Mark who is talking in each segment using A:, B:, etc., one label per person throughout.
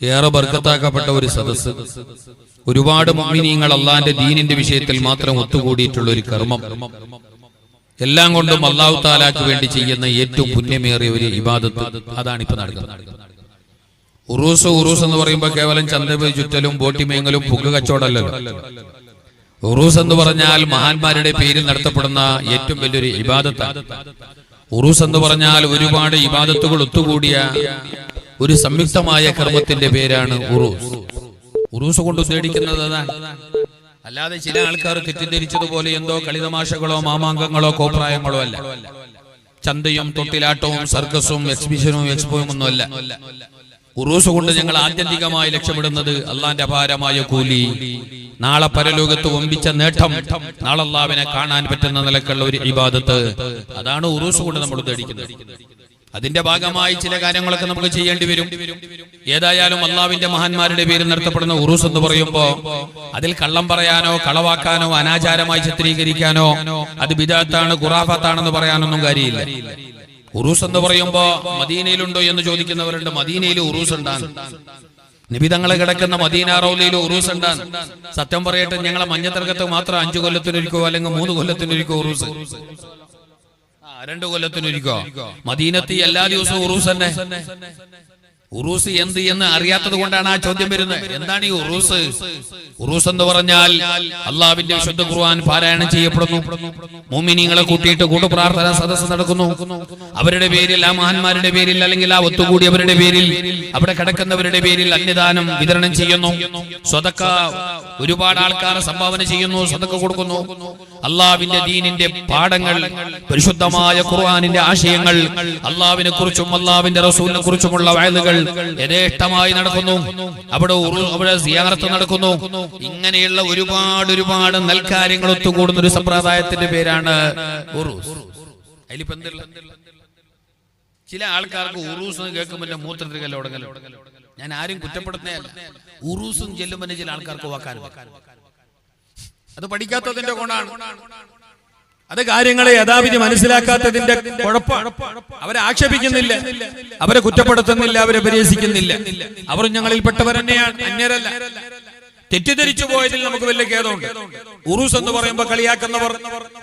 A: ഏറെ ബർക്കത്താക്കപ്പെട്ട ഒരു സദസ്സ്. ഒരുപാട് മുഅ്മിനീങ്ങൾ അള്ളാന്റെ ദീനിന്റെ വിഷയത്തിൽ മാത്രം ഒത്തുകൂടിയിട്ടുള്ള ഒരു കർമ്മം. എല്ലാം കൊണ്ടും അല്ലാഹു തആലാക്ക് വേണ്ടി ചെയ്യുന്ന ഏറ്റവും പുണ്യമേറിയ ഒരു ഇബാദത്ത് അതാണ് ഇപ്പൊ നടക്കുന്നത്. ഉറൂസ് എന്ന് പറയുമ്പോൾ കേവലം ചന്തപോയി ചുറ്റലും ബോട്ടിമേങ്ങലും പുക കച്ചവടമല്ലല്ലോ. ഉറൂസ് എന്ന് പറഞ്ഞാൽ മഹാന്മാരുടെ പേരിൽ നടത്തപ്പെടുന്ന ഏറ്റവും വലിയൊരു ഇബാദത്താണ്. ഉറൂസ് എന്ന് പറഞ്ഞാൽ ഒരുപാട് ഇബാദത്തുകൾ ഒത്തുകൂടിയ ഒരു സംയുക്തമായ കർമ്മത്തിന്റെ പേരാണ് ഉറൂസ്. ഉറൂസ് കൊണ്ട് ഉദ്ദേശിക്കുന്നത് അതാണ്. അല്ലാതെ ചില ആൾക്കാർ തെറ്റിദ്ധരിച്ചതുപോലെ എന്തോ കളിതമാശകളോ മാമാങ്കങ്ങളോ കോപ്രായങ്ങളോ അല്ല. ചന്തയും തൊട്ടിലാട്ടവും സർക്കസും എക്സിബിഷനും എക്സ്പോയും ഒന്നുമല്ല. ഉറൂസ് കൊണ്ട് ഞങ്ങൾ ആത്യന്തികമായി ലക്ഷ്യമിടുന്നത് അള്ളാന്റെ അപാരമായ കൂലി, നാളെ പരലോകത്ത് ഒമ്പിച്ച നേട്ടം, നാളെ അള്ളാഹുവിനെ കാണാൻ പറ്റുന്ന നിലക്കുള്ള ഒരു ഇബാദത്ത്. അതാണ് ഉറൂസ് കൊണ്ട് നമ്മൾ ഉദ്ദേശിക്കുന്നത്. അതിന്റെ ഭാഗമായി ചില കാര്യങ്ങളൊക്കെ നമുക്ക് ചെയ്യേണ്ടി വരും. ഏതായാലും അള്ളാഹുവിന്റെ മഹാന്മാരുടെ പേരിൽ നടത്തപ്പെടുന്ന ഉറൂസ് എന്ന് പറയുമ്പോൾ അതിൽ കള്ളം പറയാനോ കളവാക്കാനോ അനാചാരമായി ചിത്രീകരിക്കാനോ അത് ബിദഅത്താണ് ഖുറാഫത്താണെന്ന് പറയാനൊന്നും കാര്യമില്ല. ഉറൂസ് എന്ന് പറയുമ്പോ മദീനയിലുണ്ടോ എന്ന് ചോദിക്കുന്നവരുണ്ട്. മദീനയിൽ ഉറൂസ് ഉണ്ടാകും. നബി തങ്ങൾ കിടക്കുന്ന മദീന റൗലയിൽ ഉറൂസ് ഉണ്ടാകും. സത്യം പറയട്ടെ, ഞങ്ങളെ മഞ്ഞത്തർക്കത്ത് മാത്രം 5 കൊല്ലത്തിനൊരിക്കോ അല്ലെങ്കിൽ 3 കൊല്ലത്തിനൊരിക്കോ ഉറൂസ്, 2 കൊല്ലത്തിനൊരിക്കോ. മദീനത്ത് എല്ലാ ദിവസവും ഉറൂസ് തന്നെ. ഉറൂസ് എന്ത് എന്ന് അറിയാത്തത് കൊണ്ടാണ് ആ ചോദ്യം വരുന്നത്. എന്താണ് ഈ ഉറൂസ്? ഉറൂസ് എന്ന് പറഞ്ഞാൽ അള്ളാഹുവിന്റെ വിശുദ്ധ ഖുർആൻ പാരായണം ചെയ്യപ്പെടുന്നു. മുഅ്മിനീങ്ങളെ കൂട്ടിയിട്ട് കൂട്ടുപ്രാർത്ഥന സദസ്സ് നടക്കുന്നു. അവരുടെ പേരിൽ, ആ മഹാന്മാരുടെ പേരിൽ അല്ലെങ്കിൽ ആ ഒത്തുകൂടിയവരുടെ പേരിൽ, അവിടെ കിടക്കുന്നവരുടെ പേരിൽ അന്നദാനം വിതരണം ചെയ്യുന്നു. സ്വതക്ക ഒരുപാട് ആൾക്കാർ സംഭാവന ചെയ്യുന്നു, സ്വതക്ക കൊടുക്കുന്നു. അള്ളാഹുവിന്റെ ദീനിന്റെ പാഠങ്ങൾ, പരിശുദ്ധമായ ഖുർആനിന്റെ ആശയങ്ങൾ, അള്ളാഹുവിനെ കുറിച്ചും അള്ളാഹുവിന്റെ റസൂലിനെ കുറിച്ചുമുള്ള വഅദുകൾ യഥേഷ്ടമായി നടക്കുന്നു. അവിടെ സിയാറത്ത് നടക്കുന്നു. ഇങ്ങനെയുള്ള ഒരുപാട് നൽകാര്യങ്ങൾ ഒത്തുകൂടുന്ന ഒരു സമ്പ്രദായത്തിന്റെ പേരാണ് ഉറൂസ്. ചില ആൾക്കാർക്ക് ഉറൂസ് എന്ന് കേൾക്കുമ്പോൾ മൂത്രത്തിരിക്കലോ ഉടകലോ. ഞാൻ ആരും കുറ്റപ്പെടുത്തുന്നതല്ല. ഉറൂസും ചെല്ലുമ്പോൾ ചില ആൾക്കാർക്ക് വാക്കാൻ അത് പഠിക്കാത്തതിന്റെ കൊണ്ടാണ്. അത് കാര്യങ്ങളെ യഥാവിധി മനസ്സിലാക്കാത്തതിന്റെ കുഴപ്പമാണ്. അവരെ ആക്ഷേപിക്കുന്നില്ല, അവരെ കുറ്റപ്പെടുത്തുന്നില്ല, അവരെ പരിഹസിക്കുന്നില്ല. അവർ ഞങ്ങളിൽപ്പെട്ടവർ തന്നെയാണ്, അന്യരല്ല. തെറ്റിദ്ധരിച്ചു പോയതിൽ നമുക്ക് വലിയ ഖേദമുണ്ട്. ഉറൂസ് എന്ന് പറയുമ്പോൾ കളിയാക്കുന്നവർ,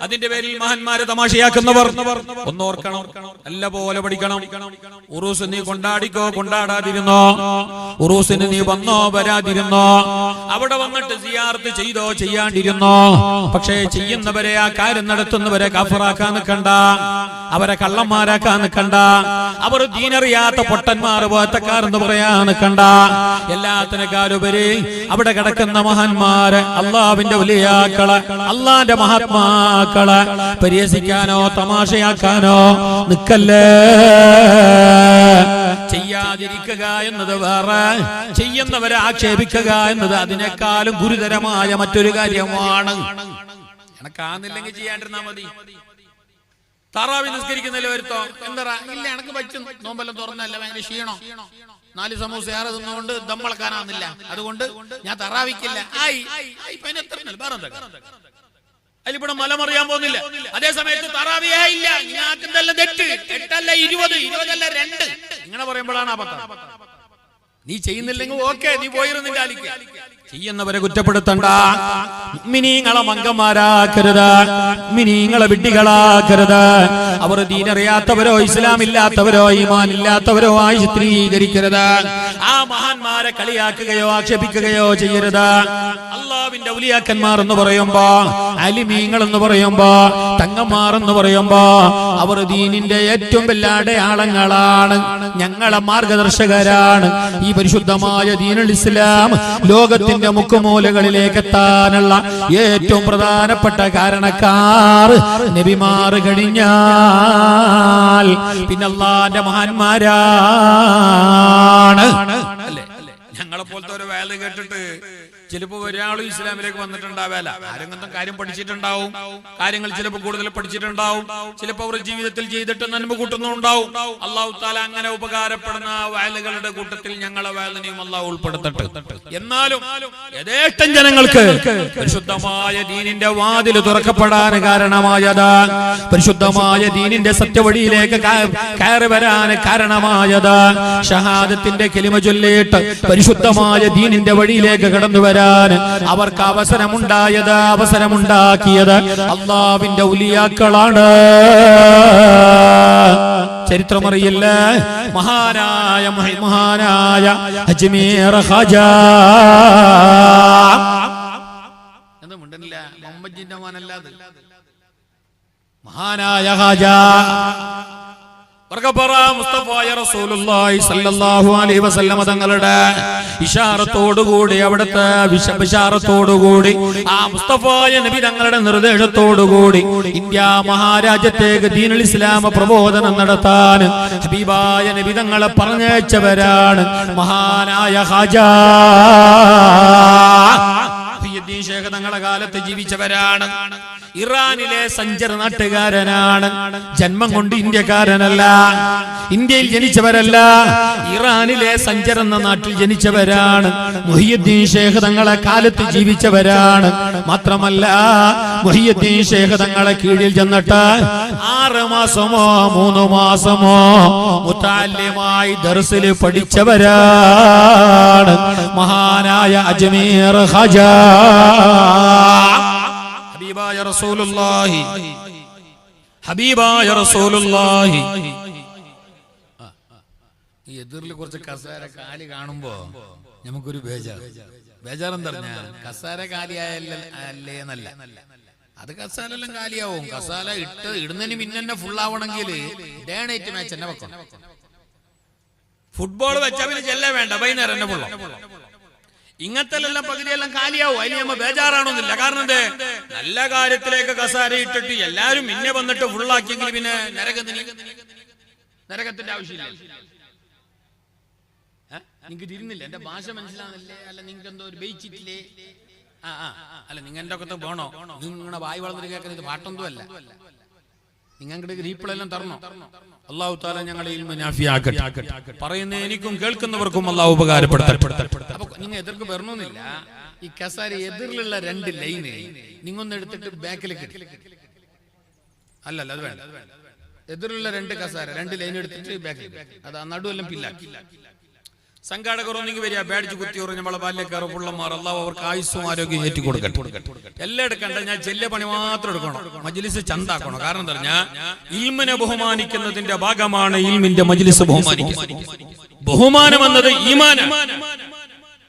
A: അതിന്റെ പേരിൽ മഹാന്മാരെ തമാശയാക്കുന്നവർ ഒന്നോർക്കണം, നല്ല പോലെ പഠിക്കണം. ഉറൂസ് നീ കൊണ്ടാടിക്കോ കൊണ്ടാടാതിരുന്നോ, ഉറൂസിന് നീ വന്നോ വരാതിരുന്നോ, അവിടെ വന്നിട്ട് സിയാറത്ത് ചെയ്തോ ചെയ്യാണ്ടിരുന്നോ, പക്ഷേ ചെയ്യുന്നവരെ, ആ കാര്യം നടത്തുന്നവരെ കാഫിറാക്കാൻ നിൽക്കണ്ട, അവരെ കള്ളന്മാരാക്കാൻ നിൽക്കണ്ട, അവർ ദീനറിയാത്ത പൊട്ടന്മാർ പോത്തക്കാരെന്ന് പറയാൻ നിൽക്കണ്ട. എല്ലാത്തിനേക്കാളുപരി അവിടെ കിടക്കുന്ന മഹാന്മാരെ, അള്ളാഹുവിന്റെ വലിയാക്കളെ, അള്ളാന്റെ മഹാത്മാക്കളെ പരിഹസിക്കാനോ തമാശയാക്കാനോ നിൽക്കല്ലേ. ചെയ്യാതിരിക്കുക എന്നത് വേറെ, ചെയ്യുന്നവരെ ആക്ഷേപിക്കുക എന്നത് അതിനേക്കാളും ഗുരുതരമായ മറ്റൊരു കാര്യമാണ്. എനക്കാന്നില്ലെങ്കിൽ ചെയ്യാണ്ടിരുന്നാ മതി. താറാവി നിസ്കരിക്കുന്നില്ല വരുത്തോ, എന്താ ഇല്ല എനക്ക് പറ്റും, നോമ്പെല്ലാം തുറന്നല്ല, ഭയങ്കര ക്ഷീണോ, 4 സമൂസ ഏറെ തിന്നുകൊണ്ട് ദമ്മളക്കാനാവുന്നില്ല, അതുകൊണ്ട് ഞാൻ തറാവിക്കില്ല. അതിലിവിടെ മലമറിയാൻ പോകുന്നില്ല. അതേ സമയത്ത് തറാവിയേ ഇല്ല, ഇതെല്ലാം തെറ്റ്, 8 അല്ല 20, 20 അല്ല 2 ഇങ്ങനെ പറയുമ്പോഴാണ് അബദ്ധം. നീ ചെയ്യുന്നില്ലെങ്കിൽ ഓക്കെ, നീ പോയിരുന്നില്ല. ചെയ്യുന്നവരെ കുറ്റപ്പെടുത്തണ്ട. മുഅ്മിനീങ്ങളെ മംഗന്മാരാക്കരുത്, മുഅ്മിനീങ്ങളെ വിഡ്ഢികളാക്കരുത്. അവർ ദീനറിയാത്തവരോ ഇസ്ലാം ഇല്ലാത്തവരോ ഈമാൻ ഇല്ലാത്തവരോ ആയി ചിത്രീകരിക്കരുത്. ആ മഹാന്മാരെ കളിയാക്കുകയോ ആക്ഷേപിക്കുകയോ ചെയ്യരുത്. അള്ളാഹുവിന്റെ ഔലിയാക്കന്മാർ എന്ന് പറയുമ്പോ, അലിമീങ്ങൾ എന്ന് പറയുമ്പോ, തങ്ങന്മാർ എന്ന് പറയുമ്പോ അവർ ദീനിന്റെ ഏറ്റവും വലിയ അടയാളങ്ങളാണ്, ഞങ്ങളെ മാർഗദർശകരാണ്. ഈ പരിശുദ്ധമായ ദീനുൽ ഇസ്ലാം ലോകത്തിന്റെ മുക്കുമൂലകളിലേക്ക് എത്താനുള്ള ഏറ്റവും പ്രധാനപ്പെട്ട കാരണക്കാർ നബിമാർ കഴിഞ്ഞാൽ പിന്നെ അല്ലാഹുവിന്റെ മഹാന്മാരാണ്. ഞങ്ങളെ പോലത്തെ ഒരു വേല കേട്ടിട്ട് ചിലപ്പോൾ ഒരാളും ഇസ്ലാമിലേക്ക് വന്നിട്ടുണ്ടാവില്ല. ആരെങ്കിലും കാര്യം പഠിച്ചിട്ടുണ്ടാവും, കാര്യങ്ങൾ ചിലപ്പോൾ കൂടുതൽ പഠിച്ചിട്ടുണ്ടാവും, ചിലപ്പോൾ അവർ ജീവിതത്തിൽ ചെയ്തിട്ട് നന്മ കൂട്ടുന്നുണ്ടാവും. അല്ലാഹു തആല അങ്ങനെ ഉപകാരപ്പെടുന്ന വയലുകളുടെ കൂട്ടത്തിൽ ഞങ്ങളെ വയലിനെയും അല്ലാഹു ഉൾപ്പെടുത്തട്ടെ. എന്നാലും യഥേഷ്ടം ജനങ്ങൾക്ക് പരിശുദ്ധമായ ദീനിന്റെ വാതിൽ തുറക്കപ്പെടാൻ കാരണമായത്, പരിശുദ്ധമായ ദീനിന്റെ സത്യവഴിയിലേക്ക് കയറി വരാൻ കാരണമായത്, ഷഹാദത്തിന്റെ കലിമ ചൊല്ലിയിട്ട് പരിശുദ്ധമായ ദീനിന്റെ വഴിയിലേക്ക് കടന്നു വരാൻ അവർക്ക് അവസരമുണ്ടാക്കിയത് അല്ലാഹുവിന്റെ ഔലിയാക്കളാണ്. ചരിത്രമറിയില്ല, മഹാനായ അജ്മീർ ഖാജ എന്താ മുണ്ടനില്ല, മുഹമ്മദിന്റെ മോനല്ലാതെ മഹാനായ ഖാജ മുസ്തഫായ റസൂലുള്ളാഹി സ്വല്ലല്ലാഹു അലൈഹി വസല്ലം തങ്ങളുടെ ഇശാറത്തോടുകൂടി, അവിടുത്തെ വിശാറത്തോടുകൂടി, ആ മുസ്തഫായ നബി തങ്ങളുടെ നിർദ്ദേശത്തോടുകൂടി ഇന്ത്യ മഹാരാജ്യത്തേക്ക് ദീനുൽ ഇസ്ലാം പ്രബോധനം നടത്താൻ ഹബീബായ നബി തങ്ങളെ പറഞ്ഞയച്ചവരാണ് മഹാനായ ഖാജ. ശേഖ തങ്ങളുടെ കാലത്ത് ജീവിച്ചവരാണ്. ഇറാനിലെ സഞ്ചർ നാട്ടുകാരനാണ്. ജന്മം കൊണ്ട് ഇന്ത്യക്കാരനല്ല, ഇന്ത്യയിൽ ജനിച്ചവരല്ല, ഇറാനിലെ സഞ്ചർ എന്ന നാട്ടിൽ ജനിച്ചവരാണ്. മുഹിയുദ്ദീൻ ശേഖ് തങ്ങളെ കാലത്ത് ജീവിച്ചവരാണ്. മാത്രമല്ല മുഹിയുദ്ദീൻ ശേഖ് തങ്ങളെ കീഴിൽ ചെന്നിട്ട് 6 മാസമോ 3 മാസമോ മുതഅല്ലിമായി ദർസിൽ പഠിച്ചവരാണ് മഹാനായ അജ്മീർ ഖാജ. ഹബീബായ റസൂലുള്ളാഹി, ഹബീബായ റസൂലുള്ളാഹി. ഈ എതിരിൽ കുറച്ച് കസേര കാലി കാണുമ്പോ നമുക്കൊരു ബേജാറെന്ന് പറഞ്ഞാൽ കസേര കാലിയായല്ലേ എന്നല്ല, അത് കസാലെല്ലാം കാലിയാവും. കസാല ഇടുന്നതിന് പിന്നെ ഫുള്ളാവണമെങ്കിൽ ഡേ നൈറ്റ് മാച്ച് തന്നെ വെക്കണം. ഫുട്ബോൾ വെച്ചാൽ പിന്നെ ചെല്ല വേണ്ട, വൈകുന്നേരം തന്നെ ഫുള്ളാവും. ഇങ്ങനത്തെ എല്ലാം പകുതിയെല്ലാം കാലിയാവും. അതിന് നമ്മ ബേജാറാണോന്നില്ല. കാരണം എന്ത്, നല്ല കാര്യത്തിലേക്ക് കസാര ഇട്ടിട്ട് എല്ലാരും പിന്നെ വന്നിട്ട് ഫുള്ളാക്കിയെങ്കിൽ പിന്നെ നരകത്തിന്റെ ആവശ്യമില്ല. നിങ്ങക്ക് തിരുന്നില്ല, എന്റെ ഭാഷ മനസ്സിലാവുന്നില്ലേ? അല്ല നിങ്ങൾക്ക് എന്തോ ഒരു ബെയിച്ചിട്ടില്ലേ? അല്ല നിങ്ങളുടെ ഒക്കെ വേണോ? നിങ്ങളുടെ വായി വളർന്നിട്ട് കേൾക്കുന്നത് പാട്ടൊന്നും അല്ല. നിങ്ങൾക്ക് റീപ്പിളെല്ലാം തരണോ? അല്ലാഹു തആല ഞങ്ങളെ ഇൽമു നാഫിയാക്കട്ടെ. പറയുന്ന എനിക്കും കേൾക്കുന്നവർക്കും അല്ലാഹു ഉപകാരപ്പെടുത്തട്ടെ. അപ്പൊ നിങ്ങൾ എതിർക്ക് വരണമെന്നില്ല. ഈ കസാര എതിരിലുള്ള 2 ലൈന് നിങ്ങൊന്ന് എടുത്തിട്ട് ബാക്കിലേക്ക് അല്ലല്ല, അത് വേണ്ട. എതിരുള്ള 2 കസാര 2 ലൈൻ എടുത്തിട്ട് ബാക്കിലേക്ക്, അത് നടുവെല്ലാം പില്ലാക്കി. സംഘാടകർ ഒന്നെങ്കിൽ വരിക, ബാഡ്ജ് കുത്തിയോറ് നമ്മളെ ബാല്യക്കാർ പുള്ളന്മാർ അല്ലാഹു അവർക്ക് ആയുസ്സും ആരോഗ്യം ഏറ്റി കൊടുക്കട്ടെ. എല്ലാം എടുക്കണ്ട, ഞാൻ ചെല്ലിയ പണി മാത്രം എടുക്കണം. മജ്ലിസ് ചന്താക്കണം. കാരണം എന്താ പറഞ്ഞാൽ ഇൽമിനെ ബഹുമാനിക്കുന്നതിന്റെ ഭാഗമാണ് ഇൽമിന്റെ മജ്ലിസ് ബഹുമാനിക്കുന്നത്. ബഹുമാനം എന്നത് ഈമാനാണ്,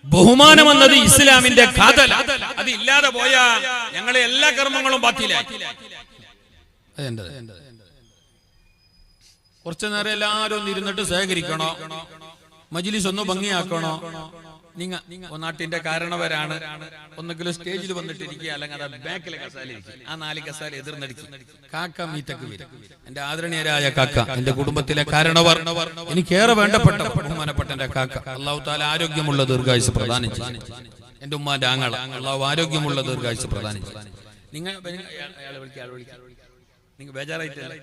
A: ബഹുമാനം എന്നത് ഇസ്ലാമിന്റെ കാതല. അത് ഇല്ലാതെ പോയാ ഞങ്ങളെ എല്ലാ കർമ്മങ്ങളും ബാത്തിലായി. കുറച്ചു നേരം എല്ലാവരും ഒന്ന് ഇരുന്നിട്ട് സഹകരിക്കണോ, മജ്ലിസ് ഒന്ന് ഭംഗിയാക്കണോ. നിങ്ങൾ നാട്ടിന്റെ കാരണവരാണ്, ഒന്നെങ്കിലും സ്റ്റേജിൽ വന്നിട്ടിരിക്കുക, അല്ലെങ്കിൽ അത് ബാക്കിലെ കസാല ഇരിക്കും. ആ 4 കസാല എതിർന്നടിക്കും. കാക്ക മീറ്റക്ക് വരും. എന്റെ ആദരണീയരായ കാക്ക, എന്റെ കുടുംബത്തിലെ കാരണവർ, എനിക്കേറെ വേണ്ടപ്പെട്ട ബഹുമാനപ്പെട്ട എന്റെ കാക്ക, അല്ലാഹു തആല ആരോഗ്യമുള്ള ദീർഘായുസ് പ്രദാനം ചെയ്യും. എന്റെ ഉമ്മാന്റെ ആങ്ങള, അല്ലാഹു ആരോഗ്യമുള്ള ദീർഘായുസ് പ്രദാനം ചെയ്യും. നിങ്ങൾ ബേജാറായിട്ടില്ല,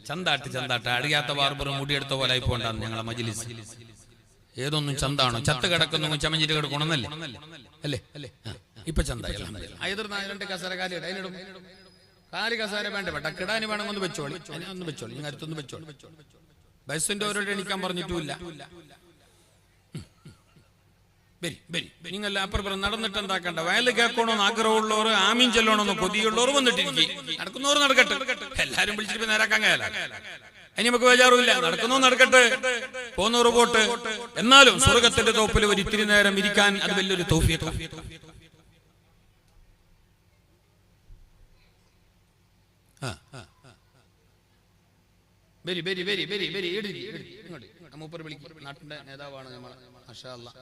A: ചന്താട്ട് അടിയാത്ത ബാർബർ മുടിയെടുത്ത പോലെ ആയിപ്പോണ്ടാണ് ഞങ്ങളെ മജ്ലിസ്. ഏതൊന്നും ചന്താണോ, ചത്ത് കിടക്കുന്നു ചമഞ്ഞിട്ട് കിടക്കണമെന്നല്ലേ അല്ലേ? ഇപ്പൊ ചന്തായി. 2 കസാര കാലി അതിനിടും. കാലി കസാര വേണ്ട, കിടാന് വേണമെങ്കിൽ ഒന്ന് വെച്ചോളി, ഒന്ന് വെച്ചോളി, നിങ്ങൾ അടുത്തൊന്ന് വെച്ചോളി. ബസ്സിന്റെ ഓരോട് എണിക്കാൻ പറഞ്ഞിട്ടുമില്ല. നിങ്ങൾ അപ്പുറം നടന്നിട്ട് എന്താക്കണ്ട, വയല് കേൾക്കണമെന്ന് ആഗ്രഹമുള്ളവർ, ആമീൻ ചെല്ലണമെന്ന് കൊതിയുള്ളവർ വന്നിട്ടിരിക്കും. നടക്കുന്നവർ നടക്കട്ടെ, എല്ലാരും വിളിച്ചിട്ട് നേരാക്കാൻ കഴിയല. ഇനി നമുക്ക് ബേജാറുമില്ല, നടക്കുന്നോ നടക്കട്ടെ, പോകുന്നവർ പോട്ട്. എന്നാലും സ്വർഗത്തിന്റെ തോപ്പിൽ ഒരു ഇത്തിരി നേരം ഇരിക്കാൻ അത് വലിയൊരു തൗഫീഖ്. മൂപ്പർ വിളിക്കും, നാട്ടിന്റെ നേതാവാണ് നമ്മൾ. മാഷാ അല്ലാഹ്.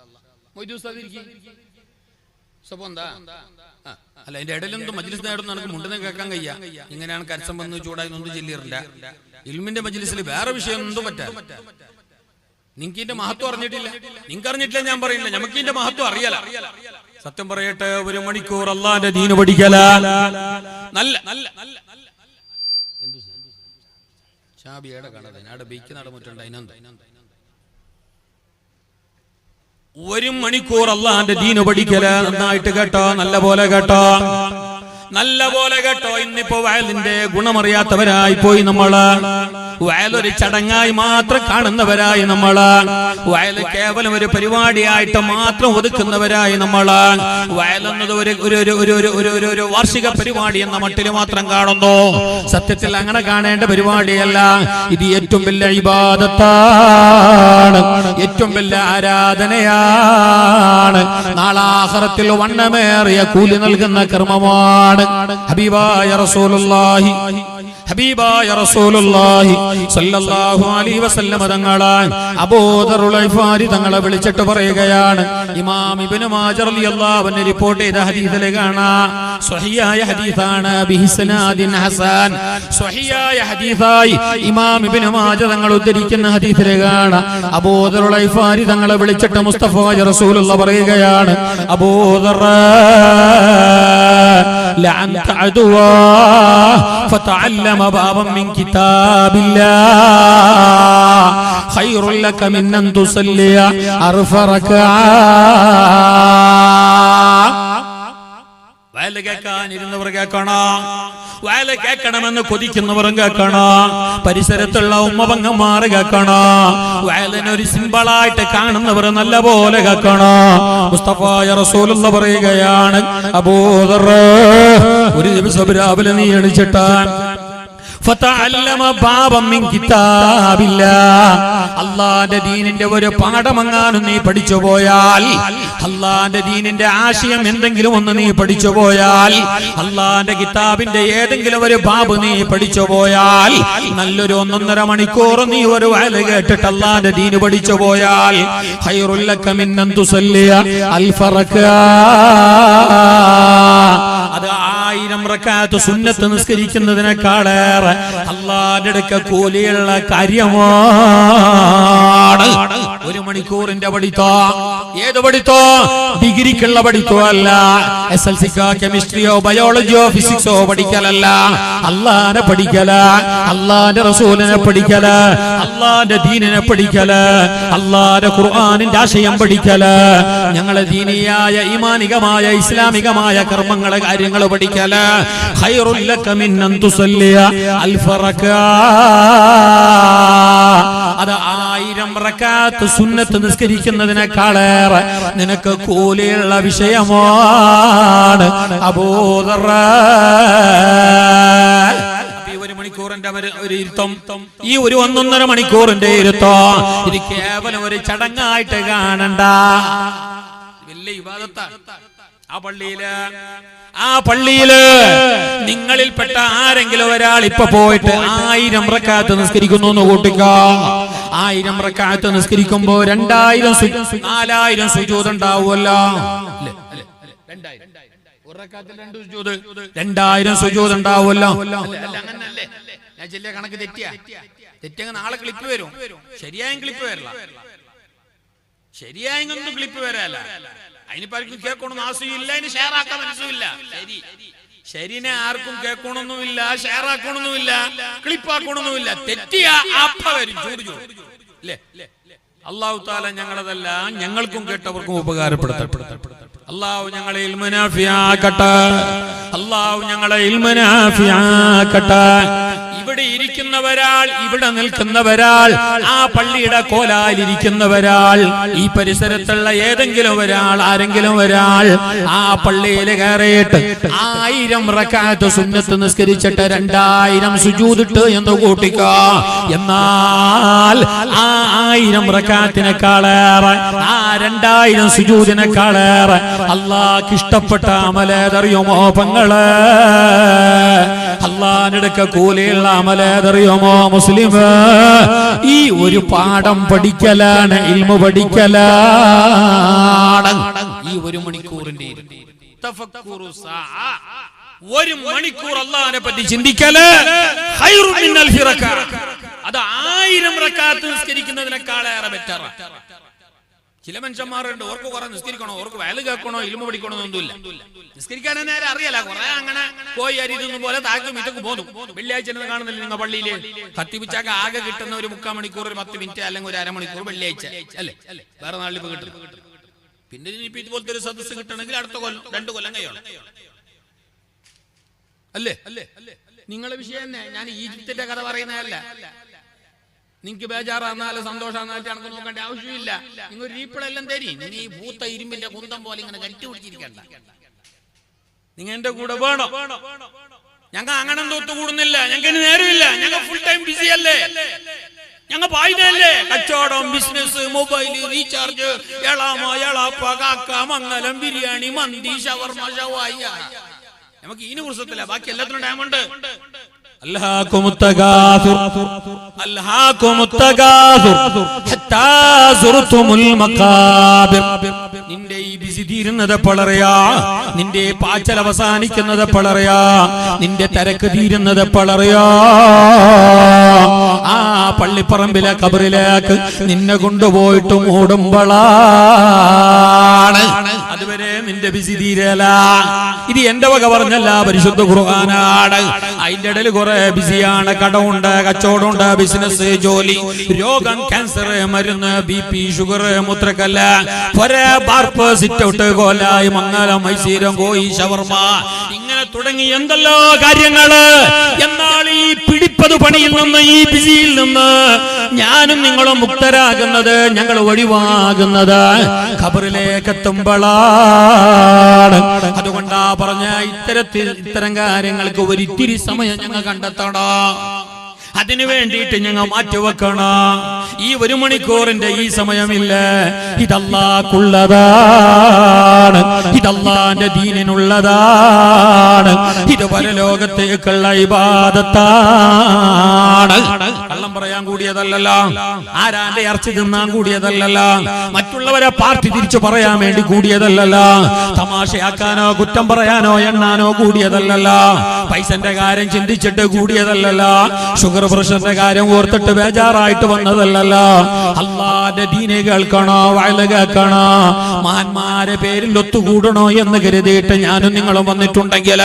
A: അല്ല അതിന്റെ ഇടയിലൊന്നും മജ്ലിസ് നേടുന്ന നമുക്ക് മുണ്ടെന്ന് കേൾക്കാൻ കഴിയാ. ഇങ്ങനെയാണ് കരസം വന്ന് ചൂടായി ഒന്നും ചെല്ലിറില്ല. ഇൽമിന്റെ മജ്ലിസിൽ വേറെ വിഷയം ഒന്നും പറ്റാ. നിങ്ങൾക്ക് ഇതിന്റെ മഹത്വം അറിഞ്ഞിട്ടില്ല, നിങ്ങൾക്ക് അറിഞ്ഞിട്ടില്ല ഞാൻ പറയില്ല, നമുക്ക് ഇതിന്റെ മഹത്വം അറിയാല. സത്യം പറയട്ടെ, 1 മണിക്കൂർ അള്ളാന്റെ ദീന് പഠിക്കല നല്ല ഷാബിയുടെ കടത് ഞാൻ ബൈക്ക് നടന്നിട്ടുണ്ട്. അതിനെന്താ 1 മണിക്കൂർ അള്ളാന്റെ ദീന് പഠിക്കല. നന്നായിട്ട് കേട്ടോ, നല്ല പോലെ കേട്ടോ. ഇന്നിപ്പോ വയലിന്റെ ഗുണമറിയാത്തവരായി പോയി നമ്മള്. വയലൊരു ചടങ്ങായി മാത്രം കാണുന്നവരായി നമ്മള്. വയല് കേവലം ഒരു പരിപാടിയായിട്ട് മാത്രം ഒതുക്കുന്നവരായി നമ്മള്. വയലെന്നത് ഒരു വാർഷിക പരിപാടി എന്ന മട്ടിൽ മാത്രം കാണുന്നു. സത്യത്തിൽ അങ്ങനെ കാണേണ്ട പരിപാടിയല്ല. ഇത് ഏറ്റവും വലിയ ഇബാദത്താണ്, ഏറ്റവും വലിയ ആരാധനയാണ്. നാളാഖിറത്തിൽ വണ്ണമേറിയ കൂലി നൽകുന്ന കർമ്മമാണ്. ഹബീബായ റസൂലുള്ളാഹി സല്ലല്ലാഹു അലൈഹി വസല്ലം തങ്ങളെ അബൂദർ ഗിഫാരി തങ്ങളെ വിളിച്ചിട്ട് പറയുകയാണ്. ഇമാം ഇബ്നു മാജ റളിയല്ലാഹു അൻഹു റിപ്പോർട്ട് ചെയ്ത ഹദീസിൽ കാണാം. സ്വഹീഹായ ഹദീസാണ്, ബിഹിസ്നാദിൻ ഹസൻ. സ്വഹീഹായ ഹദീസായി ഇമാം ഇബ്നു മാജ തങ്ങൾ ഉദ്ധരിക്കുന്ന ഹദീസിൽ കാണാം. അബൂദർ ഗിഫാരി തങ്ങളെ വിളിച്ചിട്ട് മുസ്തഫ റസൂലുള്ളാഹി പറയുകയാണ്, അബൂദർ ലഅൻത അദുവാ ഫതഅല്ലം بابا من كتاب الله خير لك من أن تصلي 4 ركعات. വയല് കേൾക്കാനിരുന്നവർ കേൾക്കണോ? വയല് കേൾക്കണമെന്ന് കൊതിക്കുന്നവരും കേൾക്കണോ? പരിസരത്തുള്ള ഉമ്മപങ്ങന്മാർ കേൾക്കണോ? വയലിനൊരു സിമ്പിളായിട്ട് കാണുന്നവർ നല്ല പോലെ കേൾക്കണോ? മുസ്തഫ റസൂലുള്ളാഹി പറയുകയാണ്, അബൂദർ ഒരു ദിവസം രാവിലെ നീ എണീച്ചിട്ടാൻ അള്ളാന്റെ ദീനിന്റെ ഒരു പാഠമെങ്ങാനും നീ പഠിച്ചു പോയാൽ, അള്ളാന്റെ ദീനിന്റെ ആശയം എന്തെങ്കിലും ഒന്ന് നീ പഠിച്ചു പോയാൽ, അള്ളാന്റെ കിതാബിന്റെ ഏതെങ്കിലും ഒരു ബാബ് നീ പഠിച്ചു പോയാൽ, നല്ലൊരു 1.5 മണിക്കൂർ നീ ഒരു വയല് കേട്ടിട്ട് അള്ളാന്റെ ദീന് പഠിച്ചു പോയാൽ, ഖൈറുൽ ലക മിൻ അൻ തുസല്ലിയ 1000 റക്അത്ത്, അത് 1000 റക്അത്ത് സുന്നത്ത് നിസ്കരിക്കുന്നതിനേക്കാളേറെ അല്ലാഹുവിന്റെ അടുക്കൽ കൂലിയുള്ള കാര്യമാണ്. 1 മണിക്കൂറിന്റെ പഠിത്തോ. ഏത് പഠിത്തോ? ഡിഗ്രിക്കുള്ള പഠിത്തോ അല്ല, SLCക്കോ കെമിസ്ട്രിയോ ബയോളജിയോ ഫിസിക്സോ പഠിക്കലല്ല. അല്ലാഹുവിനെ പഠിക്കല, അല്ലാഹുവിന്റെ റസൂലിനെ പഠിക്കല, അല്ലാഹുവിന്റെ ദീനിനെ പഠിക്കല, അല്ലാഹുവിന്റെ ഖുർആനിന്റെ ആശയം പഠിക്കല, ഞങ്ങളെ ദീനിയായ ഈമാനികമായ ഇസ്ലാമികമായ കർമ്മങ്ങളെ കാര്യങ്ങൾ പഠിക്കല. ഖൈറുൽ ലക മിൻ അൻ തുസല്ലിയ 1000 റക്അത്ത്, അത് 1000 റക്അത്ത് സുന്നത്ത് നിസ്കരിക്കുന്നതിനേക്കാളേറെ നിനക്ക് കൂലിയുള്ള വിഷയമാണ് അബൂദർ. ഈ 1 മണിക്കൂറിന്റെ ഒരു ഇരുത്തം, ഈ ഒരു 1.5 മണിക്കൂറിന്റെ ഇരുത്തം, ഇത് കേവലം ഒരു ചടങ്ങായിട്ട് കാണണ്ട, വലിയ ഇബാദത്താണ്. ആ പള്ളിയില് നിങ്ങളിൽപ്പെട്ട ആരെങ്കിലും ഒരാൾ ഇപ്പൊ പോയിട്ട് 1000 റക്അത്ത് നിസ്കരിക്കുന്നു എന്ന് കൂട്ടിക്കോ. 1000 റക്അത്ത് നിസ്കരിക്കുമ്പോ 2000 4000 സുജൂദ് ഉണ്ടാവുമല്ലോ. 2000 സുജൂദ് ഉണ്ടാവുമല്ലോ. കണക്ക് തെറ്റിയ നാളെ ക്ലിപ്പ് വരും. ശരിയായ ക്ലിപ്പ് വരില്ല, ശരിയായൊന്നും ക്ലിപ്പ് വരാല്ല. അതിനിപ്പാർക്കും കേൾക്കണമെന്ന് ആവശ്യമില്ല, അതിന് ഷെയർ ആക്കാൻ മനസ്സില്ല. ശരിനെ ആർക്കും കേൾക്കണമെന്നുമില്ല, ഷെയർ ആക്കണമെന്നുമില്ല, ക്ലിപ്പാക്കണമെന്നുമില്ല. തെറ്റിയ ആപ്പ വരും, ചൂട് അല്ലേ. അല്ലാഹു തആല ഞങ്ങളതല്ല, ഞങ്ങൾക്കും കേട്ടവർക്കും ഉപകാരപ്പെടുത്തട്ടെ. അല്ലാഹു ഞങ്ങളെ ഇൽമു നാഫിയാക്കട്ടെ, അല്ലാഹു ഞങ്ങളെ ഇൽമു നാഫിയാക്കട്ടെ. ഇവിടെ ഇരിക്കുന്നവരാൾ, ഇവിടെ നിൽക്കുന്നവരാൾ, ആ പള്ളിയുടെ കോലാലിരിക്കുന്നവരാൾ, ഈ പരിസരത്തുള്ള ഏതെങ്കിലും ഒരാൾ, ആരെങ്കിലും ഒരാൾ ആ പള്ളിയിൽ കയറിയിട്ട് 1000 റക്അത്ത് സുന്നത്ത് നിസ്കരിച്ചിട്ട് 2000 സുജൂദിട്ട് എന്ന് കൂട്ടിക്കോ. എന്നാൽ ആ 1000 റക്അത്തിനേക്കാളേറെ, ആ 2000 സുജൂദിനേക്കാളേറെ അല്ലാഹുവിന് ഇഷ്ടപ്പെട്ട അമലേതറിയുമോ പെങ്ങളെ? അല്ലാഹുവിന്റെ അടുക്കൽ കൂലിയുള്ള അമലേതറിയുമോ മുസ്ലിം? ഈ ഒരു പാഠം പഠിക്കലാണ്, ഇൽമു പഠിക്കലാണ്. ഈ 1 മണിക്കൂറിന്റെ 1 മണിക്കൂർ അല്ലാഹുവിനെ പറ്റി ചിന്തിക്കല് ഖൈറു മിൻ 1000 റക്അത്ത്, അത് 1000 റക്അത്ത് നിസ്കരിക്കുന്നതിനേക്കാളേറെ ബെറ്റർ. ചില മനുഷ്യന്മാരുണ്ട്, ഓർക്ക് കുറെ നിസ്കരിക്കണോ, ഓർക്ക് വയല് കേൾക്കണോ, ഇൽമ പഠിക്കണോ എന്നൊന്നുമില്ല. നിസ്കരിക്കാനും നേരെ അറിയല, കുറെ അങ്ങനെ പോയി അരിതൊന്നും പോലെ താക്കും ഇതൊക്കെ പോന്നു. വെള്ളിയാഴ്ച കാണുന്നില്ല നിങ്ങൾ പള്ളിയില് കത്തിപ്പിച്ചാക്ക് ആകെ കിട്ടുന്ന ഒരു 3/4 മണിക്കൂർ, ഒരു 10 മിനിറ്റ് അല്ലെങ്കിൽ ഒരു അരമണിക്കൂർ വെള്ളിയാഴ്ച അല്ലേ, വേറെ നാളിൽ ഇപ്പൊ കിട്ടും. പിന്നെ ഇനിയിപ്പോ ഇതുപോലത്തെ ഒരു സദസ്സ് കിട്ടണമെങ്കിൽ അടുത്ത കൊല്ലം 2 കൊല്ലം കഴിയണം അല്ലേ. നിങ്ങളെ വിഷയം തന്നെ. ഞാൻ ഈജിപ്തിന്റെ കഥ പറയുന്നതല്ല. നിങ്ങക്ക് ബേജാറാന്നാലും സന്തോഷാന്നാലും അനക്ക് നോക്കേണ്ട ആവശ്യമില്ല. നിങ്ങൾ റീപ്പിളെല്ലാം തരി. നിങ്ങൾ ഈ പൂത്ത ഇരുമ്പിന്റെ കുന്തം പോലെ ഇങ്ങനെ കറ്റി പിടിച്ചിരിക്കണ്ട. നിങ്ങൾ എന്റെ കൂടെ വേണം. ഞങ്ങൾ അങ്ങനെ ഒത്തുകൂടുന്നില്ല, ഞങ്ങൾക്ക് നേരമില്ല. ഞങ്ങൾ ഫുൾ ടൈം ബിസി അല്ലേ, ഞങ്ങൾ പായുന്നല്ലേ. കച്ചവടം, ബിസിനസ്, മൊബൈല്, റീചാർജ്, എളാമ, എളാപ്പ, കാക്ക, മംഗലം, ബിരിയാണി, മന്തി, ഷവർമ, ഷവായ. നമുക്ക് ഇതിന് കുറിച്ചത്തില്ല, ബാക്കി എല്ലാത്തിനും ടൈമുണ്ട്. നിന്റെ ഈ ബിസി തീരുന്നത് എപ്പോഴറിയാ, നിന്റെ പാച്ചൽ അവസാനിക്കുന്നത് എപ്പോഴറിയാ, നിന്റെ തിരക്ക് തീരുന്നത് എപ്പോഴറിയാ. ആ പള്ളിപ്പറമ്പിലെ ഖബറിലേക്ക് നിന്നെ കൊണ്ടുപോയിട്ട് മൂടുമ്പോളാണ്. അതുവരെ നിന്റെ ബിസി തീരല. ഇത് എന്റെ വക പറഞ്ഞല്ല, പരിശുദ്ധ ഖുർആനാണ്. അതിന്റെ ഇടയിൽ കുറെ ബിസിയാണ്. കടമുണ്ട്, കച്ചവടമുണ്ട്, ബിസിനസ്, ജോലി, രോഗം, ക്യാൻസർ, മരുന്ന്, BP, ഷുഗർ, മൂത്രക്കല്ല, ബാർപ്പ്, സിറ്റ് ഔട്ട്, കോലായി, മംഗലം, മൈസീരം, കോയി, ഷവർമ, ഇങ്ങനെ തുടങ്ങി എന്തെല്ലോ കാര്യങ്ങള്. എന്നാൽ ഈ പിടിപ്പത് പണിയിൽ നിന്ന്, ഈ ബിസിയിൽ നിന്ന് ഞാനും നിങ്ങളും മുക്തരാകുന്നത്, ഞങ്ങൾ ഒഴിവാകുന്നത് ഖബറിലേക്ക് എത്തുമ്പോഴാണ്. അതുകൊണ്ടാ പറഞ്ഞ ഇത്തരം കാര്യങ്ങൾക്ക് ഒരിത്തിരി സമയം ഞങ്ങൾ കണ്ടെത്തണോ. അതിനു വേണ്ടിയിട്ട് ഞങ്ങൾ മാറ്റിവെക്കണം. ഈ 1 മണിക്കൂറിന്റെ ഈ സമയമില്ല, ഇതല്ലാക്കുള്ളതാണ്, ഇതല്ലാന്റെ ദീനിനുള്ളതാണ്, ഇത് പരലോകത്തേക്കുള്ള ഇബാദത്താണ്. കള്ളം പറയാൻ കൂടിയതല്ലല്ലോ, ആരാന്റെ ഇറച്ചി തിന്നാൻ കൂടിയതല്ലല്ലോ, മറ്റുള്ളവരെ പാർട്ടി തിരിച്ചു പറയാൻ വേണ്ടി കൂടിയതല്ലല്ലോ, തമാശയാക്കാനോ കുറ്റം പറയാനോ എണ്ണാനോ കൂടിയതല്ലല്ലോ, പൈസന്റെ കാര്യം ചിന്തിച്ചിട്ട് കൂടിയതല്ലല്ലോ, ഷുഗർ പ്രഷറിന്റെ കാര്യം ഓർത്തിട്ട് ബേജാറായിട്ട് വന്നതല്ലല്ലോ. അല്ലാഹുവിന്റെ ദീനെ കേൾക്കണോ, വയല് കേൾക്കണോ, മഹാന്മാരെ പേരിൽ ഒത്തുകൂടണോ എന്ന് കരുതിയിട്ട് ഞാനും നിങ്ങളും വന്നിട്ടുണ്ടെങ്കിൽ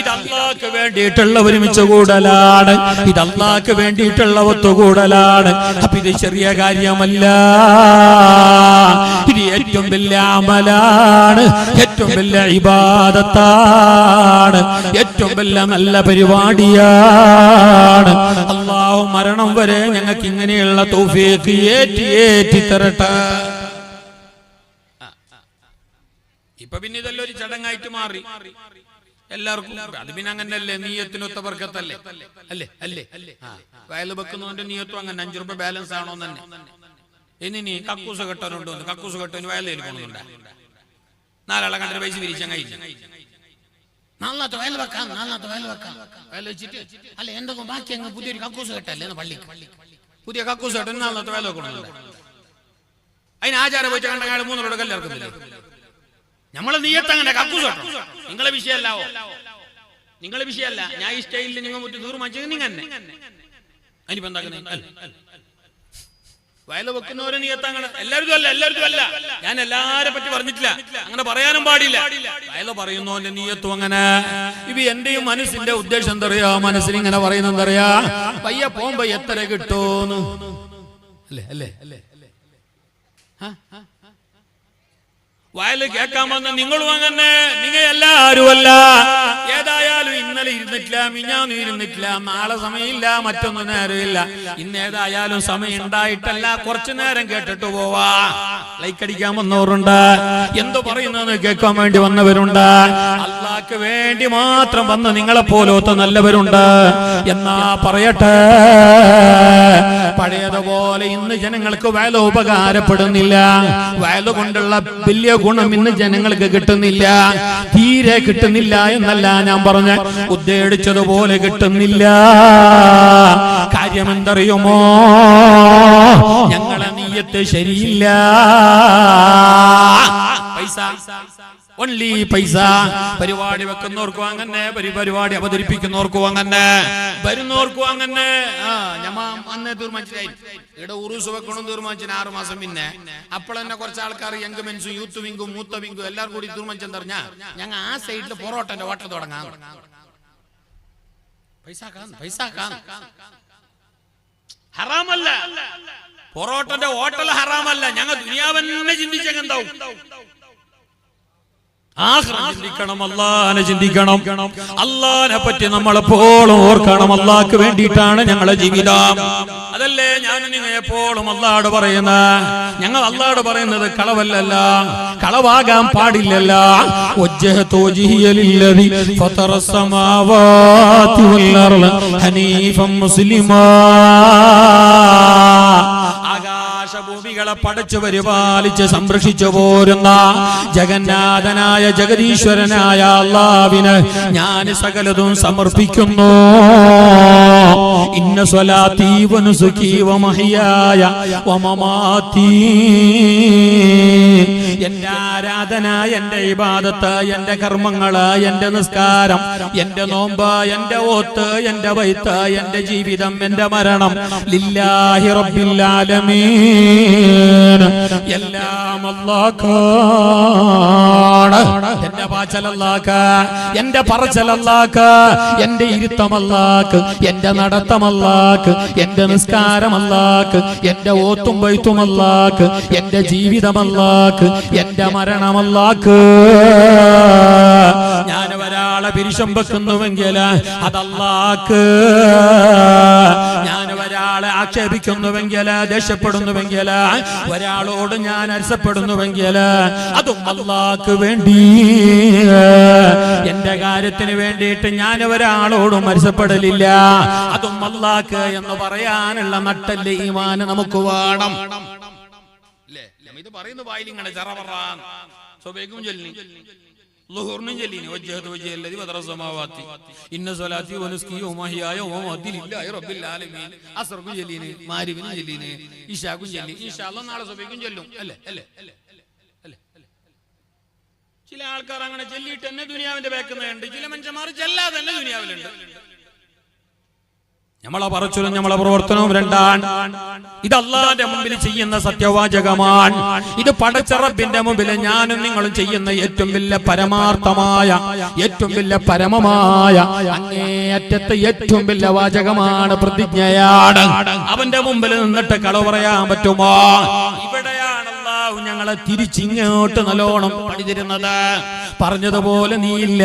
A: ഇത് അല്ലാഹുവിന് വേണ്ടിയിട്ടുള്ള ഒരുമിച്ച് കൂടലാണ്, ഇത് അല്ലാഹുവിന് വേണ്ടിയിട്ടുള്ള ഒത്തുകൂടലാണ്. അപ്പൊ ഇത് ചെറിയ കാര്യമല്ല, ഇത് ഏറ്റവും വലിയ അമലാണ്, ഏറ്റവും വലിയ ഇബാദത്താണ്, ഏറ്റവും വലിയ നല്ല പരിപാടിയാണ്. അല്ലാഹു മരണം വരെ ഞങ്ങൾക്ക് ഇങ്ങനെയുള്ള തൗഫീഖ് ഏറ്റി തരട്ടെ. ഇപ്പൊ പിന്നെ ഇതെല്ലാം ഒരു ചടങ്ങായിട്ട് മാറി എല്ലാവർക്കും. അത് പിന്നെ അങ്ങനല്ലേ, നീയത്തിനൊത്ത വർക്കത്തല്ലേ, അല്ലേ വയല് വെക്കുന്നവന്റെ നീയത്തും അങ്ങനെ 5 രൂപ ബാലൻസ് ആണോ തന്നെ. ഇനി കക്കൂസ് കെട്ടനുണ്ടോ, കക്കൂസ് കെട്ടന് വയലേൽ പോകുന്നുണ്ട്, 4 ആളെ കണ്ടിട്ട് പൈസ വിരിച്ചങ്ങയില്ല. നാളത്തെ വയൽ വെക്കാം, വയൽ വെച്ചിട്ട് അല്ല എന്തൊക്കെ ബാക്കി അങ്ങ് പുതിയൊരു കക്കൂസ് കെട്ടല്ലേ പള്ളിക്ക്, പുതിയ കക്കൂസ് കെട്ടൻ നാളത്തെ വയൽ വെക്കണമെന്നുണ്ട്. അതിന് ആചാരം പോയിട്ട് കണ്ട 3 രൂപ കല്ലിറക്കുന്നില്ല. നമ്മളെ നീയത്തങ്ങനെ കക്കൂസ് കെട്ടണം. നിങ്ങളെ വിഷയമല്ലാവോ, നിങ്ങളെ വിഷയമല്ല. ഞാൻ ഈ സ്റ്റൈലിൽ നിങ്ങൾ മുറ്റി തീർമാനിച്ചത് നിങ്ങൾ തന്നെ. അതിനിപ്പോ എന്താക്കുന്നത്, വയല് വെക്കുന്നവരെ നീയത്തങ്ങനെ എല്ലാവരും അല്ല. ഞാൻ എല്ലാരെ പറ്റി പറഞ്ഞിട്ടില്ല, അങ്ങനെ പറയാനും പാടില്ല. വയല് പറയുന്നവന്റെ നീയത്തും അങ്ങനെ. ഇത് എന്റെയും മനസ്സിന്റെ ഉദ്ദേശം എന്തറിയാ, മനസ്സിൽ ഇങ്ങനെ പറയുന്നത് എന്തറിയാ, പയ്യ പോകുമ്പോ എത്ര കിട്ടൂന്ന് അല്ലേ. വയല് കേൾക്കാൻ വന്ന നിങ്ങളും അങ്ങനെ, നിങ്ങൾ എല്ലാവരും അല്ല. ഏതായാലും ഇന്നലെ ഇരുന്നിട്ടില്ല, മിഞ്ഞാന്നും ഇരുന്നിട്ടില്ല, നാളെ സമയമില്ല, മറ്റൊന്നും നേരമില്ല. ഇന്നേതായാലും സമയം ഉണ്ടായിട്ടല്ല, കുറച്ചു നേരം കേട്ടിട്ട് പോവാ. ലൈക്ക് അടിക്കാൻ വന്നവരുണ്ട്, എന്തു പറയുന്നതെന്ന് കേൾക്കാൻ വേണ്ടി വന്നവരുണ്ട്, അല്ലാഹുവിന് വേണ്ടി മാത്രം വന്ന് നിങ്ങളെ പോലത്തെ നല്ലവരുണ്ട്. എന്നാ പറയട്ടെ, പഴയതുപോലെ ഇന്ന് ജനങ്ങൾക്ക് വയല് ഉപകാരപ്പെടുന്നില്ല. വയല് കൊണ്ടുള്ള വലിയ ഗുണം ഇന്ന് ജനങ്ങൾക്ക് കിട്ടുന്നില്ല, തീരെ കിട്ടുന്നില്ല എന്നല്ല ഞാൻ പറഞ്ഞ, ഉദ്ദേശിച്ചതുപോലെ കിട്ടുന്നില്ല. കാര്യം എന്തറിയുമോ, ഞങ്ങളെ നീയത്ത് ശരിയില്ല. ഓൺലി പൈസ. പരിപാടി വെക്കുന്നവർക്കും അങ്ങനെ, പരിപാടി അവതരിപ്പിക്കുന്നവർക്കും അങ്ങനെ, വരുന്നവർക്കും അങ്ങനെ. അന്നേ തീർമാനിച്ചായി ഇവിടെ ഉറൂസ് വെക്കണം തീർമാനിച്ചു 6 മാസം പിന്നെ. അപ്പോൾ തന്നെ കുറച്ച് ആൾക്കാർ യങ് മെൻസും യൂത്ത് വിങ്കും മൂത്ത വിങ്കും എല്ലാവരും കൂടി തീർമാനിച്ചെന്ന് പറഞ്ഞാ ഞങ്ങൾ ആ സൈഡിൽ പൊറോട്ടന്റെ ഹോട്ടൽ തുടങ്ങാം. പൈസ ഹറാമല്ല, പൊറോട്ടന്റെ ഹോട്ടൽ ഹറാമല്ല. ഞങ്ങൾ ദുനിയാവെന്നെ ചിന്തിച്ചെന്താവും. ചിന്തിക്കണം, അല്ലാഹനെ ചിന്തിക്കണം, അല്ലാഹനെ പറ്റി നമ്മളെപ്പോഴും ഓർക്കണം. അല്ലാഹ്ക്ക് വേണ്ടിയിട്ടാണ് ഞങ്ങളുടെ ജീവിതം. അതല്ലേ ഞാൻ നിങ്ങൾ എപ്പോഴും അല്ലാഹുവോട് പറയുന്നത്. ഞങ്ങൾ അല്ലാഹുവോട് പറയുന്നത് കളവല്ലല്ല, കളവാകാൻ പാടില്ലല്ല. വജ്ജഹതു വജ്ഹിയ ലില്ലദി ഫതറസ് സമാവാതി വൽ അർള ഹനീഫൻ മുസ്ലിമാ. ആകാശഭൂമികളെ പടച്ചു പരിപാലിച്ച് സംരക്ഷിച്ചു പോരുന്ന ജഗന്നാഥനായ ജഗദീശ്വരനായ അല്ലാഹുവിന് ഞാൻ സകലതും സമർപ്പിക്കുന്നു. ഇന്ന സ്വലാത്തി വനുസുകി വമഹ്യായ വമമാതി. എന്റെ ആരാധന, എന്റെ ഇബാദത്ത്, എന്റെ കർമ്മങ്ങള്, എന്റെ നിസ്കാരം, എന്റെ നോമ്പ്, എന്റെ ഓത്ത്, എന്റെ വൈത്ത്, എന്റെ ജീവിതം, എന്റെ മരണം ലില്ലാഹി റബ്ബിൽ ആലമീൻ. എല്ലാം അല്ലാഹ്ക്കാണ്. എന്റെ പാച്ചൽ അല്ലാഹ്ക്ക്, എന്റെ പറച്ചൽ അല്ലാഹ്ക്ക്, എന്റെ ഇരുത്തം അല്ലാഹ്ക്ക്, എന്റെ നടത്തം അല്ലാഹ്ക്ക്, എന്റെ നിസ്കാരം അല്ലാഹ്ക്ക്, എന്റെ ഓത്തും വൈത്തും അല്ലാഹ്ക്ക്, എന്റെ ജീവിതം അല്ലാഹ്ക്ക്, എന്റെ മരണം അല്ലാഹ്ക്ക്. ഞാൻ ഒരാളെ പിരിശം വെക്കുന്നുവെങ്കിൽ അതല്ലാഹ്ക്ക്. ഞാൻ ഒരാളെ ആക്ഷേപിക്കുന്നുവെങ്കിൽ, ദേഷ്യപ്പെടുന്നുവെങ്കിൽ, ഒരാളോട് ഞാൻ അരസപ്പെടുന്നുവെങ്കിൽ അതും അല്ലാഹ്ക്ക് വേണ്ടി. എന്റെ കാര്യത്തിന് വേണ്ടിയിട്ട് ഞാൻ ഒരാളോടും അരസപ്പെടലില്ല, അതും അല്ലാഹ്ക്ക് എന്ന് പറയാനുള്ള നട്ടല് ഈമാൻ നമുക്ക് വേണം. ഇത് പറയുന്ന വായിലിങ്ങനെ ചറവറാൻ സ്വബേഗും ചൊല്ലി ളുഹുറിനും ചൊല്ലിനി വജ്ജഹതു വജ്ഹിയല്ലദി ഫതറസ് സമാവാതി ഇന്ന സ്വലാത്തി വനുസ്കി വമഹ്യായ വമമാതി ലില്ലാഹി റബ്ബിൽ ആലമീൻ. അസ്റും ചൊല്ലിനി, മാരിബിനും ചൊല്ലിനി, ഇശാക്കും ചൊല്ലി. ഇൻഷാ അല്ലാഹ് നാളെ സ്വബേഗും ചൊല്ലും. അല്ലേ? ചില ആൾക്കാർ അങ്ങനെ ചൊല്ലിയിട്ട് തന്നെ ദുനിയാവിന്റെ ബാക്കുന്നുണ്ട്. ചില മനുഷ്യന്മാർ ചെല്ലാതെ തന്നെ ദുനിയാവിലുണ്ട്. നമ്മളെ പറച്ചിലും നമ്മളെ പ്രവർത്തനവും രണ്ടാണ്. ഇത് അല്ലാഹുവിന്റെ മുമ്പിൽ ചെയ്യുന്ന സത്യവാചകമാണ്. ഇത് പടച്ച റബ്ബിന്റെ മുമ്പിൽ ഞാനും നിങ്ങളും ചെയ്യുന്ന ഏറ്റവും വലിയ പരമാർത്ഥമായ, ഏറ്റവും വലിയ പരമമായ, അങ്ങേയറ്റത്തെ ഏറ്റവും വലിയ വാചകമാണ്, പ്രതിജ്ഞയാണ്. അവന്റെ മുമ്പിൽ നിന്നിട്ട് കളവ് പറയാൻ പറ്റുമോ? ഇവിടെയാണ് അല്ലാഹു ഞങ്ങളെ തിരിച്ചിങ്ങോട്ട് നല്ലോണം പണിതരുന്നത്. പറഞ്ഞതുപോലെ നീയില്ല,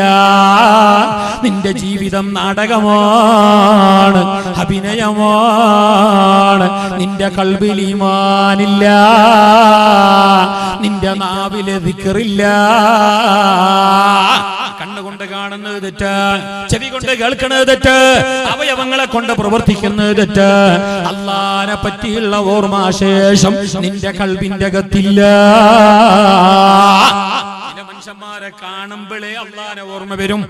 A: നിന്റെ ജീവിതം നാടകമാണ്, അഭിനയമാണ്. നിന്റെ ഖൽബിൽ ഈമാനില്ല, നിന്റെ നാവിലെ ദിക്റില്ല. കണ്ണുകൊണ്ട് കാണുന്നത് തെറ്റ്, ചെവി കൊണ്ട് കേൾക്കുന്നത് തെറ്റ്, അവയവങ്ങളെ കൊണ്ട് പ്രവർത്തിക്കുന്നത് തെറ്റ്. അല്ലാഹനെ പറ്റിയുള്ള ഓർമ്മശേഷം നിന്റെ ഖൽബിന്റെ അകത്തില്ല. മനുഷ്യന്മാരെ കാണുമ്പോഴേ അല്ലാഹനെ ഓർമ്മ വരും.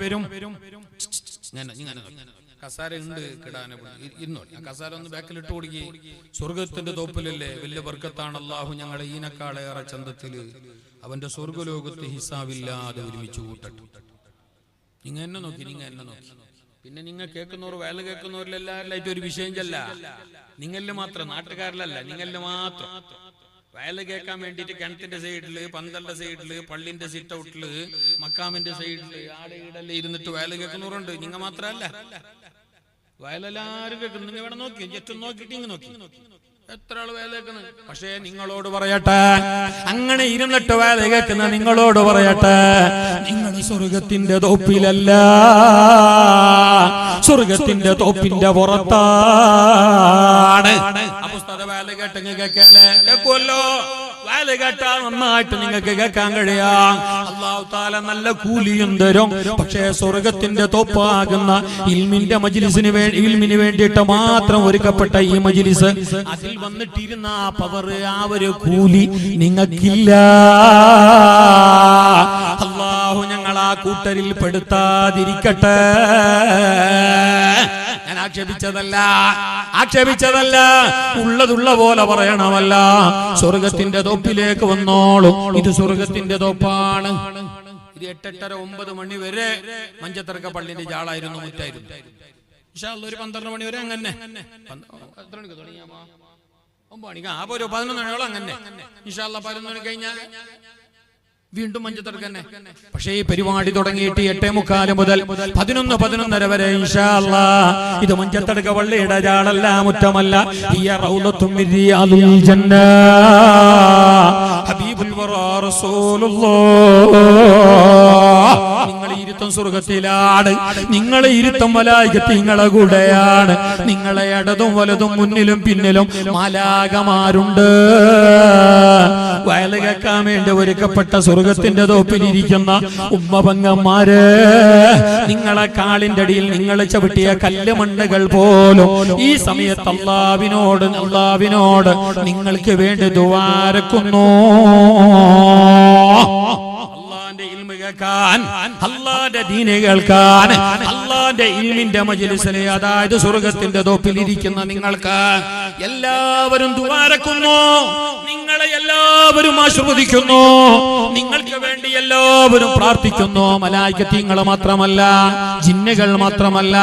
A: കസാര ഉണ്ട് കിടാനെ ഇന്നോ കസാര ഒന്ന് ബാക്കിലിട്ട് കൊടുക്കി. സ്വർഗത്തിന്റെ തോപ്പിലല്ലേ വലിയ ബർക്കത്താണ്. അല്ലാഹു ഞങ്ങളെ ഈനക്കാളേറെ ചന്തത്തില് അവന്റെ സ്വർഗലോകത്ത് ഹിസാബില്ലാതെ ഒരുമിച്ച് കൂട്ടട്ടെ. നിങ്ങൾ എന്നെ നോക്കി. പിന്നെ നിങ്ങൾ കേൾക്കുന്നവർ, വേല കേൾക്കുന്നവരിലെല്ലാവരിലായിട്ട് ഒരു വിഷയം ചെല്ല. നിങ്ങളിൽ മാത്രം, നാട്ടുകാരിലല്ല, നിങ്ങളിൽ മാത്രം. വയൽ കേൾക്കാൻ വേണ്ടിട്ട് കിണറ്റിന്റെ സൈഡില്, പന്തലിന്റെ സൈഡില്, പള്ളിന്റെ സിറ്റ് ഔട്ടില്, മക്കാമിന്റെ സൈഡില്, ആടെയിടല്ലേ ഇരുന്നിട്ട് വയൽ കേൾക്കുന്നവരുണ്ട്. നിങ്ങൾ മാത്രല്ല, വയലെല്ലാരും കേൾക്കുന്നു. നിങ്ങൾ ഇവിടെ നോക്കി, ജസ്റ്റ് നോക്കിട്ട് ഇങ്ങ് നോക്കി, എത്ര ആള് വയൽ കേൾക്കുന്നത്. പക്ഷേ നിങ്ങളോട് പറയട്ടെ, അങ്ങനെ ഇരുന്നിട്ട് വയൽ കേൾക്കുന്ന നിങ്ങളോട് പറയട്ടെ, നിങ്ങൾ സ്വർഗത്തിന്റെ തോപ്പിലല്ല, സ്വർഗത്തിന്റെ തോപ്പിന്റെ പുറത്താണ്. വയൽ കേട്ടെങ്കിൽ കേൾക്കുമല്ലോ. വയൽ കേട്ടാൽ നന്നായിട്ട് നിങ്ങൾക്ക് കേൾക്കാൻ കഴിയാം. അല്ലാഹു തആല നല്ല കൂലിയും തരും. പക്ഷേ സ്വർഗത്തിന്റെ തോപ്പാകുന്ന ഇൽമിന്റെ മജ്ലിസിന് ഇൽമിന് വേണ്ടിയിട്ട് മാത്രം ഒരുക്കപ്പെട്ട ഈ മജ്ലിസ്, അതിൽ വന്നിട്ടിരുന്ന ആ പവർ, ആ ഒരു കൂലി നിങ്ങൾക്കില്ല. അല്ലാഹു ഞങ്ങൾ ആ കൂട്ടരിൽ പെടുത്താതിരിക്കട്ടെ. ഞാൻ ആക്ഷേപിച്ചതല്ല, ഉള്ളതുള്ള പോലെ പറയണമല്ല. സ്വർഗത്തിന്റെ തോപ്പിലേക്ക് വന്നോളൂ. ഇത് സ്വർഗത്തിന്റെ തോപ്പാണ്. ഒരു 8-8:30-9 മണി വരെ മഞ്ചത്തറക്ക പള്ളിന്റെ ജാളായിരുന്നു, മുറ്റായിരുന്നു. ഇൻഷാ അല്ലാഹ് ഒരു 12 മണി വരെ അങ്ങനെ. എത്ര മണിക്ക് തുടങ്ങിയാ? 9 മണിക്ക്. അപ്പൊ ഒരു 11 മണിയോളം അങ്ങനെ. ഇൻഷാ അല്ലാഹ് 11 മണി കഴിഞ്ഞാൽ വീണ്ടും മഞ്ചത്തറക്ക് തന്നെ. പക്ഷേ ഈ പരിപാടി തുടങ്ങിയിട്ട് 8:45 മുതൽ 11-11:30 വരെ ഇൻഷാ അല്ലാഹ് ഇത് മഞ്ചത്തറക്ക പള്ളിയുടെ ജാളല്ല, മുറ്റമല്ല. ഹിയ റൗളത്തും മിൻ റിയാദിൽ ജന്ന. ഹബീബുൽ വറാ റസൂലുള്ളാഹ് നിങ്ങളെ ഇരുത്തം സ്വർഗ്ഗത്തിലാണ്, നിങ്ങളെ ഇരുത്തം മലായികത്ത് നിങ്ങളെ കൂടെയാണ്. നിങ്ങളെ ഇടതും വലതും മുന്നിലും പിന്നിലും മാലാകമാരുണ്ട്. വയല് കേൾക്കാൻ വേണ്ടി ഒരുക്കപ്പെട്ട സ്വർഗത്തിന്റെ തോപ്പിലിരിക്കുന്ന ഉമ്മപങ്ങന്മാര്, നിങ്ങളെ കാലിന്റെ അടിയിൽ നിങ്ങൾ ചവിട്ടിയ കല്ല് മണ്ണുകൾ പോലും ഈ സമയത്ത് അല്ലാഹുവിനോട് നിങ്ങൾക്ക് വേണ്ടി ദുആരക്കുന്നു. അല്ലാഹുവിന്റെ ഇൽമ കേൾക്കാൻ, അല്ലാഹുവിന്റെ ദീന് കേൾക്കാൻ, അല്ലാഹുവിന്റെ ഇൽമിന്റെ മജ്‌ലിസിലെ, അതായത് സ്വർഗ്ഗത്തിന്റെ തോപ്പിലിരിക്കുന്ന നിങ്ങൾക്ക് എല്ലാവരും ദുആരക്കുന്നു. നിങ്ങളെ എല്ലാവരും ആശീർവദിക്കുന്നു. നിങ്ങൾക്ക് വേണ്ടി എല്ലാവരും പ്രാർത്ഥിക്കുന്നു. മലായികത്ത് നിങ്ങളെ മാത്രമല്ല, ജിന്നുകൾ മാത്രമല്ല,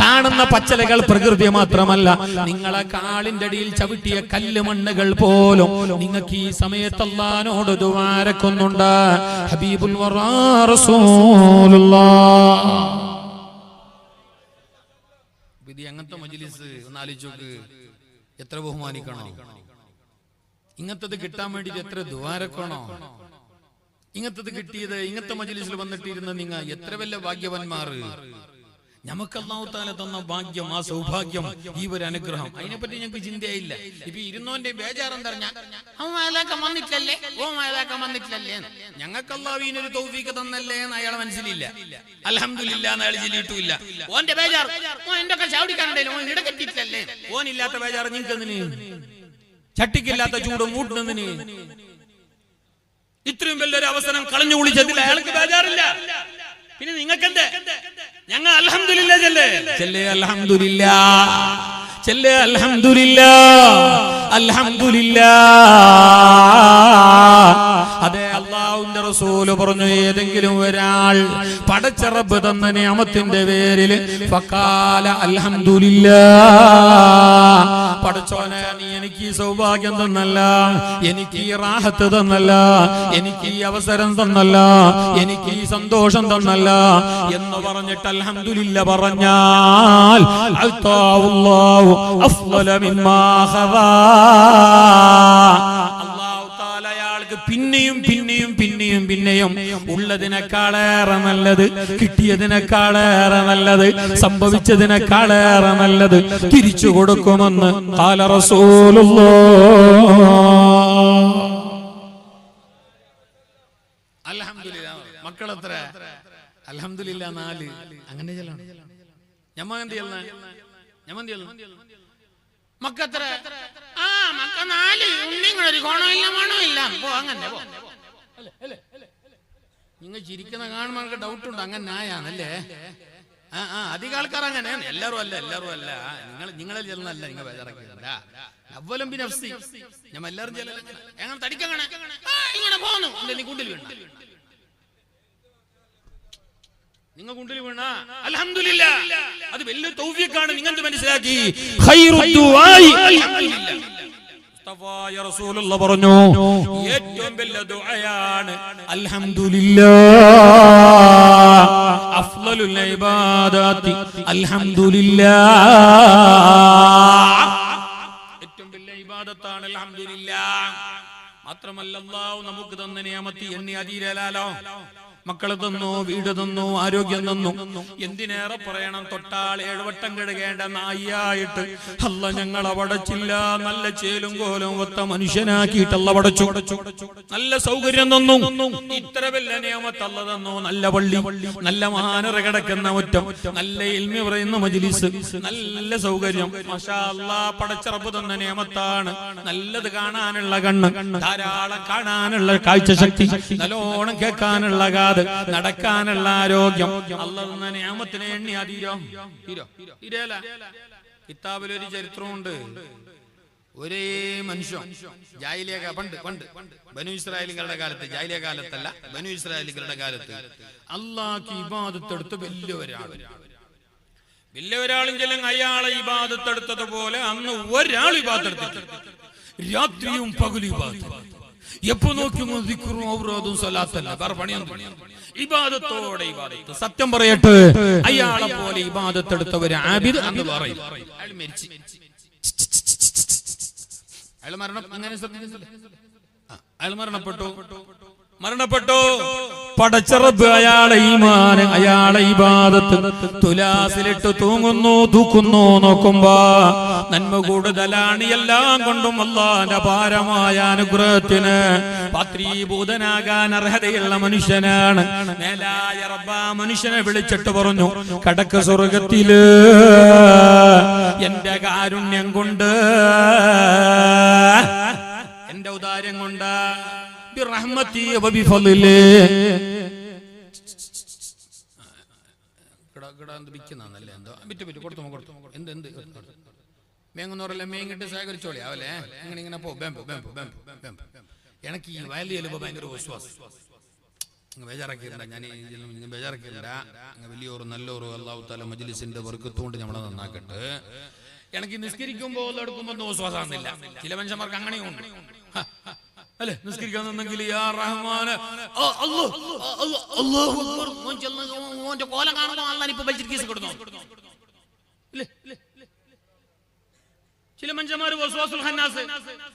A: കാണുന്ന പച്ചലകൾ പ്രകൃതി മാത്രമല്ല, നിങ്ങളെ കാലിന്റെ അടിയിൽ ചവിട്ടിയ കല്ല് മണ്ണുകൾ പോലും നിങ്ങൾക്ക് ഈ സമയത്ത് അല്ലാഹുവിനോട് ദുആരക്കുന്നുണ്ട്. ഹബീബുൽ വറാ റസൂലുള്ളാഹ്. അങ്ങനത്തെ മജ്‌ലിസ് ഒന്ന് ആലോചിച്ച് നോക്ക്, എത്ര ബഹുമാനിക്കണോ? ഇങ്ങനത്തത് കിട്ടാൻ വേണ്ടിട്ട് എത്ര ദ്വാരക്കണോ? ഇങ്ങനത്തത് കിട്ടിയത്, ഇങ്ങനത്തെ മജ്‌ലിസിൽ വന്നിട്ടിരുന്ന നിങ്ങൾ എത്ര വലിയ ഭാഗ്യവാന്മാർ. നമുക്ക് അല്ലാഹു തആല തന്ന ഭാഗ്യം, ആ സൗഭാഗ്യം, ഈ ഒരു അനുഗ്രഹം, അതിനെപ്പറ്റി ഞങ്ങൾക്ക് ചിന്തയില്ല. ഇപ്പൊ ഇരുന്നോന്റെ ബേജാറെന്ന് പറഞ്ഞാൽ വന്നിട്ടില്ലല്ലേ, ഞങ്ങൾക്ക് അല്ലാഹുവിനൊരു തൗഫീഖ് തന്നല്ലേ എന്ന് അയാളെ മനസ്സിലില്ല. അൽഹംദുലില്ലാ എന്ന് അയാൾ ചൊല്ലിയിട്ടില്ല. ഓന്റെ ബേജാർ എന്തൊക്കെ ചാടിക്കാണ്ടല്ലേ, ഓൻ ഇടക്കെത്തിയിട്ടില്ലല്ലേ. ഓനില്ലാത്ത ബേജാർ നിങ്ങൾക്ക് എന്തിന്? ചട്ടിക്കില്ലാത്ത ചൂട് മൂട്ടുന്നതിന് ഇത്രയും വലിയൊരു അവസരം കളഞ്ഞു കുളിച്ചതിൽ അയാൾക്ക് ബേജാറില്ല. പിന്നെ നിങ്ങൾക്കെന്തേ? ഞങ്ങൾ അൽഹംദുലില്ലാ ചെല്ലേ, അൽഹംദുലില്ലാ ചെല്ലേ, അൽഹംദുലില്ലാ അൽഹംദുലില്ലാ. അതെ, അല്ലാഹുവിന്റെ റസൂൽ പറഞ്ഞു, ഏതെങ്കിലും ഒരാൾ പടച്ച റബ്ബ് തന്ന നിഅമത്തിന്റെ പേരിൽ ഫഖാല അൽഹംദുലില്ലാ, പടച്ചോനെ നീ എനിക്ക് ഈ സൗഭാഗ്യം തന്നല്ല, എനിക്ക് ഈ റാഹത്ത് തന്നല്ല, എനിക്ക് ഈ അവസരം തന്നല്ല, എനിക്ക് ഈ സന്തോഷം തന്നല്ല എന്ന് പറഞ്ഞിട്ട് അൽഹംദുലില്ലാ പറഞ്ഞാൽ അല്ലാഹു അഫ്ളല മിമ്മാ ഖദാ, അല്ലാഹു തആല അയാൾക്ക് പിന്നെയും പിന്നെയും പിന്നെയും പിന്നെയും ഉള്ളതിനേക്കാളേറെ നല്ലത്, കിട്ടിയതിനേക്കാളേറെ നല്ലത്, സംഭവിച്ചതിനേക്കാളേറെ നല്ലത് തിരിച്ചു കൊടുക്കുമെന്ന് ഖാല റസൂലുള്ളാഹ്. അൽഹംദുലില്ലാ. മക്കളെത്ര? അൽഹംദുലില്ലാ 4. അങ്ങനെ ചെല്ലണം. മക്കത്ര? മക്ക 4. ഉണ്ണിങ്ങളൊരു ഗുണമില്ല മണമില്ല. അങ്ങനെ നിങ്ങൾ ചിരിക്കുന്ന കാണുമ്പോൾ നമുക്ക് ഡൗട്ടുണ്ട്, അങ്ങനെ ആയാന്നല്ലേ? അധികം ആൾക്കാർ അങ്ങനെ. എല്ലാവരും അല്ല, നിങ്ങളെ ചെല്ലല്ല, നിങ്ങൾ ബേജാറാക്കില്ല. അവലം ബി നഫ്സി, ഞാൻ എല്ലാവരും ചെല്ലല്ല. എങ്ങനെ തടിക്കങ്ങനെ ഇങ്ങനെ പോന്നു, നീ കൂട്ടിൽ വീണ, നിങ്ങൾ കുണ്ടിൽ വീണ അൽഹംദുലില്ലാ, അത് വലിയ തൗഫീഖാണ്. നിങ്ങൾ മനസ്സിലാക്കി. ഖൈറു ദുആഇ അൽഹംദുലില്ലാ. മുസ്തഫായ റസൂലുള്ളാഹി പറഞ്ഞു, ഏറ്റവും വലിയ ദുആയാണ് അൽഹംദുലില്ലാ. അഫ്ളലുൽ ഇബാദാതി അൽഹംദുലില്ലാ. ഏറ്റവും വലിയ ഇബാദത്താണ് അൽഹംദുലില്ലാ. മാത്രമല്ല അല്ലാഹു നമുക്ക് തന്ന നിഅമത്ത് എണ്ണി അതിരലാലോ. മക്കളെ തന്നു, വീട് തന്നു, ആരോഗ്യം തന്നു. എന്തിനേറെ പറയണം, തൊട്ടാൾ 7 വട്ടം കഴുകേണ്ട നായിയായിട്ട് അല്ല ഞങ്ങളെ വടച്ചില്ല. നല്ല ചേലും കോലും ഒത്ത മനുഷ്യനാക്കിയിട്ടല്ല വടച്ചു. നല്ല സൗകര്യം തന്നു. ഇത്ര വലിയ നിയമത്ത് അല്ല തന്നു. നല്ല പള്ളി, നല്ല മഹാനറ കിടക്കുന്ന മുറ്റം, നല്ല ഇൽമി പറയുന്ന മജ്‌ലിസ്, നല്ല സൗകര്യം. മാഷാ അല്ലാഹ്, പടച്ച റബ്ബ് തന്ന നിയമത്താണ്. നല്ലത് കാണാനുള്ള കണ്ണ്, ധാരാളം കാണാനുള്ള കാഴ്ചശക്തി, നല്ലോണം കേൾക്കാനുള്ള കാത്, നടക്കാനുള്ള ആരോഗ്യം. അല്ലാഹു തന്ന നിഅമത്തിനെ എണ്ണി അതീരോ? കിതാബിലൊരു ചരിത്രമുണ്ട്. ഒരേ മനുഷ്യൻ ജാഹിലിയ പണ്ട് ബനു ഇസ്രായേലികളുടെ കാലത്ത്, ജാഹിലിയ കാലത്തല്ല, ബനു ഇസ്രായേലികളുടെ കാലത്ത് അല്ലാഹുക്ക് ഇബാദത്ത് എടുത്ത് വലിയ ഒരാളും ചെല്ലും അയാളെ ഇബാദത്ത് എടുത്തതുപോലെ അന്ന് ഒരാൾ ഇബാദത്ത് എടുത്തിട്ട് രാത്രിയും പകലും ഇബാദത്ത്. എപ്പോ നോക്കുമ്പോൾ ദിക്റും ഔറാദും സ്വലാത്തല്ല, വേറെ പണിയൊന്നും. ഇബാദത്തോടെ ഇബാദത്ത്. സത്യം പറയട്ടെ, അയാളെ പോലെ ഇബാദത്ത് എടുത്തവർ ആബിദ് എന്ന് പറയും. അയാൾ മരിച്ചു, അയാൾ മരണപ്പെട്ടു. പടച്ചറബ് അയാളെ ഈമാൻ, അയാളെ ഇബാദത്ത് തുലാസിലിട്ട് തൂക്കുന്നു. നോക്കുമ്പോ നന്മ കൂടുതലാണ്. എല്ലാം കൊണ്ടും അല്ലാഹുവിന്റെ അപാരമായ അനുഗ്രഹത്തിന് പാത്രീഭൂതനാകാൻ അർഹതയുള്ള മനുഷ്യനാണ്. മേലായ റബ്ബ് മനുഷ്യനെ വിളിച്ചിട്ട് പറഞ്ഞു, കടക്ക് സ്വർഗത്തില് എന്റെ കാരുണ്യം കൊണ്ട്, എന്റെ ഔദാര്യം കൊണ്ട്, ബിറഹ്മതി വബിഫളിലി. വിൽക്കുന്നല്ലേ എന്തോ വിറ്റ് കൊടുത്തു എന്ത് മേങ്ങുന്നവരല്ലേ മേങ്ങിട്ട് സഹകരിച്ചോളി ആവല്ലേ. ഇങ്ങനെ പോ എനിക്ക് ഈ വയലിൽ ചെല്ലുമ്പോ ഭയങ്കര വിശ്വാസം. ബേജാറാക്കിയില്ല, ഞാൻ ബേജാറാക്കിയില്ല. വലിയൊരു നല്ലൊരു അല്ലാഹു തആല മജ്ലിസിന്റെ ബർക്കത്തുകൊണ്ട് നമ്മളെ നന്നാക്കട്ടെ. എനിക്ക് നിസ്കരിക്കുമ്പോ എടുക്കുമ്പോ ഒന്നും വിശ്വാസമാകുന്നില്ല. ചില മനുഷ്യന്മാർക്ക് അങ്ങനെയുണ്ട് അല്ലെ, നിസ്കരിക്കാൻ നിന്നെങ്കിൽ യാ റഹ്മാൻ അല്ലാഹു അക്ബർ ഓന്റെ കോലം കാണുമ്പോ അല്ലാഹ് ഇപ്പൊ ബൽജിൽ കേസ് കൊടുക്കുന്നു. ചില മനുഷ്യന്മാർ വസ്വാസുൽ ഖന്നാസ്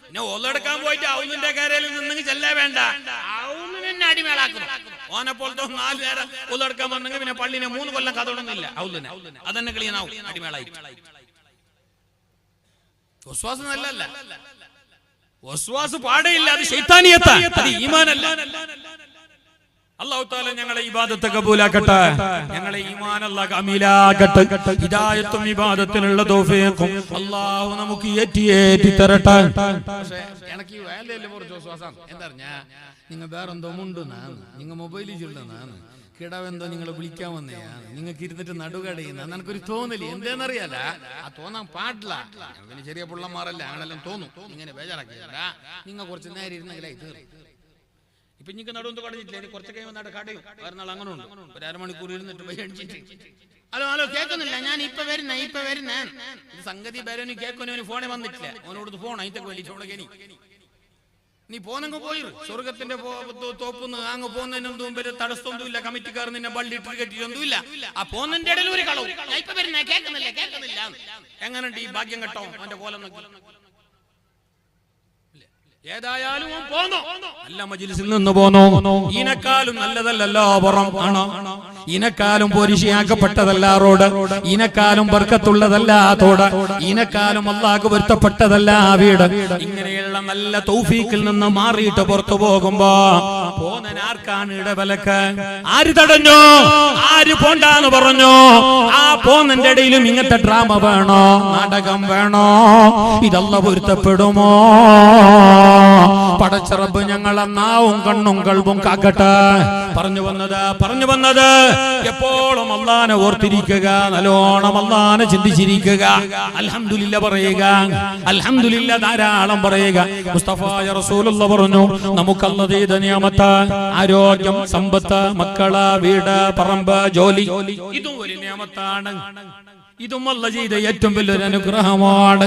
A: പിന്നെ ഓളെടുക്കാൻ പോയിട്ട് ഔലിന്റെ കരയിൽ നിന്നെങ്കിൽ ചെല്ലാ വേണ്ട, ഔലിനെ അടിമേളാക്കും. ഓനെ പോലത്തെ 4 നേരം ഓളെടുക്കാൻ വന്നെങ്കിൽ പിന്നെ പള്ളിനെ 3 കൊല്ലം കഥയൊന്നുമില്ല. ഔലിനെ അതന്നെ കളിയാനാവും അടിമേളായി. വസ്വാസ് നല്ലല്ല, വസ്വാസ് പാടയില്ല, അത് ശൈത്താനിയത്താണ്, അത് ഈമാനല്ല. അല്ലാഹു തആല ഞങ്ങളെ ഇബാദത്ത് കബൂലാക്കട്ടെ, ഞങ്ങളെ ഈമാൻ അല്ലാഹു കമീലാക്കട്ടെ, ഹിദായത്തും ഇബാദത്തിനുള്ള തൗഫീഖും അല്ലാഹു നമുക്ക് ഏറ്റി തരട്ടെ. പക്ഷേ എനിക്ക് ഈ വേലയിലെ കുറച്ച് വിശ്വാസം എന്താ പറഞ്ഞാ, നിങ്ങൾ വേറെന്തോ മുണ്ടെന്നാണ്, നിങ്ങൾ മൊബൈലിൽ ചൊല്ലുന്നതാണ്, കിടവെന്തോ നിങ്ങളെ വിളിക്കാൻ വന്നെയാണ്, നിങ്ങൾക്ക് ഇരുന്നിട്ട് നടുകടയുന്ന എനിക്കൊരു തോന്നല്. എന്താന്നറിയാല, ആ തോന്നാൻ പാടില്ല. പിന്നെ ചെറിയ പിള്ളമാരല്ല, അങ്ങനെല്ലാം തോന്നും. ഇങ്ങനെ ബേജാറാക്കിയല്ല, നിങ്ങൾ കുറച്ച് നേരം ഇരുന്നെങ്കിലായി തീർന്നു. ഇപ്പൊ നിങ്ങൾക്ക് നടുവെന്തോ കടഞ്ഞിട്ടില്ല, ഇനി കുറച്ച് കഴിയുമ്പോൾ നട കടയും. വേറെ നാൾ അങ്ങനെ ഉണ്ട്, ഒരു അരമണിക്കൂർ ഇരുന്നിട്ട് ഹലോ കേൾക്കുന്നില്ല, ഞാൻ ഇപ്പൊ വരുന്ന ഇത് സംഗതി പേരൊന്നും കേൾക്കുന്നവന് ഫോണെ വന്നിട്ടില്ല. അവനോട് ഫോൺ അതിന്റെ വലിച്ചോടകനി നീ പോന്നെങ്കിൽ പോയി സ്വർഗത്തിന്റെ തോപ്പുന്ന് അങ്ങ് പോകുന്നതിന് മുമ്പ് തടസ്സമൊന്നും ഇല്ല. കമ്മിറ്റിക്കാർ നിന്നെ ബള്ളിട്ട് കെട്ടിയൊന്നുമില്ല. ആ പോകുന്നതിന്റെ ഇടയിൽ ഒരു കളവും ഇപ്പൊ വരുന്ന കേൾക്കുന്നില്ല. എങ്ങനെയുണ്ട് ഈ ഭാഗ്യം കേട്ടോ അവന്റെ കോലം നോക്കി. ഏതായാലും നല്ല മജ്‌ലിസിൽ നിന്ന് പോന്നോ. ഇതിനെക്കാളും നല്ലതല്ലല്ലോ പുറം ആണോ, ഇതിനെക്കാളും പോരിശയാക്കപ്പെട്ടതല്ല റോഡ്, ഇതിനെക്കാളും ബർക്കത്തുള്ളതല്ല തോട്, ഇതിനെക്കാളും അല്ലാഹുക്ക് പൊരുത്തപ്പെട്ടതല്ല വീട്. ഇങ്ങനെയുള്ള നല്ല തൗഫീഖിൽ നിന്ന് മാറിയിട്ട് പുറത്തു പോകുമ്പോ പോന്നൻ ആർക്കാണ് ഇടവലക്ക്? ആര് തടഞ്ഞോ? ആര് പോണ്ടാന്ന് പറഞ്ഞു? ആ പോന്നന്റെ ഇടയിലും ഇങ്ങനത്തെ ഡ്രാമ വേണോ, നാടകം വേണോ? ഇതല്ല പൊരുത്തപ്പെടുമോ? പടച്ചറബ് ഞങ്ങളെ നാവും കണ്ണും കൽബും കാക്കട്ടെ. പറഞ്ഞു വന്നത് എപ്പോഴും അല്ലാഹനെ ഓർത്തിരിക്കുക, നല്ലോണം അല്ലാഹനെ ചിന്തിച്ചിരിക്കുക, അൽഹംദുലില്ലാ പറയുക, അൽഹംദുലില്ലാ ധാരാളം പറയുക. മുസ്തഫായ റസൂലുള്ളാഹി പറഞ്ഞു, നമുക്ക് അല്ലാഹു ചെയ്ത നിഅമത്ത് ആരോഗ്യം, സമ്പത്ത്, മക്കള്, വീട്, പറമ്പ്, ജോലി, ഇതും ഒരു നിഅമത്താണ്. ഇതും അല്ലാഹു ചെയ്ത ഏറ്റവും വലിയൊരു അനുഗ്രഹമാണ്.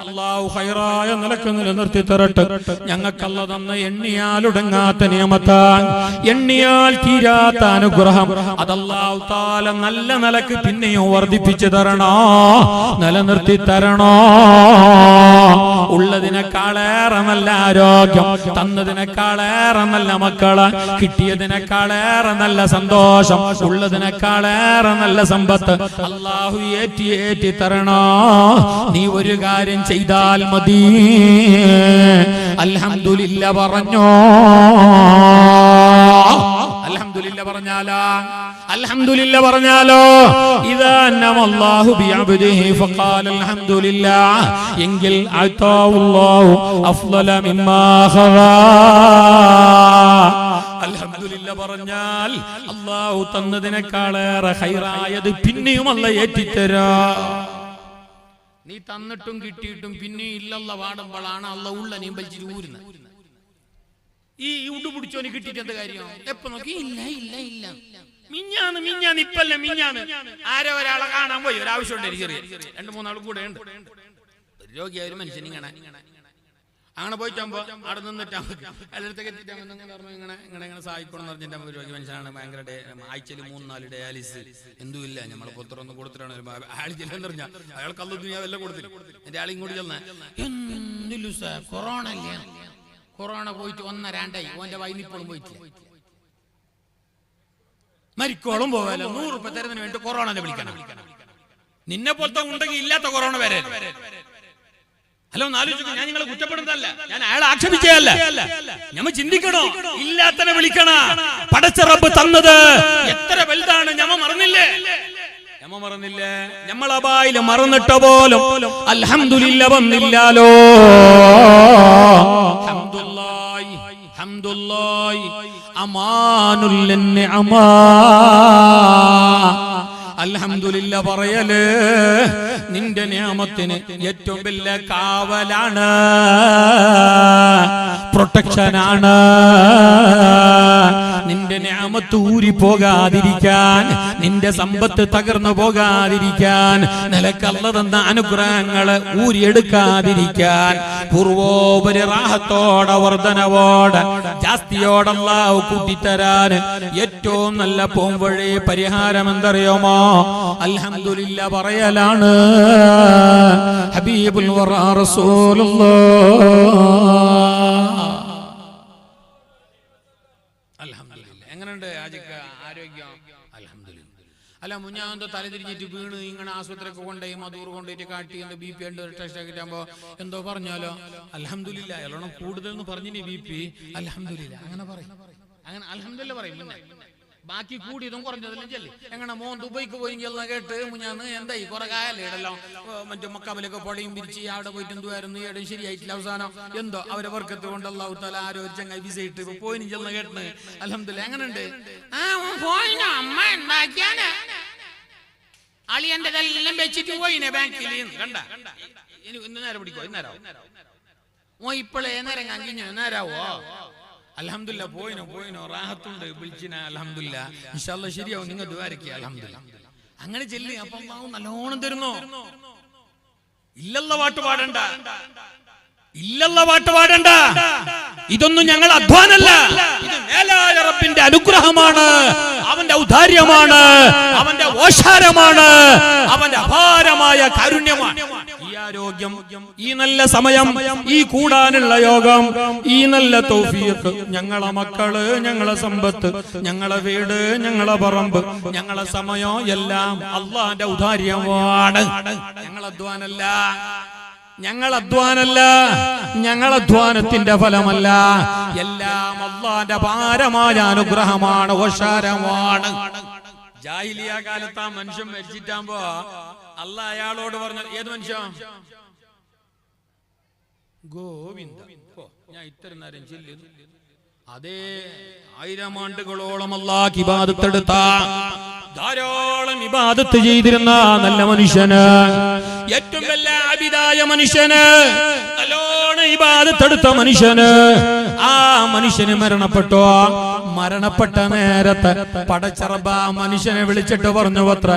A: അല്ലാഹു ഖൈറായ നിലക്ക് നിലനിർത്തി തരട്ടെ. ഞങ്ങൾക്ക് അല്ലാഹു തന്ന എണ്ണിയാലുടങ്ങാത്ത നിഅമത്താണ്, എണ്ണിയാൽ തീരാത്ത അനുഗ്രഹം. അത് അല്ലാഹു തആല നല്ല നിലക്ക് പിന്നെയും വർദ്ധിപ്പിച്ചു തരണോ, നിലനിർത്തി തരണോ. ഉള്ളതിനേക്കാളേറെ നല്ല ആരോഗ്യം, തന്നതിനേക്കാളേറെ നല്ല മക്കള്, കിട്ടിയതിനേക്കാളേറെ നല്ല സന്തോഷം, ഉള്ളതിനേക്കാളേറെ നല്ല സമ്പത്ത് അല്ലാഹു ഏറ്റി തരണോ. നീ ഒരു കാര്യം ചെയ്താൽ മതി, അൽഹംദുലില്ലാ പറഞ്ഞോ. അൽഹംദുലില്ലാ പറഞ്ഞാലോ ഇദാ അന്നമല്ലാഹു ബിഅബ്ദിഹി ഫഖാല അൽഹംദുലില്ലാ, എങ്കിൽ അതാഉല്ലാഹു അഫ്ളല മിമ്മാ ഖദാ. അൽഹംദുലില്ലാ പറഞ്ഞാൽ അല്ലാഹു തന്നതിനേക്കാളേറെ ഖൈറായത് പിന്നെയും അല്ലാഹു ഏറ്റിത്തരാ.
B: നീ തന്നിട്ടും കിട്ടിയിട്ടും പിന്നെ ഇല്ലല്ല പാടുമ്പോഴാണ് അള്ള ഉള്ള നീ വലിച്ചിട്ട് ഊരുന്നത്. ഈ ഉടു പിടിച്ചോന് കിട്ടിയിട്ട് എന്ത് കാര്യം? എപ്പോ നോക്കി ഇല്ല ഇല്ല ഇല്ല. മിഞ്ഞാന്ന് ഇപ്പല്ല മിഞ്ഞാന്ന് ആരോ ഒരാളെ കാണാൻ പോയി, ഒരാവശ്യമുണ്ട് എനിക്ക് 2-3 കൂടെ ഉണ്ട്. രോഗിയായ ഒരു മനുഷ്യൻ ഇങ്ങനെ അങ്ങനെ പോയിട്ടാകുമ്പോ അവിടെ നിന്നിട്ടാ എല്ലായിടത്തേക്ക് എത്തിയിട്ടാകുമ്പോൾ ഇങ്ങനെ സഹായിക്കണം എന്ന് പറഞ്ഞിട്ട് രോഗി മനുഷ്യനാണ്. ഭയങ്കര ആഴ്ചയിൽ 3-4 ഡയാലിസിസ് എന്തുമില്ല. നമ്മളെ പുറത്തൊന്ന് കൊടുത്തിട്ടാണ് അയാൾ ചെല്ലെന്ന് പറഞ്ഞാൽ അയാൾ കല്ലു വല്ല കൊടുത്തില്ല. എന്റെ ആൾ ഇങ്ങോട്ട് ചെന്ന എന്തില്ലു സാർ കൊറോണ ഇല്ല, കൊറോണ പോയിട്ട് 1-2 ഓന്റെ വൈനിപ്പോഴും പോയിട്ടില്ല. മരിക്കോളും പോകാലോ 100 രൂപ തരുന്നതിന് വേണ്ടി കൊറോണനെ വിളിക്കണം. നിന്നെ പോലത്തെ ഉണ്ടെങ്കിൽ ഇല്ലാത്ത കൊറോണ വരെ. ഹലോ ആലോചിച്ചു, ഞാൻ നിങ്ങളെ കുറ്റപ്പെടുന്നതല്ല, ഞാൻ അയാളെ ആക്ഷേപിച്ചതല്ല. ഞമ്മ ചിന്തിക്കണോ, ഇല്ലാത്തനെ വിളിക്കണ. പടച്ച റബ്ബ് തന്നത് എത്ര വലുതാണ്. ഞമ്മ മറന്നില്ലേ? ഞമ്മളബായില് മറന്നിട്ട പോലും അൽഹംദുലില്ലാ വന്നില്ലാലോ. ഹംദുലില്ലാഹി അമാനുൽ നിഅമാ. അൽഹംദുലില്ലാ പറയല് നിന്റെ നിഅമത്തിന് ഏറ്റവും വലിയ കാവലാണ്, പ്രൊട്ടക്ഷനാണ്. നിന്റെ നിഅമത്ത് ഊരി പോകാതിരിക്കാൻ, നിന്റെ സമ്പത്ത് തകർന്നു പോകാതിരിക്കാൻ, നിനക്കല്ല തന്ന അനുഗ്രഹങ്ങള് ഊരിയെടുക്കാതിരിക്കാൻ, പൂർവോപരി റാഹത്തോടെ വർധനവോടെ ജാസ്തിയോടെ അല്ലാഹു കൂട്ടിത്തരാൻ ഏറ്റവും നല്ല പോംവഴി പരിഹാരം എന്തറിയുമോ? അൽഹംദുലില്ലാ പറയലാണ്. ഹബീബുൽ വറാ റസൂലുള്ളാഹ്. അൽഹംദുലില്ലാ. എങ്ങനെയുണ്ട് ആജിക്ക ആരോഗ്യം? അൽഹംദുലില്ലാ. അല്ല മുഞ്ഞാന്തോ തലതിരിഞ്ഞിട്ട് വീണ് ഇങ്ങനെ ആശുപത്രിയൊക്കെ കൊണ്ടുപോയി മധൂർ കൊണ്ടുപോയിട്ട് കാട്ടി എന്റെ BP ഉണ്ട് ടെസ്റ്റ് ആക്കിട്ടാകുമ്പോ എന്തോ പറഞ്ഞാലോ അൽഹംദുലില്ലാ. എല്ലാം കൂടുതൽ എന്ന് പറഞ്ഞിനി BP. അൽഹംദുലില്ലാ അങ്ങനെ പറയും, അങ്ങനെ അൽഹംദുലില്ലാ പറയും. പിന്നെ ബാക്കി കൂടിയതും കുറഞ്ഞതെല്ലാം ചെല്ലി എങ്ങനെ മോൻ ദുബൈക്ക് പോയി കേട്ട് മുഞ്ഞാന്ന് എന്തായി കുറെ കായല്ലേ ഇടല്ലോ മറ്റു മക്കാബിലൊക്കെ പൊടിയും പിരിച്ച് അവിടെ പോയിട്ട് എന്തുവായിരുന്നു ഏടും ശരിയായിട്ടില്ല. അവസാനം എന്തോ അവരെ വർക്കത്ത് കൊണ്ട് അല്ലാഹു തആല ആരോ ഒരു ചങ്ങായി വിസ ഇട്ട് ഇപ്പൊ പോയിന് ചെന്ന് കേട്ട് അൽഹംദുലില്ലാ. എങ്ങനെയുണ്ട്? അമ്മ ഉണ്ടാക്കിയാന് അളിയന്റെതെല്ലാം വെച്ചിട്ട് പോയിനെ ബാങ്കിൽ കണ്ട. ഇന്ന് നേരം പിടിക്കോ? ഇന്നേരാവോ? ഓ ഇപ്പോഴേ നേരം കഞ്ഞോ നേരാവോ? അൽഹംദുലില്ലാ പോയിനോ റാഹത്തുണ്ട് വിളിച്ചിന. അൽഹംദുലില്ലാ ഇൻഷാ അല്ലാഹ് ശരിയാവും. നിങ്ങൾ ദുആരക്ക് അൽഹംദുലില്ലാ അങ്ങനെ ചെല്ലി. അപ്പം അല്ലാഹു നല്ലോണം തരുന്നു. ഇല്ലല്ല പാട്ട് പാടണ്ട, ഇല്ലല്ല പാട്ട് പാടണ്ട. ഇതൊന്നും ഞങ്ങൾ അധ്വാനല്ല, ഇത് മേലായ റബ്ബിന്റെ അനുഗ്രഹമാണ്, അവന്റെ ഔദാര്യമാണ്, അവന്റെ ഓശാരമാണ്, അവന്റെ അപാരമായ കാരുണ്യമാണ്. ഈ ആരോഗ്യം, ഈ നല്ല സമയം, ഈ കൂടാനുള്ള യോഗം, ഈ നല്ല തൗഫീഖ് ഞങ്ങളെ മക്കള്, ഞങ്ങളെ സമ്പത്ത്, ഞങ്ങളെ വീട്, ഞങ്ങളെ പറമ്പ്, ഞങ്ങളെ സമയം എല്ലാം അള്ളാന്റെ ഔദാര്യമാണ്. ഞങ്ങൾ അധ്വാനല്ല, ഞങ്ങൾ അധ്വാനത്തിന്റെ ഫലമല്ല, എല്ലാം അള്ളാന്റെ അപാരമായ അനുഗ്രഹമാണ്, ഓശാരമാണ്. ജാഹിലിയ കാലത്ത് ആ മനുഷ്യൻ മരിച്ചിട്ടാകുമ്പോ അള്ളാഹ് അയാളോട് പറഞ്ഞു, ഏത് മനുഷ്യൻ? ഗോവിന്ദ. ഞാൻ ഇത്ര നേരം ചെല്ലുന്നു. അതേ 1000 ആണ്ടുകളോളം അല്ലാഹ് ഇബാദത്ത് എടുത്ത, ധാരാളം ഇബാദത്ത് ചെയ്തിരുന്ന നല്ല മനുഷ്യന്, ഏറ്റവും വലിയ ആബിദായ മനുഷ്യന്, നല്ലോണം ഇബാദത്ത് എടുത്ത മനുഷ്യന്, ആ മനുഷ്യന് മരണപ്പെട്ടോ. മരണപ്പെട്ട നേരത്തെ പടച്ചറബ മനുഷ്യനെ വിളിച്ചിട്ട് പറഞ്ഞു, അത്ര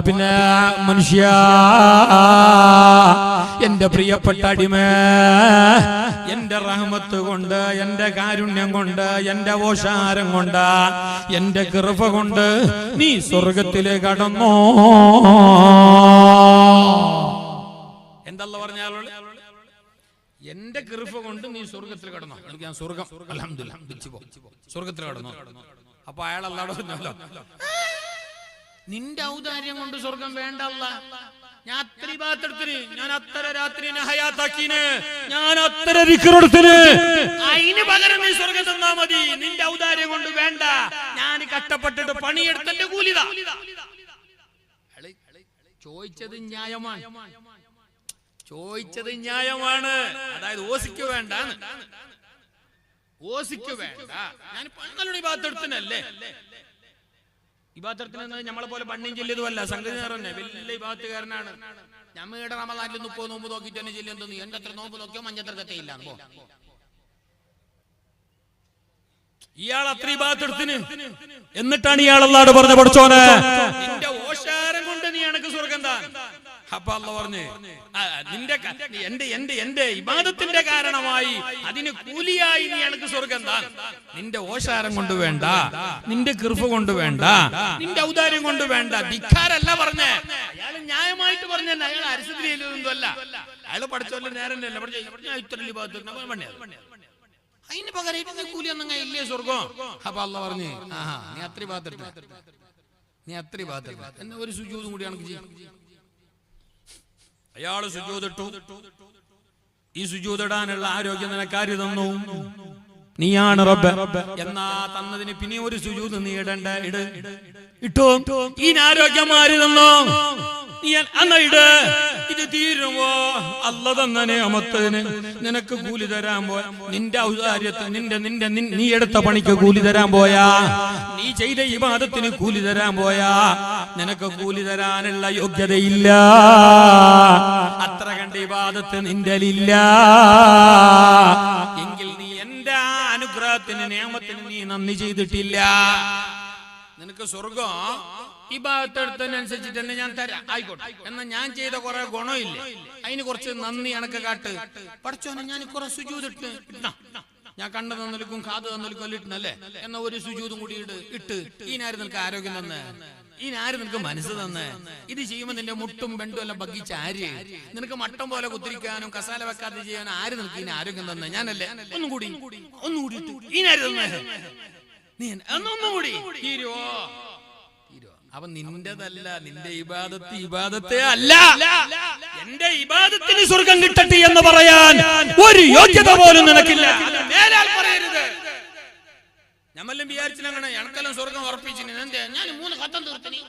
B: പിന്നെ മനുഷ്യ, എന്റെ പ്രിയപ്പെട്ട അടിമേ, എന്റെ റഹ്മത്ത് കൊണ്ട്, എന്റെ കാരുണ്യം കൊണ്ട്, എന്റെ ഓശാരം കൊണ്ട്, എന്റെ കൃപ കൊണ്ട് നീ സ്വർഗത്തിലേക്ക് കടന്നോ. എന്തല്ല പറഞ്ഞാലോ? എന്റെ കൃപ കൊണ്ട് നീ സ്വർഗത്തിൽ കടന്നോ. എനിക്ക് ഞാൻ സ്വർഗം അൽഹംദുലില്ലാ സ്വർഗത്തിൽ കടന്നു. അപ്പൊ അയാൾ അല്ലാതെ പറഞ്ഞല്ലോ, നിന്റെ ഔദാര്യം കൊണ്ട് സ്വർഗം വേണ്ടല്ല. ഞാൻ അത്ര ഇബാദത്തിന്, ഞാൻ അത്ര രാത്രിനെ ഹയാത്താക്കിന്, ഞാൻ അത്ര ദിക്റെടുത്തിന്, അതിന് പകരം നീ സ്വർഗം തന്നാ മതി. നിന്റെ ഔദാര്യം കൊണ്ട് വേണ്ട, ഞാൻ കഷ്ടപ്പെട്ടിട്ട് പണിയെടുത്തന്റെ കൂലിതാ. ചോദിച്ചത് ന്യായമാണ്, ചോദിച്ചത് ന്യായമാണ്. അതായത് ഓസിക്ക് വേണ്ട, ഓസിക്ക് വേണ്ട, ഞാൻ നല്ലോണം ഇബാദത്ത് എടുത്തനല്ലേ. ഇബാദത്തിന് നമ്മളെ പോലെ പണ്ണിയും ചെല്ലിയതുമല്ല, സംഗതി തന്നെ വലിയ ഇബാദത്തുകാരനാണ്. ഞമ്മയുടെ റമദാനിൽ 30 നോമ്പ് നോക്കിയിട്ട് തന്നെ ചെല്ലിയെന്ന് തോന്നി. എന്റെ അത്ര നോമ്പ് നോക്കിയോ മഞ്ഞത്ര കത്തയില്ല. ഇയാൾ അത്ര ഇബാദത്തിന് എന്നിട്ടാണ് ഇയാൾ അല്ലാഹുവോട് പറഞ്ഞു, പഠിച്ചോനെ നിന്റെ ഓശാരം കൊണ്ട് നീ എനിക്ക് സ്വർഗം താ. അപ്പൊ അല്ലാഹു പറഞ്ഞു, എന്റെ ഇബാദത്തിന്റെ കാരണമായി അതിന് കൂലിയായി നീ എനിക്ക് സ്വർഗം താ. നിന്റെ ഓശാരം കൊണ്ട് വേണ്ട, നിന്റെ കൃപ കൊണ്ട് വേണ്ട, നിന്റെ ഔദാര്യം കൊണ്ട് വേണ്ട. ധിക്കാരല്ല പറഞ്ഞേ, അയാൾ ന്യായമായിട്ട് പറഞ്ഞ, അയാൾ അരിശത്തിലൊന്നുമല്ല. അയാൾ പഠിച്ചോല്ല നേരല്ല അതിന് പകരം കൂലി ഒന്നും ഇല്ലേ സ്വർഗം. അപ്പൊ അല്ലാഹു പറഞ്ഞു, ആഹാ നീ അത്ര ബാധ്യത എന്നെ ഒരു സുജൂദും കൂടി എനിക്ക് ചെയ്യും. അയാള് സുജൂദിട്ടു. ഈ സുജൂദിടാനുള്ള ആരോഗ്യം നിനക്കാര് തന്നു? നീയാണ് റബ്ബ്. എന്നാ തന്നതിന് പിന്നെ ഒരു സുജൂദ് നീ ഇടണ്ട, ഇട്ടോ. ഈ ആരോഗ്യം ആര് തന്നോ? ഇത് തീരുമോ? അല്ല തന്ന നിഅമത്തിന് നിനക്ക് കൂലി തരാൻ പോയ, നിന്റെ ഔദാര്യത്തിന് നീ എടുത്ത പണിക്ക് കൂലി തരാൻ പോയാ, നീ ചെയ്ത ഇബാദത്തിന് കൂലി തരാൻ പോയാ, നിനക്ക് കൂലി തരാനുള്ള യോഗ്യതയില്ല. അത്ര കണ്ട ഇബാദത്ത് നിന്റെലില്ല എങ്കിൽ നീ എന്റെ അനുഗ്രഹത്തിന് നിയമത്തിന് നീ നന്ദി ചെയ്തിട്ടില്ല. നിനക്ക് സ്വർഗം ഇബാദത്തെടുത്തതിനനുസരിച്ചിട്ട് തന്നെ ഞാൻ തരാം, ആയിക്കോട്ടെ. എന്നാ ഞാൻ ചെയ്ത കുറെ ഗുണമില്ലേ, അതിന് കുറച്ച് നന്ദി അണക്ക് കാട്ട്. പഠിച്ചോനെ ഞാൻ കുറെ സുജൂദിട്ട്, ഞാൻ കണ്ണ തന്നൊലിക്കും കാത് തന്നൊലിക്കും ഇട്ടല്ലേ, എന്നാ ഒരു സുജൂദും കൂടി ഇട്ട്. ഈനാര് നിനക്ക് ആരോഗ്യം തന്നെ, ഈനാര് നിനക്ക് മനസ്സ് തന്നെ. ഇത് ചെയ്യുമ്പോ നിന്റെ മുട്ടും ബെണ്ടും എല്ലാം ബഗ്ഗിച്ച ആര്? നിനക്ക് മട്ടം പോലെ കുത്തിരിക്കാനും കസാല വെക്കാതെ ചെയ്യാനും ആര് നിനക്ക് ഇതിന് ആരോഗ്യം തന്നെ? ഞാനല്ലേ? ഒന്നും കൂടി ഇട്ടു. ഈനാര് തന്നെ നീ ഒന്നും കൂടി തീരുവോ? അവൻ നിന്റെതല്ല, നിന്റെ ഇബാദത്തെ അല്ല. എന്റെ ഇബാദത്തിന് സ്വർഗം കിട്ടട്ടെ എന്ന് പറയാൻ ഒരു യോഗ്യത പോലും നിനക്കില്ല. മേലാൽ പറയരുത്. ഞമ്മലും വിചാരിച്ചിങ്ങനെ എനക്കെല്ലാം സ്വർഗം ഉറപ്പിച്ചു. ഞാൻ 3 ഖത്തം തീർത്തിനി.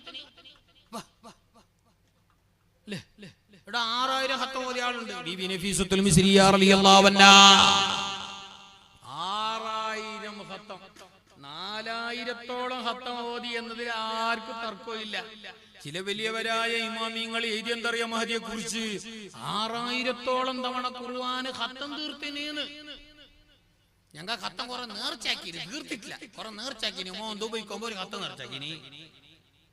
B: ഇവിടെ 6000 ഖത്തം ഓതിയ ആളുണ്ട്. ബീബി നഫീസത്തുൽ മിസ്രിയ റളിയല്ലാഹു അൻഹാ 6000 ഖത്തം, 4000-ഓളം ഖത്തം ഓതി എന്നതിൽ ആർക്കും തർക്കമില്ല. ചില വലിയവരായ ഇമാമിങ്ങൾ എഴുതിയെന്തറിയാം മഹദിയെ കുറിച്ച്? 6000-ഓളം തവണ ഖുർആന് ഖത്തം തീർത്തിനേന്ന്. ഞങ്ങൾ ഖത്തം കുറെ നേർച്ചാക്കിന്, തീർത്തിട്ടില്ല. കുറെ നേർച്ചാക്കിന്. മോൻ ദുബൈക്കുമ്പോ ഒരു ഖത്തം നേർച്ചാക്കിന്.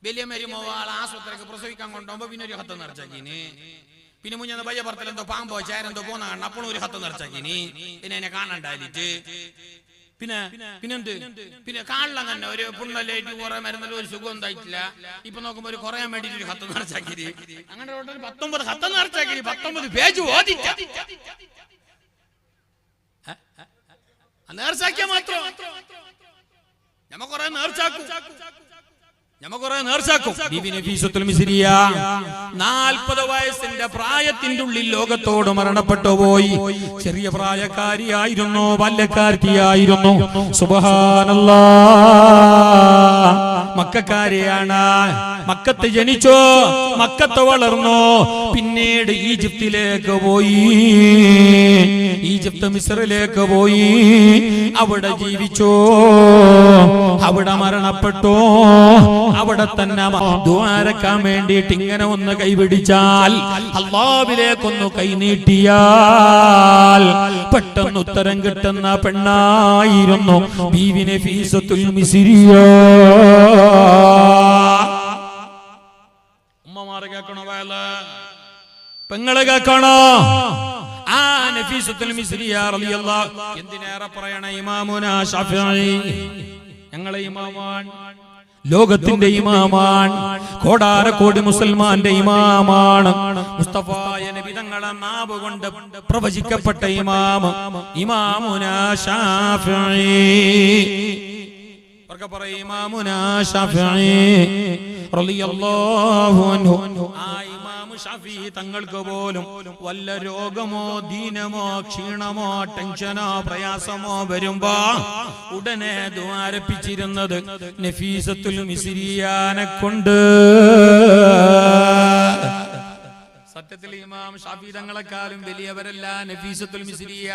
B: വലിയ മരുമോൾ ആശുപത്രിക്ക് പ്രസവിക്കാൻ കൊണ്ടുപോകുമ്പോ പിന്നെ ഒരു ഖത്തം നേർച്ചാക്കിന്. പിന്നെ മുന്നേ പയ്യ പറത്തിലെന്തോ പാമ്പോ ചേരെന്തോ പോന്ന കാണണം, അപ്പോഴും ഒരു ഖത്തം നേർച്ചാക്കിന്. പിന്നെ എന്നെ കാണണ്ടായിട്ട് പിന്നെ കാണണം തന്നെ ഒരു പുണ്ണലായിട്ട് കുറെ മരുന്നല്ലോ, ഒരു സുഖം ഉണ്ടായിട്ടില്ല. ഇപ്പൊ നോക്കുമ്പോ ഒരു കുറയാൻ വേണ്ടിട്ട് ഒരു ഖത്തം നേർച്ചാക്കിന്. അങ്ങനെ 19 ഖത്തം നേർച്ചാക്കിന്, 19 പേജ് ഓദിച്ച നേർച്ചാക്കിയ മാത്രം ഞമ്മ കുറെ നേർച്ചാക്കും. 40 വയസ്സിന്റെ പ്രായത്തിന്റെ ഉള്ളിൽ ലോകത്തോട് മരണപ്പെട്ടു പോയി. ചെറിയ പ്രായക്കാരിയായിരുന്നു, ബാല്യക്കാരിയായിരുന്നു. സുബ്ഹാനല്ലാഹ്. മക്കക്കാരിയാണ്. മക്കത്ത് ജനിച്ചോ, മക്കത്ത് വളർന്നോ, പിന്നീട് ഈജിപ്തിലേക്ക് പോയി. ഈജിപ്ത് മിസ്രിലേക്ക് പോയി, അവിടെ ജീവിച്ചോ, അവിടെ മരണപ്പെട്ടോ. അവിടെ തന്നെ ദുആരക്കാൻ വേണ്ടിയിട്ട് ഇങ്ങനെ ഒന്ന് കൈപിടിച്ചാൽ, അല്ലാഹുവിലേക്കൊന്ന് കൈനീട്ടിയാൽ പെട്ടെന്ന് ഉത്തരം കിട്ടുന്ന പെണ്ണായിരുന്നു ബീവി നഫീസത്തുൽ മിസ്രിയ. ഉമ്മമാരെ കേൾക്കണോ? പെങ്ങളെ കേൾക്കണോ? ആ നഫീസത്തുൽ മിസ്രിയ റളിയല്ലാഹു. എന്തിനേറെ പറയണ ഇമാമുനാ ശഫീഈ, ഞങ്ങളെ ഇമാമാണ്, ലോകത്തിന്റെ ഇമാമാണ്, കോടാനക്കോടി മുസൽമാന്റെ ഇമാമാണ്. മുസ്തഫായ നബി തങ്ങളെ നാവ് കൊണ്ട് പ്രവചിക്കപ്പെട്ട ഇമാം ഇമാമുനാ ശാഫിഈ. ഇമാമുനാ ശാഫിഈ റളിയല്ലാഹു അൻഹു. ആ ഇമാം ശാഫിഈ തങ്ങൾക്ക് പോലും വല്ല രോഗമോ ദീനമോ ക്ഷീണമോ ടെൻഷനോ പ്രയാസമോ വരുമ്പോ ഉടനെ ദ്വാരപ്പിച്ചിരുന്നത് നഫീസത്തുൽ മിസ്രിയാനെ കൊണ്ട്. സത്യത്തിൽ ഇമാം ശാഫിഈ തങ്ങളെക്കാളും വലിയവരല്ല നഫീസത്തുൽ മിസ്രിയ.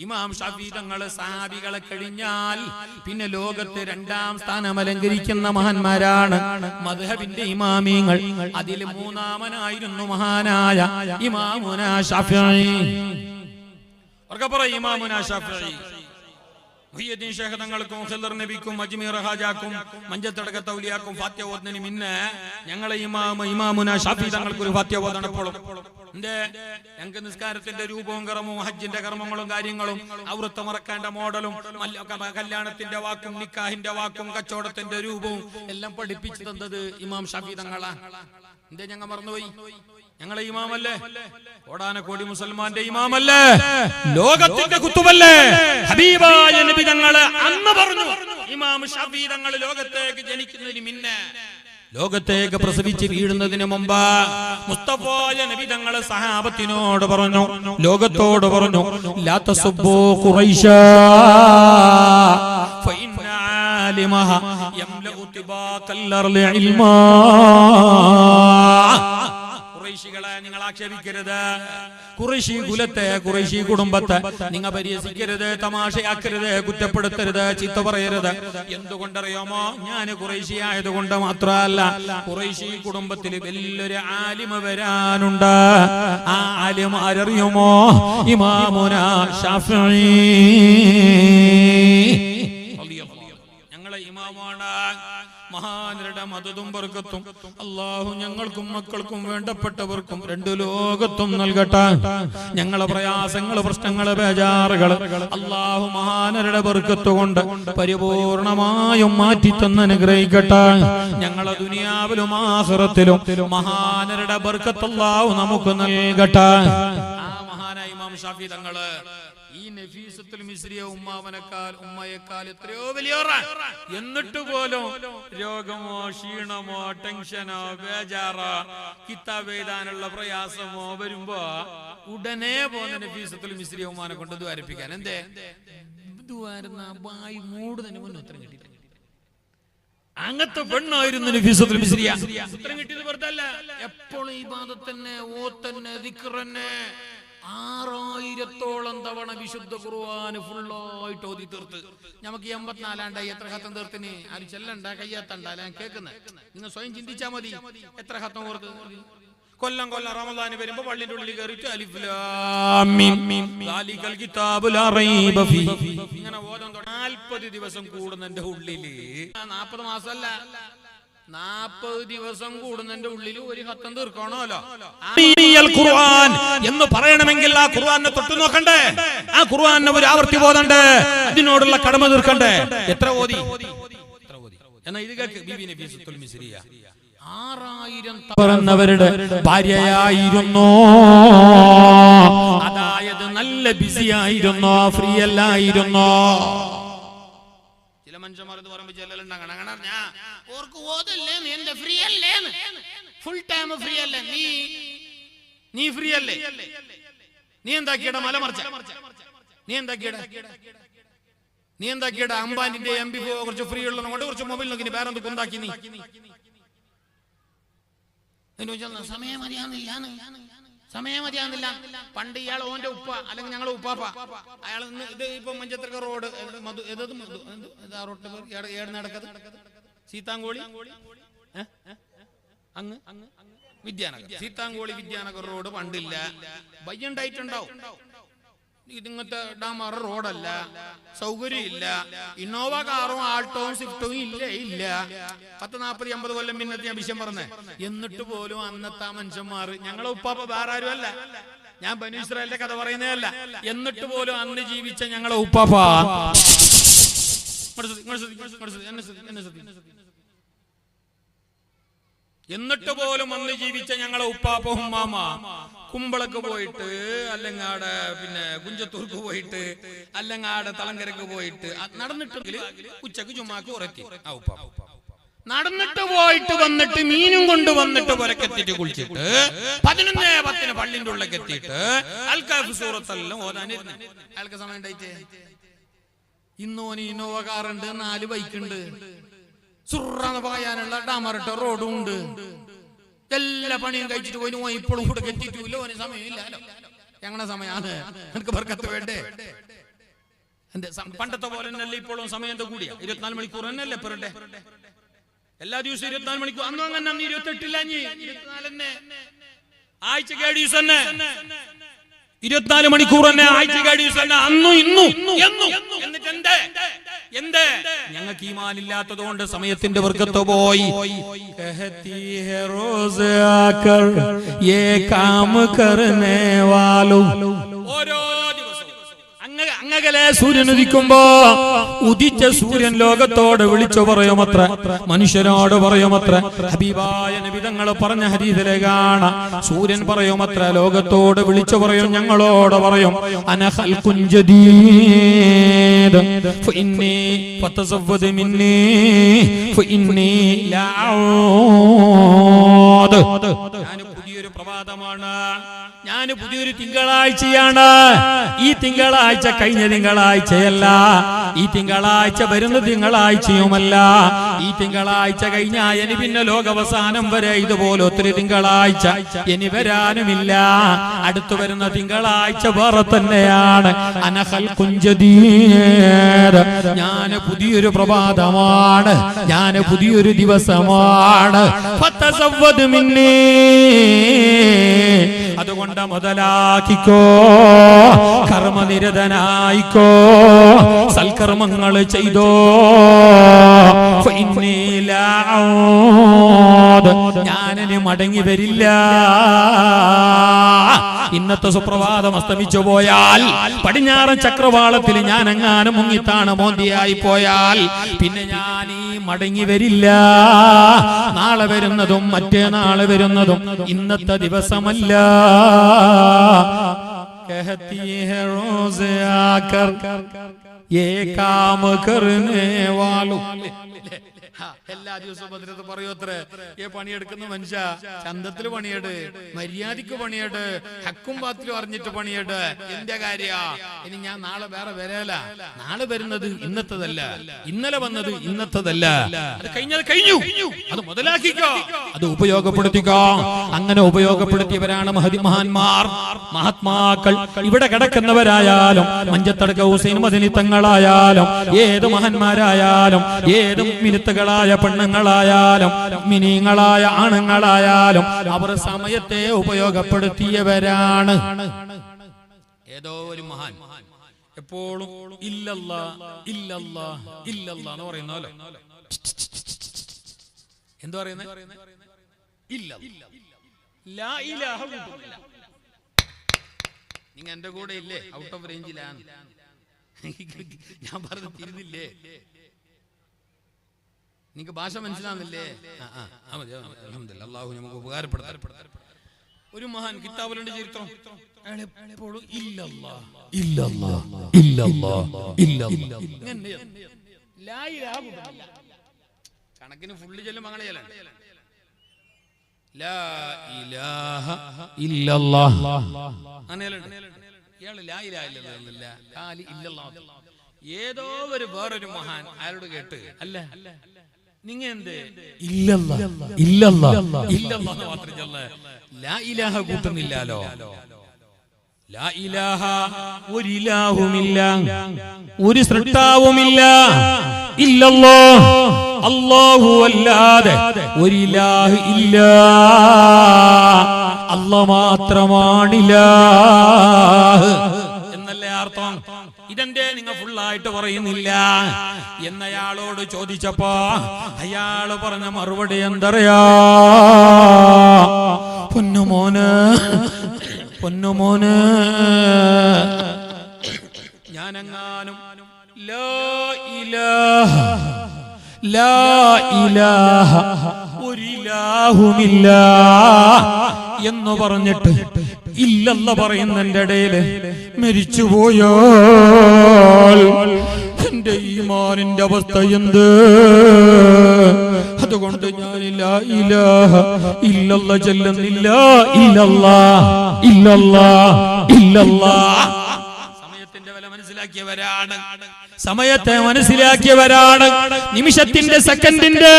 B: ഇമാം ഷാഫി തങ്ങള് സഹാബികളെ കഴിഞ്ഞാൽ പിന്നെ ലോകത്ത് രണ്ടാം സ്ഥാനം അലങ്കരിക്കുന്ന മഹാന്മാരാണ് മദ്ഹബിന്റെ ഇമാമിങ്ങൾ. അതിൽ മൂന്നാമനായിരുന്നു മഹാനായ ഇമാമുനാ ഷാഫിഈ. ഇമാമുനാ ഷാഫിഈ മുഹിയുദ്ദീൻ ശൈഖ് തങ്ങൾക്കും ഖിദർ നബിക്കും അജ്മീർ ഹാജാക്കും മഞ്ചത്തടക്കത്തെ ഔലിയാക്കും ഫാത്തിഹ ഓതുന്നതിന് മുന്നേ ഞങ്ങളെ ഇമാമുനാ ഷാഫി തങ്ങൾക്ക് ഒരു ഫാത്തിഹ ഓതണപ്പോഴും ഞങ്ങൾക്ക് നിസ്കാരത്തിന്റെ രൂപവും കർമ്മവും ഹജ്ജിന്റെ കർമ്മങ്ങളും കാര്യങ്ങളും ഔറത്ത് മറക്കേണ്ട മോഡലും കല്യാണത്തിന്റെ വാക്കും നിക്കാഹിന്റെ വാക്കും കച്ചവടത്തിന്റെ രൂപവും എല്ലാം പഠിപ്പിച്ചു തന്നത് ഇമാം ഷാഫി തങ്ങളാണ്. ഞങ്ങൾ മറന്നുപോയി? ഞങ്ങളെ ഇമാമല്ലേ? കോടാനക്കോടി മുസൽമാന്റെ ഇമാമല്ലേ? ലോകത്തിന്റെ കുത്തുബല്ലേ? ഹബീബായ നബി തങ്ങള് അന്ന് പറഞ്ഞു ഇമാം ഷാഫി തങ്ങൾ ലോകത്തേക്ക് ജനിക്കുന്നതിന് മുന്നേ, ലോകത്തേക്ക് പ്രസവിച്ച് വീഴുന്നതിന് മുമ്പ് മുസ്തഫായ നബി തങ്ങള് സഹാബത്തിനോട് പറഞ്ഞു, ലോകത്തോട് പറഞ്ഞു, ലാ തസുബ്ബൂ ഖുറൈശാ ഫഇന്ന ആലിമഹ യംലഉ തിബാഖൽ അർളി ഇൽമാ. ഖുറൈശികളെ നിങ്ങൾ ആക്ഷേപിക്കരുത്, ഖുറൈശി കുലത്തെ, ഖുറൈശി കുടുംബത്തെ നിങ്ങൾ പരിഹസിക്കരുത്, തമാശയാക്കരുത്, കുറ്റപ്പെടുത്തരുത്, ചീത്ത പറയരുത്. എന്തുകൊണ്ടറിയാമോ? ഞാൻ ഖുറൈശി ആയതുകൊണ്ട് മാത്രമല്ല, ഖുറൈശി കുടുംബത്തിൽ വലിയൊരു ആലിമ വരാനുണ്ട്. ആ ആലിമ ആരറിയുമോ? ഇമാമുനാ ഷാഫിഈ. ഞങ്ങളെ ഇമാമാണ്. മഹാനരുടെ മദതും ബർക്കത്തും അല്ലാഹു ഞങ്ങൾക്കും മക്കൾക്കും വേണ്ടപ്പെട്ടവർക്കും രണ്ടു ലോകത്തും നൽകട്ടെ. ഞങ്ങളെ പ്രയാസങ്ങൾ, പ്രശ്നങ്ങൾ, ബേജാറുകൾ അല്ലാഹു മഹാനരുടെ ബർക്കത്ത് കൊണ്ട് പരിപൂർണമായും മാറ്റിത്തന്ന് അനുഗ്രഹിക്കട്ടെ. ഞങ്ങളെ ദുനിയാവിലും ആഖിറത്തിലും മഹാനരുടെ ബർക്കത്ത് അല്ലാഹു നമുക്ക് നൽകട്ടെ. ആ മഹാനായ ഇമാം ഷാഫി തങ്ങള് ഈ നഫീസത്തുൽ മിസ്രിയ ഉമ്മയേക്കാൾ എത്രയോ വലിയവരാണ്. എന്നിട്ട് പോലും രോഗമോ ക്ഷീണമോ ടെൻഷനോ ബേജാറോ കിതാബ് എഴുതാനുള്ള പ്രയാസമോ വരുമ്പോ ഉടനെ പോകുന്ന നഫീസത്തുൽ മിസ്രിയ ഉമ്മാനെ കൊണ്ട് ദ്വാരിപ്പിക്കാൻ. എന്തേ ബായി മൂട് തന്നെ മുന്നേ ഉത്തരം കിട്ടിയില്ല. അങ്ങനത്തെ പെണ്ണായിരുന്നു നഫീസത്തുൽ മിസ്രിയ. ഉത്തരം കിട്ടിയത് വെറുതെ അല്ല, എപ്പോഴും ഇബാദത്ത് തന്നെ, ഓത്തന്നെ, ദിക്ർ തന്നെ. 6000-ഓളം തവണ വിശുദ്ധ ഖുർആൻ ഫുള്ളായിട്ട് ഓതി തീർത്ത്. നമുക്ക് 84 എത്ര ഖത്തം തീർത്തിന്? ആര് ചെല്ലണ്ട, കയ്യാത്തണ്ട, ഞാൻ കേൾക്കുന്നത്. നിങ്ങൾ സ്വയം ചിന്തിച്ചാ മതി എത്ര ഖത്തം ഓർത്ത്. കൊല്ലം റമദാൻ വരുമ്പോ പള്ളിന്റെ ഉള്ളിൽ കയറിയിട്ട് അലിഫ് ലാം മീം ദാലികൽ കിതാബു ലാ റൈബ ഫീഹി ഇങ്ങനെ ഓതാൻ 40 ദിവസം കൂടുന്നതിന്റെ ഉള്ളില്, 40 മാസമല്ല, 40 ദിവസം കൂടുന്നതിന്റെ ഉള്ളിൽ ഒരു ഖത്തം തീർക്കണമല്ലോ. ഖുർആൻ എന്ന് പറയണമെങ്കിൽ ആ ഖുർആനെ തൊട്ടു നോക്കണ്ടേ, ആ ഖുർആനെ ഒരു ആവർത്തി ഓതണ്ടേ, അതിനോടുള്ള കടമ തീർക്കണ്ടേ. എത്ര ഓതി എന്നാ ഇത് കേൾക്ക്. ബീബി നഫീസത്തുൽ മിസ്രിയ 6000 പറഞ്ഞവരുടെ ഭാര്യയായിരുന്നു. അതായത് നല്ല ബിസി ആയിരുന്നു, ഫ്രീ അല്ലായിരുന്നു. ചില മനുഷ്യന്മാർ ഇത് പറയുമ്പോ ചെല്ലുണ്ടാകണം, ഞാൻ ഓർക്ക് ഓതല്ലേ, നീ എന്റെ ഫ്രീ അല്ലേ, ഫുൾ ടൈം ഫ്രീ അല്ലേ, നീ ഫ്രീ അല്ലേ, നീ എന്താക്കിയട മല മറിച്ച, നീ എന്താക്കിയട അംബാനിന്റെ MP കുറച്ച് ഫ്രീ ഉള്ളത് കൊണ്ട് കുറച്ച് മൊബൈൽ നോക്കി വേറെ എന്തൊക്കെ ഉണ്ടാക്കി. നീ സമയം മതിയാകുന്നില്ല. പണ്ട് ഇയാൾ ഓന്റെ ഉപ്പ അല്ലെങ്കിൽ ഞങ്ങളെ ഉപ്പാപ്പ, അയാൾ ഇത് ഇപ്പൊ മഞ്ചത്തർക്ക റോഡ് ഏട് നടക്കത് സീതാങ്കോളി അങ്ങ് വിദ്യാനഗർ, സീതാങ്കോളി വിദ്യാനഗർ റോഡ് പണ്ടില്ല, ബയ്യുണ്ടായിട്ടുണ്ടാവും. ഇതിങ്ങനത്തെ ഡാമർ റോഡല്ല, സൗകര്യം ഇല്ല, ഇന്നോവ കാറും ആൾട്ടോവും സ്വിഫ്റ്റും ഇല്ല. 40-50 കൊല്ലം പിന്നത്തെ ഞാൻ വിഷയം പറഞ്ഞേ. എന്നിട്ട് പോലും അന്നത്തെ മനുഷ്യന്മാർ, ഞങ്ങളെ ഉപ്പാപ്പ വേറെ ആരും അല്ല, ഞാൻ ബനു ഇസ്രായേലിന്റെ കഥ പറയുന്നതല്ല, എന്നിട്ട് പോലും അന്ന് ജീവിച്ച ഞങ്ങളെ ഉപ്പാപ്പ, എന്നിട്ട് പോലും അന്ന് ജീവിച്ച ഞങ്ങളെ ഉപ്പാപ്പ ഉമ്മാമ കുമ്പളക്ക് പോയിട്ട്, അല്ലെങ്കിൽ പിന്നെ കുഞ്ചത്തൂർക്ക് പോയിട്ട്, അല്ലെങ്കിൽ തളങ്കരക്ക് പോയിട്ട് നടന്നിട്ടെങ്കിൽ ഉച്ചക്ക് ചുമ്മാക്ക് ഉറക്കി ആ ഉപ്പാപ്പ നടന്നിട്ട് പോയിട്ട് വന്നിട്ട് മീനും കൊണ്ട് വന്നിട്ട് പുരക്കെത്തിട്ട് കുളിച്ചിട്ട് 11:10 പള്ളിന്റെ ഉള്ളിലേക്ക് എത്തിയിട്ട് അൽകാഫ് സൂറത്തെല്ലാം ഓതാനിരുന്നു. അയാൾക്ക് സമയം ഉണ്ടായിട്ടേ. ഇന്നോന് ഇന്നോവ കാറുണ്ട്, 4 ബൈക്കുണ്ട്, സുറാന്ന് പറയാനുള്ള ഡാമറിട്ട റോഡും ഉണ്ട്, എല്ലാ പണിയും കഴിച്ചിട്ട് പോയി. ഇപ്പോഴും കൂടെ എത്തിയിട്ടില്ല, ഓന് സമയമില്ലല്ലോ. ഞങ്ങളുടെ സമയമാണ്, എനിക്ക് ബർക്കത്ത് വേണ്ടേ. പണ്ടത്തെ പോലെ തന്നെയല്ലേ ഇപ്പോഴും സമയം കൂടിയ 24 മണിക്കൂർ തന്നെയല്ലേ പെറട്ടെ എല്ലാ ദിവസവും 24 മണിക്കൂർ അന്നും അങ്ങനെ 28 24 ആഴ്ച ദിവസം തന്നെ 24 മണിക്കൂർ തന്നെ ആഴ്ച ദിവസം തന്നെ അന്നും ഇന്നും എന്നിട്ട് എന്തേ ഞങ്ങൾക്ക് ഈമാനില്ലാത്തത് കൊണ്ട് സമയത്തിന്റെ വർക്കത്ത് പോയി ഓരോ അങ്ങകലെ സൂര്യൻ ഉദിക്കുമ്പോ ഉദിച്ച സൂര്യൻ ലോകത്തോട് വിളിച്ചു പറയുമത്ര, മനുഷ്യരോട് പറയുമത്ര. ഹബീബായ നബി തങ്ങൾ പറഞ്ഞ ഹദീസിലെ കാണാം, സൂര്യൻ പറയുമത്ര, ലോകത്തോട് വിളിച്ചു പറയും, ഞങ്ങളോട് പറയും, അന ഖൽഖുൻ ജദീദ് ഫഇന്നി ഫതസവ്വദ് മിന്നി ഫഇന്നി ലഅഊദ്. ഞാൻ പുതിയൊരു പ്രഭാതമാണ്, ഞാൻ പുതിയൊരു തിങ്കളാഴ്ചയാണ്. ഈ തിങ്കളാഴ്ച കഴിഞ്ഞ തിങ്കളാഴ്ചയല്ല, ഈ തിങ്കളാഴ്ച വരുന്ന തിങ്കളാഴ്ചയുമല്ല. ഈ തിങ്കളാഴ്ച കഴിഞ്ഞാൽ ഇനി പിന്നെ ലോകാവസാനം വരെ ഇതുപോലെ ഒത്തിരി തിങ്കളാഴ്ച ഇനി വരാനുമില്ല. അടുത്തു വരുന്ന തിങ്കളാഴ്ച വേറെ തന്നെയാണ്. അന ഖൽഖുൻ ജദീദ്, ഞാൻ പുതിയൊരു പ്രഭാതമാണ്, ഞാൻ പുതിയൊരു ദിവസമാണ്. ഫതസവ്വദ് മിന്നി, അതുകൊണ്ട് മുതലാക്കിക്കോ, കർമ്മനിരതനായിക്കോ, സൽക്കർമ്മങ്ങൾ ചെയ്തോ. ഞാനിനി മടങ്ങി വരില്ല. ഇന്നത്തെ സുപ്രഭാതം അസ്തമിച്ചു പോയാൽ, പടിഞ്ഞാറൻ ചക്രവാളത്തിൽ ഞാൻ എങ്ങാനും മുങ്ങിത്താണ് മോന്തിയായി പോയാൽ പിന്നെ ഞാൻ ഈ മടങ്ങി വരില്ല. നാളെ വരുന്നതും മറ്റേ നാളെ വരുന്നതും ഇന്നത്തെ ദിവസമല്ല. कहती है रोज आकर ये काम करने वालों. എല്ലാ ദിവസവും ഭദ്രത പറയൂത്രേ, ഈ പണിയെടുക്കുന്ന മനുഷ്യ ചന്തത്തിൽ പണിയെട്, മര്യാദക്ക് പണിയെട്, ഹക്കും പാത്തിലും അറിഞ്ഞിട്ട് പണിയെട്. എന്റെ കാര്യ ഇനി ഞാൻ നാളെ വേറെ വരല. നാളെ വരുന്നത് ഇന്നത്തതല്ല, ഇന്നലെ വന്നത് ഇന്നത്തതല്ല. അത് കഴിഞ്ഞത് കഴിഞ്ഞു, അത് മുതലാക്കിക്കോ, അത് ഉപയോഗപ്പെടുത്തിക്കോ. അങ്ങനെ ഉപയോഗപ്പെടുത്തിയവരാണ് മഹാന്മാർ, മഹാത്മാക്കൾ. ഇവിടെ കിടക്കുന്നവരായാലും മഞ്ചത്തടക്ക ഹുസൈൻ മദനി തങ്ങളായാലും ഏത് മഹാന്മാരായാലും ഏത് മിനുത്തുകളായ പെണ്ണുങ്ങളായാലും മിനിങ്ങളായ ആണുങ്ങളായാലും അവർ സമയത്തെ ഉപയോഗപ്പെടുത്തിയവരാണ്. ഏതോ ഒരു മഹാൻ എപ്പോഴും ഇല്ലല്ലാ ഇല്ലല്ലാ ഇല്ലല്ലാ എന്ന് പറയുന്നല്ലോ. എന്താ പറയുന്നത്? ലാ ഇലാഹ. നിങ്ങൾ എന്റെ കൂടെ ഇല്ലേ? ഔട്ട് ഓഫ് റേഞ്ചിലാണ്. ഞാൻ പറഞ്ഞു തിരിഞ്ഞില്ലേ? നിനക്ക് ഭാഷ മനസ്സിലാവുന്നില്ലേ? അല്ലാഹു നമുക്ക് ഉപകാരപ്പെടുത്താൻ. ഒരു മഹാൻ കിതാബിലുണ്ട് ചരിത്രം, എപ്പോഴും ഇല്ലല്ലാ ഇല്ലല്ലാ ഇല്ലല്ലാ ഇല്ലല്ലാ ലാ ഇലാഹ കണക്കിന് ഫുള്ള് ചെല്ലും മകളെ ലാ ഇലാഹ ഇല്ലല്ലാ. ഇയാള് ലാ ഇലാഹ ഇല്ലല്ലാ. ഏതോ ഒരു വേറൊരു മഹാൻ അയാളോട് കേട്ട്, അല്ല നിങ്ങ എന്ത് ഇല്ലല്ലാ ഇല്ലല്ലാ ഇല്ലല്ലാ മാത്രം ചൊല്ല, ലാ ഇലാഹ കൂട്ടുന്നില്ലല്ലോ. ലാ ഇലാഹ, ഒരു ഇലാഹുമില്ല, ഒരു സൃഷ്ടാവുമില്ല. ഇല്ലല്ലാ, അല്ലാഹു അല്ലാതെ ഒരു ഇലാഹ് ഇല്ല. അല്ലാഹ് മാത്രമാണിലാഹ് എന്നല്ലേ അർത്ഥം. ഇതെന്തേ നിങ്ങൾ ഫുള്ളായിട്ട് പറയുന്നില്ല എന്നയാളോട് ചോദിച്ചപ്പോ അയാള് പറഞ്ഞ മറുപടി എന്തറിയാ? പൊന്നുമോന് പൊന്നുമോന്, ഞാനെങ്ങാനും ലാ ഇലാഹ ലാ ഇലാഹ ഒരിലാഹുമില്ല എന്ന് പറഞ്ഞിട്ട് ഇല്ലല്ല പറയുന്നതിന്റെ ഇടയില് മരിച്ചുപോയോ എന്റെ ഈമാനിന്റെ അവസ്ഥ എന്ത്? അതുകൊണ്ട് ഞാൻ ലാ ഇലാഹ ഇല്ലല്ല ചൊല്ലുന്നില്ല. ഇല്ലല്ലാ ഇല്ലല്ലാ ഇല്ലല്ലാ. സമയത്തിന്റെ വില മനസ്സിലാക്കിയവരാണ്, സമയത്തെ മനസ്സിലാക്കിയവരാണ്, നിമിഷത്തിന്റെ സെക്കൻഡിന്റെ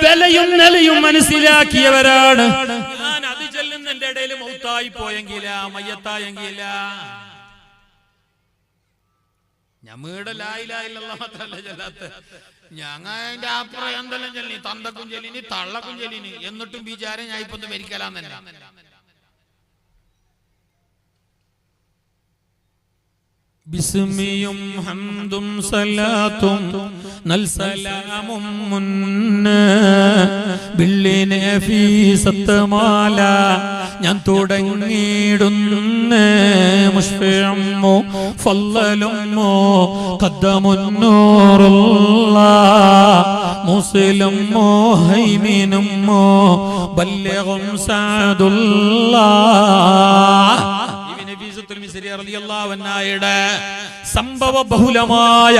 B: വിലയും നിലയും മനസ്സിലാക്കിയവരാണ്. ഞാൻ അത് ചെല്ലുന്നതിന്റെ ഇടയിൽ മൗത്തായി പോയെങ്കില, മയ്യത്തായെങ്കില, ഞമ്മയുടെ ലാ ഇലാഹ ഇല്ലല്ലാഹ് മാത്രല്ല ചൊല്ലാത്ത, ഞങ്ങ അതിന്റെ അപ്പുറം എന്തെല്ലാം ചൊല്ലി, തന്തക്കും ചൊല്ലിനി തള്ളക്കും ചൊല്ലിനി, എന്നിട്ടും വിചാരം ഞാൻ ഇപ്പൊ മരിക്കലാന്ന് തന്നെ. ബിസ്മിയും ഹംദും സലാത്തും നൽ സലാമും മുന്ന ബില്ലിനെ ഫീസത്തമാല ഞാൻ തുടങ്ങിയിടുന്നു. മുഷ്ഫിഉമ്മോ ഫല്ലലുമ്മോ ഖദ്ദമുന്നൂറുല്ലാഹ് മുസ്ലിമോ ഹൈമിനുമ്മോ ബല്ലിഗും സഅദുല്ലാഹ്. സംഭവ ബഹുലമായ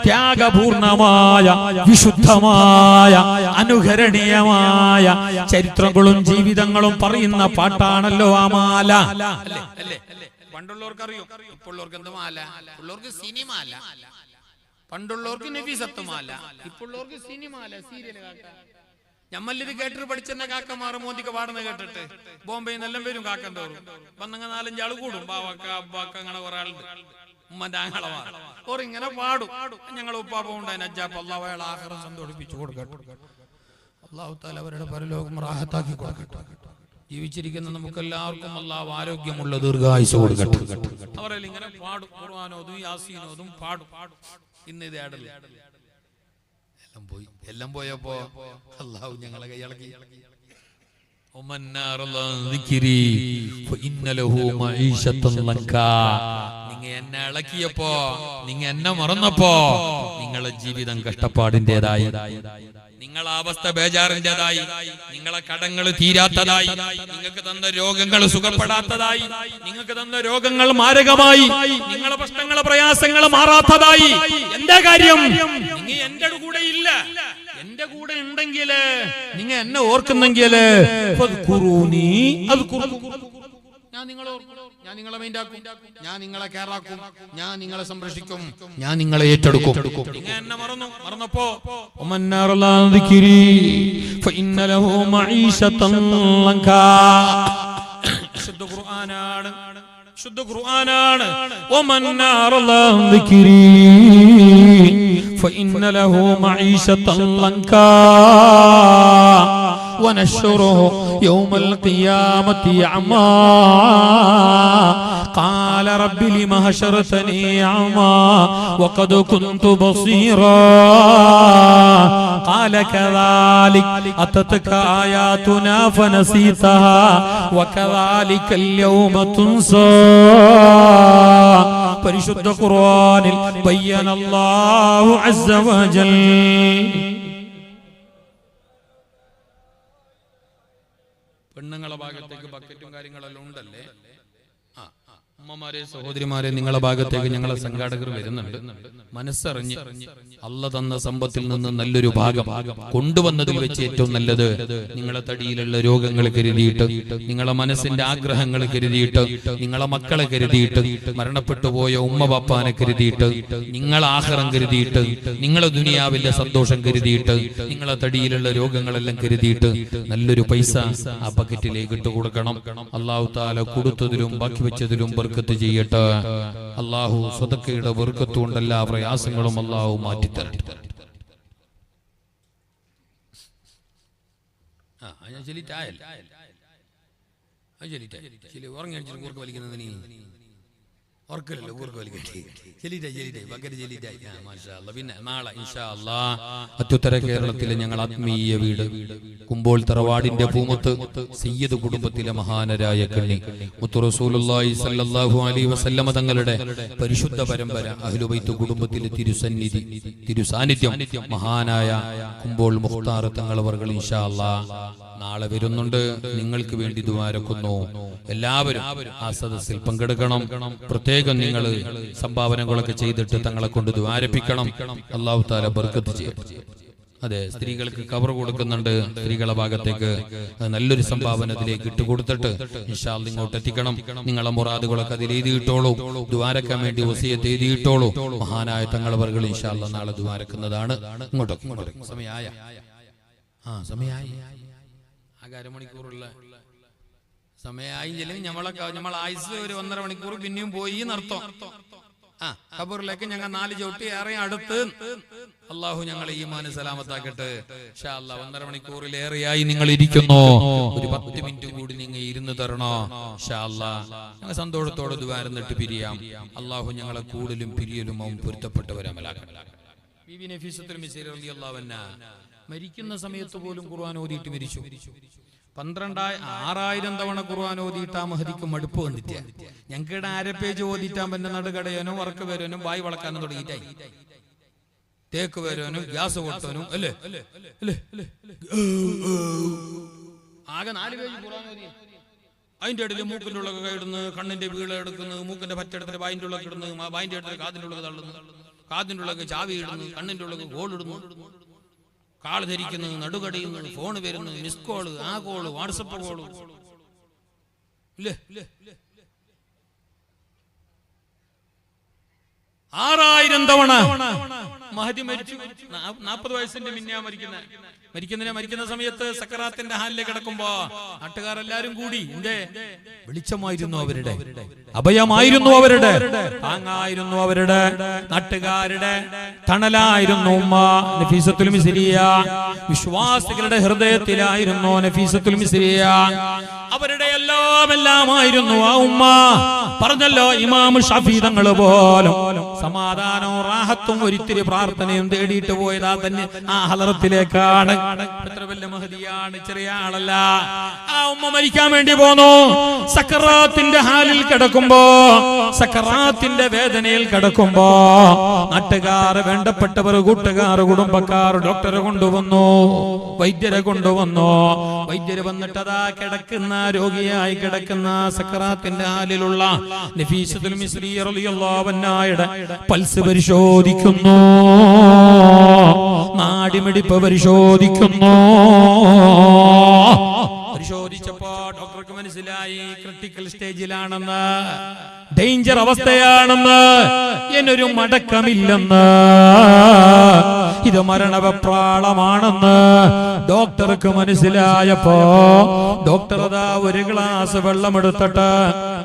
B: ത്യാഗപൂർണമായ വിശുദ്ധമായ അനുകരണീയമായ ചരിത്രങ്ങളും ജീവിതങ്ങളും പറയുന്ന പാട്ടാണല്ലോ ആ മാല. പണ്ടുള്ളവർക്ക് അറിയും, ഇപ്പോഴുള്ളവർക്ക് എന്ത് മാല? ഉള്ളവർക്ക് സിനിമ അല്ല, പണ്ടുള്ളവർക്ക് നബിസത്ത് മാല, ഇപ്പോഴുള്ളവർക്ക് സിനിമ സീരിയൽ. ഞമ്മല്ലിത് കേട്ടിട്ട് പഠിച്ചെന്നെ കാക്കമാർ മോദിക്ക് പാടുന്ന കേട്ടിട്ട് ബോംബെയിൽ നിന്നെല്ലാം വരും കാക്കൻ തോറും വന്നങ്ങ 4-5 ആള് കൂടും. ബാവാക്ക അബ്ബാക്ക അങ്ങനെ കുറെ ആളുണ്ട്. ഉമ്മന്റെ ആങ്ങളമാർ ഓർ ഇങ്ങനെ പാടും. ഞങ്ങൾ ഉപ്പാപ്പ ഉണ്ടായി നജ്ജാപ്പ് അള്ളാഹു അയാൾ ആഖിറം സന്തോഷിപ്പിച്ചു കൊടുക്കട്ടെ. അള്ളാഹു തആല അവരുടെ പരലോകം റാഹത്താക്കി കൊടുക്കട്ടെ. ജീവിച്ചിരിക്കുന്ന നമുക്ക് എല്ലാവർക്കും അള്ളാഹു ആരോഗ്യമുള്ള ദീർഘായുസ് കൊടുക്കട്ടെ. അവരെല്ലാം ഇങ്ങനെ പാടും, ഖുർആനോതും യാസീനോതും പാടും. ഇന്ന് ഇത് ആടല്ല, എല്ലാം പോയപ്പോ അല്ലാഹു ഞങ്ങളെ കൈയളക്കി. നിങ്ങ എന്നെ ഇളക്കിയപ്പോ, നിങ്ങ എന്നെ മറന്നപ്പോ നിങ്ങളെ ജീവിതം കഷ്ടപ്പാടിന്റേതായി, നിങ്ങളെ അവസ്ഥ ബേജാറിന്റേതായി, നിങ്ങളെ കടങ്ങൾ തീരാത്തതായി, നിങ്ങൾക്ക് തന്ന രോഗങ്ങൾ സുഖപ്പെടാത്തതായി, നിങ്ങൾക്ക് തന്ന രോഗങ്ങൾ മാരകമായി, നിങ്ങളെ പ്രശ്നങ്ങളെ പ്രയാസങ്ങൾ മാറാത്തതായി. എന്താ കാര്യം? നിങ്ങൾ എന്റെ കൂടെ ഇല്ല. എന്റെ കൂടെ ഉണ്ടെങ്കില്, നിങ്ങൾ എന്നെ ഓർക്കുന്നെങ്കില് ഞാൻ നിങ്ങളെ ഓർക്കും, ഞാൻ നിങ്ങളെ മൈൻഡാക്കും, ഞാൻ നിങ്ങളെ കെയറാക്കും, ഞാൻ നിങ്ങളെ സംരക്ഷിക്കും, ഞാൻ നിങ്ങളെ ഏറ്റെടുക്കും. നിങ്ങൾ എന്നെ മറന്നപ്പോ ശുദ്ധ ഖുർആനാണ്, ശുദ്ധ ഖുർആനാണ്. വമൻ അറളാ ദിക്രി ഫഇന്ന ലഹു മഈശതൻ ലൻകാ ونشره يوم القيامة أعمى قال رب لم حشرتني أعمى وقد كنت بصيرا قال كذلك أتتك آياتنا فنسيتها وكذلك اليوم تنسى. പരിശുദ്ധ ഖുർആനിൽ ബയ്യന അല്ലാഹു അസ്സ വജൽ. പെണ്ണുങ്ങളെ ഭാഗത്തേക്ക് ബക്കറ്റും കാര്യങ്ങളെല്ലാം ഉണ്ടല്ലേ? അമ്മമാരെ സഹോദരിമാരെ, നിങ്ങളെ ഭാഗത്തേക്ക് ഞങ്ങളെ സംഘാടകർ വരുന്നുണ്ട്. മനസ്സറിഞ്ഞ് അല്ല തന്ന സമ്പത്തിൽ നിന്ന് നല്ലൊരു ഭാഗം കൊണ്ടുവന്നതിൽ വെച്ച് ഏറ്റവും നല്ലത് നിങ്ങളെ തടിയിലുള്ള രോഗങ്ങൾ കരുതിയിട്ട്, നിങ്ങളെ മനസ്സിന്റെ ആഗ്രഹങ്ങൾ കരുതിയിട്ട്, നിങ്ങളെ മക്കളെ കരുതിയിട്ട്, മരണപ്പെട്ടു പോയ ഉമ്മ ബാപ്പാനെ കരുതിയിട്ട്, നിങ്ങളെ ആഖിറം കരുതിയിട്ട്, നിങ്ങളെ ദുനിയാവിലെ സന്തോഷം കരുതിയിട്ട്, നിങ്ങളെ തടിയിലുള്ള രോഗങ്ങളെല്ലാം കരുതിയിട്ട് നല്ലൊരു പൈസ ആ ബക്കറ്റിലേക്ക് ഇട്ട് കൊടുക്കണം. അല്ലാഹു തആല കൊടുത്തതിലും ബാക്കി വെച്ചതിലും ബർക്കത്ത് ചെയ്യട്ടെ. അല്ലാഹു സദഖയുടെ ബർക്കത്ത് കൊണ്ട് എല്ലാ പ്രയാസങ്ങളും അല്ലാഹു മാറ്റിത്തരട്ടെ. ഓർക്കലല്ലോ ഊർക്ക് വലിക്കട്ടെ. പിന്നെ നാളെ ഇൻഷാ അല്ലാഹ് അത്യുത്തര കേരളത്തിലെ ഞങ്ങൾ ആത്മീയ വീട് കുമ്പോൾ തറവാടിന്റെ പൂമുത്ത് സയ്യിദ് കുടുംബത്തിലെ മഹാനരായ കണ്ണി മുത്തു റസൂലുള്ളാഹി സ്വല്ലല്ലാഹു അലൈഹി വസല്ലമ തങ്ങളുടെ പരിശുദ്ധ പരമ്പര അഹ്ലുബൈത്ത് കുടുംബത്തിലെ തിരുസന്നിധി തിരുസാന്നിധ്യം മഹാനായ കുമ്പോൾ മുഖ്താർ തങ്ങൾ അവർകൾ ഇൻഷാ അല്ലാഹ് നാളെ വരുന്നുണ്ട്. നിങ്ങൾക്ക് വേണ്ടി ദുആരക്കുന്നു. എല്ലാവരും ആ സദസ്സിൽ പങ്കെടുക്കണം. പ്രത്യേകം നിങ്ങൾ സംഭാവനകളൊക്കെ ചെയ്തിട്ട് തങ്ങളെ കൊണ്ട് ദുആരപ്പിക്കണം. അല്ലാഹു തആല ബർക്കത്ത് ചെയ്യട്ടെ. അതെ, സ്ത്രീകൾക്ക് കവർ കൊടുക്കുന്നുണ്ട്. സ്ത്രീകളെ ഭാഗത്തേക്ക് നല്ലൊരു സംഭാവന അതിലേക്ക് ഇട്ടുകൊടുത്തിട്ട് ഇൻഷാ അല്ലാഹ് ഇങ്ങോട്ട് എത്തിക്കണം. നിങ്ങളെ മുറാദുകളൊക്കെ അതിൽ എഴുതിയിട്ടോളൂ. ദുആരക്കാൻ വേണ്ടി വസിയത്ത് എഴുതിയിട്ടോളൂ. മഹാനായ തങ്ങളവർകൾ ഇൻഷാ അല്ലാഹ് നാളെ ദുആരക്കുന്നതാണ്. ഇങ്ങോട്ടൊക്കെ സമയമായ സമയമായി അരമണിക്കൂറുള്ള സമയമായി. നമ്മളെ ആയുസ് ഒരു 1.5 മണിക്കൂർ പിന്നെയും പോയി നടത്തും. ഖബറിലേക്ക് ഞങ്ങൾ 4 ചവിട്ടി ഏറെ അടുത്ത്. അള്ളാഹു ഞങ്ങളെ ഈമാന് സലാമത്താക്കട്ടെ. ഇൻഷാ അല്ലാഹ് 1.5 മണിക്കൂറിലേറെയായി നിങ്ങൾ ഇരിക്കുന്നു. ഒരു 10 മിനിറ്റ് കൂടി നിങ്ങൾ ഇരുന്ന് തരണോ? ഇൻഷാ അല്ലാഹ് ഞങ്ങൾ സന്തോഷത്തോടെ ദുആ പിരിയാം. അള്ളാഹു ഞങ്ങളെ കൂടുതലും പിരിയലും അവൻ പൊരുത്തപ്പെട്ടവരമലാക്കട്ടെ. ബീബി നഫീസത്തുൽ മിസ്രി റളിയല്ലാഹു അൻഹാ മരിക്കുന്ന സമയത്ത് പോലും ഖുർആൻ ഓതിയിട്ട് മരിച്ചു. 6,000 തവണ ഖുർആൻ ഓതിയിട്ട് ആ മഹദിക്ക് മടുപ്പ് വന്നിട്ട് ഞങ്ങൾക്കിടെ 1/2 പേജ് ഓതിട്ടാൻ പിന്നെ നടുകടയാനും വർക്ക് വരാനും വായി വളക്കാനും തുടങ്ങിയിട്ടായി. തേക്ക് വരാനും ഗ്യാസ് പൊട്ടാനും അല്ലേ ആകെ 4 പേജ് ഖുർആൻ ഓതി. അതിന്റെ ഇടയിൽ മൂക്കിന്റെ ഉള്ളൊക്കെ കൈയിടുന്നു, കണ്ണിന്റെ വീള എടുക്കുന്നു, മൂക്കിന്റെ പറ്റെടുത്തിട്ട് വായിന്റെ ഉള്ളൊക്കെ ഇടുന്നു, വായിന്റെ അടുത്ത് കാതിന്റെ ഉള്ളത് തള്ളുന്നു, കാതിന്റെ ഉള്ളൊക്കെ ചാവി ഇടുന്നു, കണ്ണിന്റെ ഉള്ളൊക്കെ ഗോളിടുന്നു, കാള് ധരിക്കുന്നു, നടുകടിയുന്നു, ഫോണ് വരുന്നു, മിസ് കോള്, ആ കോള്, വാട്സപ്പ് കോള് ഇല്ലേ. 6,000 തവണ മഹദി മരിച്ചു. 40 വയസ്സിന്റെ മുന്നേ മരിക്കുന്ന സമയത്ത് സക്കറാത്തിന്റെ ഹാലിലേക്ക് കിടക്കുമ്പോ നാട്ടുകാരെല്ലാരും കൂടി വെളിച്ചമായിരുന്നു അവരുടെ, അഭയമായിരുന്നു അവരുടെ, താങ്ങായിരുന്നു അവരുടെ, നാട്ടുകാരുടെ തണലായിരുന്നു ഉമ്മ നഫീസത്തുൽ മിസ്രിയ. വിശ്വാസികളുടെ ഹൃദയത്തിലായിരുന്നു നഫീസത്തുൽ മിസ്രിയ. അവരുടെ എല്ലാമായിരുന്നു ആ ഉമ്മ. പറഞ്ഞല്ലോ ഇമാം ഷാഫി തങ്ങൾ പോലും സമാധാനവും റാഹത്തും ഒരിത്തിരി പ്രാർത്ഥനയും തേടിയിട്ട് പോയതാ തന്നെ ആ ഹലറത്തിലേക്കാണ്. എത്ര വലിയ മഹദിയാണ്, ചെറിയ ആളല്ല. ആ ഉമ്മ മരിക്കാൻ വേണ്ടി പോന്നു. സക്കറാത്തിന്റെ ഹാലിൽ കിടക്കുമ്പോ, സക്കറാത്തിന്റെ വേദനയിൽ കിടക്കുമ്പോ നാട്ടുകാർ, വേണ്ടപ്പെട്ടവർ, കൂട്ടുകാർ, കുടുംബക്കാർ ഡോക്ടറെ കൊണ്ടുവന്നു, വൈദ്യരെ കൊണ്ടുവന്നു. വൈദ്യര് വന്നിട്ട് അതാ കിടക്കുന്ന രോഗിയായി കിടക്കുന്ന സക്കറാത്തിന്റെ ഹാലിലുള്ള നഫീസത്തുൽ മിസ്രി റളിയല്ലാഹു അൻഹയുടെ പൾസ് പരിശോധിക്കുന്നു, നാടിമിടിപ്പ് പരിശോധിക്കുന്നു. പരിശോധിച്ചപ്പോ ഡോക്ടർക്ക് മനസ്സിലായി ക്രിട്ടിക്കൽ സ്റ്റേജിലാണെന്ന്, ഡേഞ്ചർ അവസ്ഥയാണെന്ന്, എന്നൊരു മടക്കമില്ലെന്ന്, ഇത് മരണവെപ്രാളമാണെന്ന് ഡോക്ടർക്ക് മനസ്സിലായപ്പോ ഡോക്ടർ അതാ 1 ഗ്ലാസ് വെള്ളമെടുത്തിട്ട്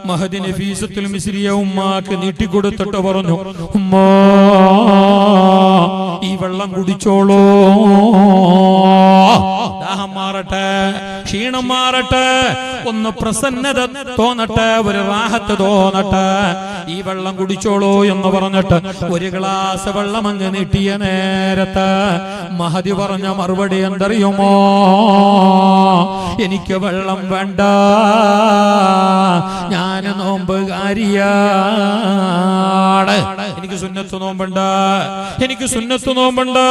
B: മഹദി നഫീസത്തുൽ മിസ്രിയ ഉമ്മാക്ക് നീട്ടിക്കൊടുത്തിട്ട് പറഞ്ഞു, ഉമ്മാ ഈ വെള്ളം കുടിച്ചോളൂ, ദാഹം മാറട്ടെ, ക്ഷീണം മാറട്ടെ, ഒന്ന് പ്രസന്നത തോന്നട്ടെ, ഒരു റാഹത്ത് തോന്നട്ടെ, ഈ വെള്ളം കുടിച്ചോളൂ എന്ന് പറഞ്ഞിട്ട് 1 ഗ്ലാസ് വെള്ളം അങ്ങ് നീട്ടിയ നേരത്ത് മഹദി പറഞ്ഞ മറുപടി എന്തറിയുമോ? എനിക്ക് വെള്ളം വേണ്ട, ഞാൻ നോമ്പുകാരിയാണ്, എനിക്ക് സുന്നത്ത് നോമ്പുണ്ട്, എനിക്ക് സുന്നത്ത് നോമ്പുണ്ട്.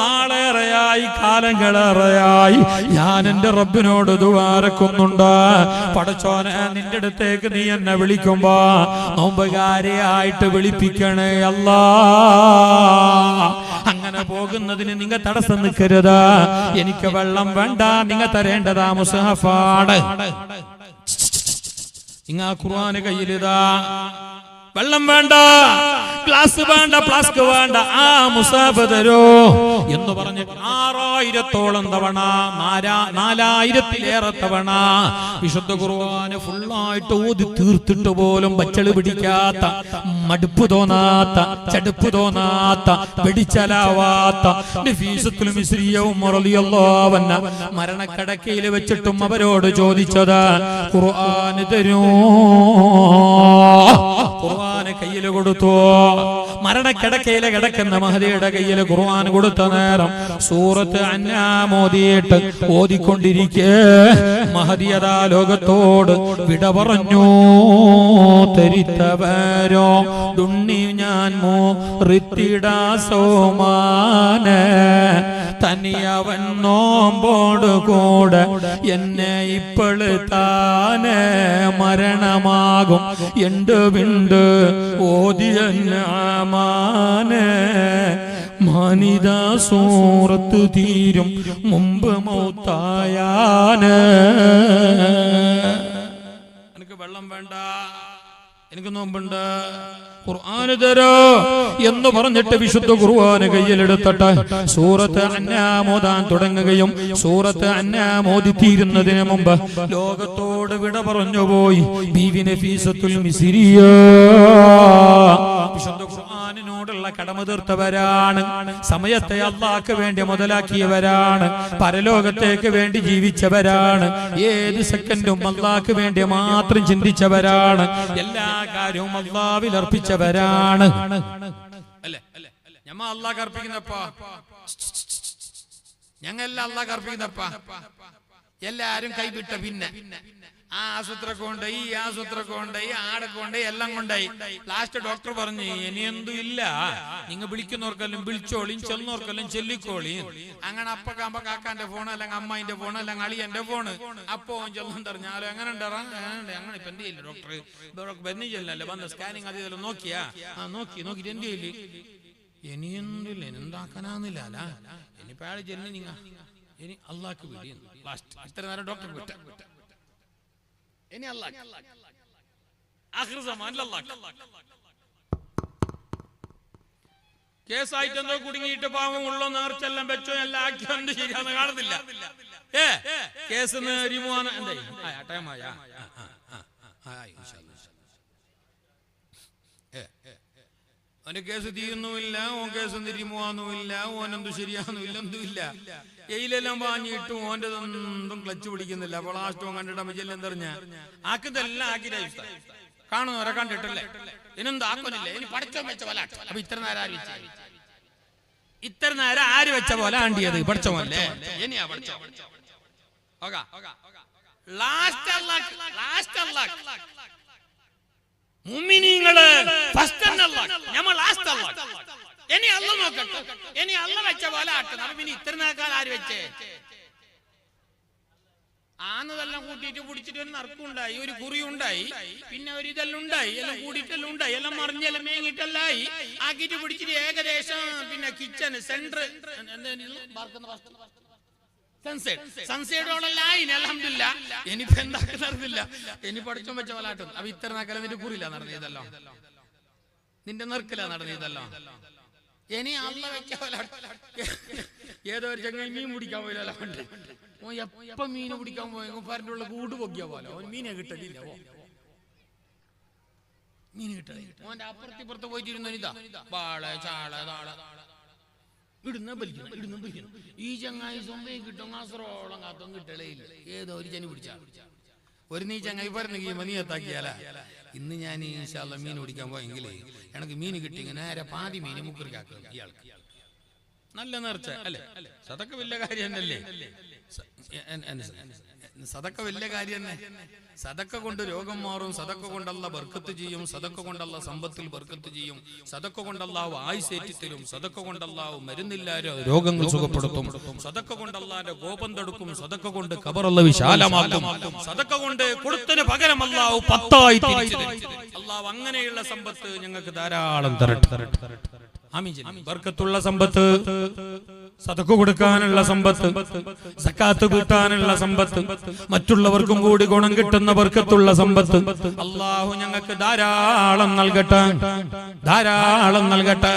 B: നാളേറെയായി, കാലങ്ങളേറെയായി ഞാൻ എന്റെ റബ്ബിനോട് ദുആരക്കുന്നുണ്ട്. പടച്ചോനെ, നിന്റെ അടുത്തേക്ക് നീ എന്നെ വിളിക്കുമ്പോ നോമ്പുകാരിയായിട്ട് വിളിപ്പിക്കണേ അല്ലാ. അങ്ങനെ പോകുന്നതിന് നിങ്ങൾ തടസ്സം നിൽക്കരുത്. എനിക്ക് വെള്ളം വേണ്ട, നിങ്ങൾ തരേണ്ടതാ മുസ്ഹഫാണ്. ഇങ്ങ ഖുർആൻ കയ്യിലിതാ. വെള്ളം വേണ്ട, ഗ്ലാസ് വേണ്ട, ഫ്ലാസ്ക് വേണ്ട, ആ മുസാഫ് തരോ എന്ന് പറഞ്ഞിട്ട് 6000-ഓളം തവണ, 4000-ലേറെ തവണ വിശുദ്ധ ഖുർആന് ഫുള്ളായിട്ട് ഓതി തീർത്തിട്ട് പോലും ബച്ചള് പിടിക്കാത്ത, മടുപ്പ് തോന്നാത്ത, ചടുപ്പ് തോന്നാത്ത, പിടിച്ചലാവാത്ത നഫീസത്തുൽ മിസ്രിയ ഉമ്മർ റളിയല്ലാഹു അൻഹ മരണക്കടക്കയിൽ വെച്ചിട്ടും അവരോട് ചോദിച്ചത് ഖുർആൻ തരൂ. ഖുർആൻ കയ്യിൽ കൊടുത്തു. മരണക്കിടക്കയിലെ കിടക്കുന്ന മഹദിയുടെ കയ്യിൽ ഖുർആൻ കൊടുത്ത നേരം സൂറത്ത് അൻആം ഓതിയിട്ട് ഓതിക്കൊണ്ടിരിക്കെ മഹദിയതാ ലോകത്തോട് വിട പറഞ്ഞു. തരിത്തവരോ ദുണ്ണി ഞാൻ മോറിത്തിടാ സോമാനെ, തനിയവൻ നോമ്പോട് കൂടെ എന്നെ ഇപ്പോള് താനെ മരണമാകും എണ്ട് വിണ്ട് ഓതിയന്നാമാനെ. മാനിതാ സൂറത്ത് തീരും മുമ്പ് മൗത്തായാന്. എനിക്ക് വെള്ളം വേണ്ട, എനിക്ക് നോമ്പുണ്ട്, ഖുർആൻ തരോ എന്ന് പറഞ്ഞിട്ട് വിശുദ്ധ ഖുർആൻ കയ്യിലെടുത്തിട്ട് സൂറത്ത് അൻആം ഓതാൻ തുടങ്ങുകയും സൂറത്ത് അൻആം ഓതി തീരുന്നതിന് മുമ്പ് ലോകത്തോട് വിട പറഞ്ഞുപോയി ബീവി നഫീസത്തുൽ മിസ്രിയ
C: വിശുദ്ധ ഖുർആനിനോടുള്ള കടമ തീർത്തവരാണ്. സമയത്തെ അള്ളാഹ്ക്ക് വേണ്ടി മുതലാക്കിയവരാണ്. പരലോകത്തേക്ക് വേണ്ടി ജീവിച്ചവരാണ്. ഏത് സെക്കൻഡും അള്ളാഹ്ക്ക് വേണ്ടി മാത്രം ചിന്തിച്ചവരാണ്. എല്ലാ കാര്യവും അള്ളാഹ്വിൽ അർപ്പിച്ചവരാണ്.
B: അല്ലേ ഞമ്മ അള്ളാഹ് കർപ്പിക്കുന്നപ്പ ഞങ്ങളെല്ലാം അള്ളാഹ് കർപ്പിക്കുന്നപ്പ എല്ലാരും കൈവിട്ട പിന്നെ ആ ആശുപത്രിയൊക്കെ കൊണ്ട് ഈ ആശുപത്രിയൊക്കെ കൊണ്ട് ഈ ആടൊക്കെ കൊണ്ട് എല്ലാം കൊണ്ടായി. ലാസ്റ്റ് ഡോക്ടർ പറഞ്ഞു ഇനി എന്തും ഇല്ല, നിങ്ങൾ വിളിക്കുന്നവർക്കെല്ലാം വിളിച്ചോളിയും ചെന്നവർക്കെല്ലാം ചെല്ലിക്കോളിയും. അങ്ങനെ അപ്പക്കാമ്പ കാക്കാന്റെ ഫോൺ അല്ലെങ്കിൽ അമ്മായിന്റെ ഫോൺ അല്ലെങ്കിൽ അളിയന്റെ ഫോണ് അപ്പോ ചെല്ലാം പറഞ്ഞാലും എങ്ങനെ ഉണ്ടാറാ അങ്ങനെ ഇപ്പൊ എന്ത് ചെയ്യില്ല ഡോക്ടർ ബെന്നി ചെല്ലല്ലേ വന്ന് സ്കാനിങ് അത് ഇതെല്ലാം നോക്കിയാ നോക്കിട്ട് എന്ത് ചെയ്യില്ല ഇനി എന്തില്ല എന്താക്കാനാന്നില്ല ഇനിയിപ്പോ അയാൾ ചെല്ലി നിങ്ങ ഇനി അള്ളാഹ്ക്ക് വിടി ലാസ്റ്റ് ഇത്ര നേരം ഡോക്ടർ വിട്ട ഇനി അല്ലാഹ് ആഖിർ സമാനിൽ അല്ലാഹ് കേസായിട്ട് എന്തോ കുടുങ്ങിയിട്ട് പാവം ഉള്ള നേർച്ചെല്ലാം വെച്ചോ എല്ലാം ആക്കി എന്ത് ശരിയാന്ന് കാണുന്നില്ല. കേസ് റിമൂവ് എന്തായി ടൈമായ ഓന്റെ കേസ് തീരുന്നുമില്ല, ഓൻ കേസ് തിരിമുവാന്നുമില്ല, ഓനെന്തു ശരിയാന്നുമില്ല, എന്തുമില്ല. എയിലെല്ലാം വാങ്ങിയിട്ടും ഓന്റെ ഒന്നും ക്ലച്ച് പിടിക്കുന്നില്ല. അപ്പോൾ ലാസ്റ്റ് ഓൻ കണ്ടിട്ട് അമ്മച്ചെല്ലാം എന്തറിഞ്ഞ ആക്കിതെല്ലാം ആക്കിയിട്ട് കാണുന്നവരെ കണ്ടിട്ടല്ലേ ഇനെന്താ ആക്കുന്നില്ല ഇനി പഠിച്ചോ വെച്ച പോലെ. അപ്പൊ ഇത്ര നേരം ആര് വെച്ച പോലെ ആണ്ടിയത് പഠിച്ചോല്ലേ ഇനിയാ പഠിച്ചോ. മുഅ്മിനീങ്ങള് ഫസ്റ്റ് നമ്മൾ ലാസ്റ്റ് അല്ലാഹ്. ഇനി അല്ലാഹ് നോക്കട്ടെ, ഇനി അല്ലാഹ് വെച്ച പോലെ ആട്ടണം. അപ്പൊ ഇനി ഇത്ര നേരം ആര് വെച്ചേ ആന്നതെല്ലാം കൂട്ടിയിട്ട് പിടിച്ചിട്ട് ഒരു നറുക്കുണ്ടായി, ഒരു കുറി ഉണ്ടായി, പിന്നെ ഒരു ഇതെല്ലാം ഉണ്ടായി, എല്ലാം കൂടിയിട്ടെല്ലാം ഉണ്ടായി, എല്ലാം മറിഞ്ഞെല്ലാം മേങ്ങിട്ടെല്ലായി ആക്കിയിട്ട് പിടിച്ചിട്ട് ഏകദേശം പിന്നെ കിച്ചൺ സെന്റർ സൺസൈഡോളെല്ലാം അൽഹംദുലില്ലാ. ഇനിയിപ്പോ എന്താക്കുന്നില്ല ഇനി പഠിച്ചോ വെച്ച പോലെ ആട്ടും. അപ്പൊ ഇത്ര നാക്കല നിന്റെ കുറിയില്ല നടന്നതല്ലോ, നിന്റെ നെറുക്കില്ല നടന്നതല്ലോ. ഇനി അള്ള വെച്ച പോലെ ഏതോ ഒരു ചങ്ങ മീൻ പിടിക്കാൻ പോയില്ല. എപ്പ മീന് പിടിക്കാൻ പോയ ഫാറിന്റെ ഉള്ള കൂട് പൊക്കിയ പോലെ ഓൻ മീനെ കിട്ടലില്ല. മീൻ കിട്ടലില്ല. ഓന്റെ അപ്പുറത്തിപ്പുറത്ത് പോയിട്ടിരുന്ന ഇതാ വാള ചാള താള ഇടുന്ന വലിക്കുന്നു. ഈ ചങ്ങായി സ്വന്തം കിട്ടും കാസറോളം കാത്തും കിട്ടലേ ഇല്ല. ഏതോ ഒരു ചനി പിടിച്ചാ ഒരു നീ ചങ്ങായി പറഞ്ഞ നീ എത്താക്കിയാല ഇന്ന് ഞാൻ ഇൻഷാല്ലാ മീൻ പിടിക്കാൻ പോയെങ്കിലേ എനിക്ക് മീൻ കിട്ടി നേരെ പാതി മീൻ മുക്കുറിക്കാക്കും. ഇയാൾക്ക് നല്ല നേർച്ച അല്ലേ? സദക്ക വലിയ കാര്യം തന്നെയല്ലേ? സദക്ക വലിയ കാര്യം തന്നെ. സദക്ക കൊണ്ട് രോഗം മാറും, സദക്ക കൊണ്ടല്ല ബർക്കത്ത് ചെയ്യും, സദക്ക കൊണ്ടല്ല സമ്പത്തിൽ ബർക്കത്ത് ചെയ്യും, സദക്ക കൊണ്ടല്ലാവ് ആയുസേറ്റി തരും, സദക്ക കൊണ്ടല്ലാവ് മരുന്നില്ലാതെ രോഗങ്ങൾ സുഖപ്പെടുത്തും, സദക്ക കൊണ്ടല്ലാന്റെ കോപം തടുക്കും, സദക്ക കൊണ്ട് ഖബറല്ല വിശാലമാക്കും, സദക്ക കൊണ്ട് കൊടുത്തതിന് പകരം അല്ലാഹു 10 തിരിച്ചു തരും. അല്ലാഹു അങ്ങനെയുള്ള സമ്പത്ത് ഞങ്ങൾക്ക് ധാരാളം തരട്ടെ. ബർക്കത്തുള്ള സമ്പത്ത്, സദഖ കൊടുക്കാനുള്ള സമ്പത്ത്, സക്കാത്ത് വീട്ടാനുള്ള സമ്പത്ത്, മറ്റുള്ളവർക്കും കൂടി ഗുണം കിട്ടുന്ന ബർക്കത്തുള്ള സമ്പത്ത് അല്ലാഹു ഞങ്ങൾക്ക് ധാരാളം നൽകട്ടെ, ധാരാളം നൽകട്ടെ.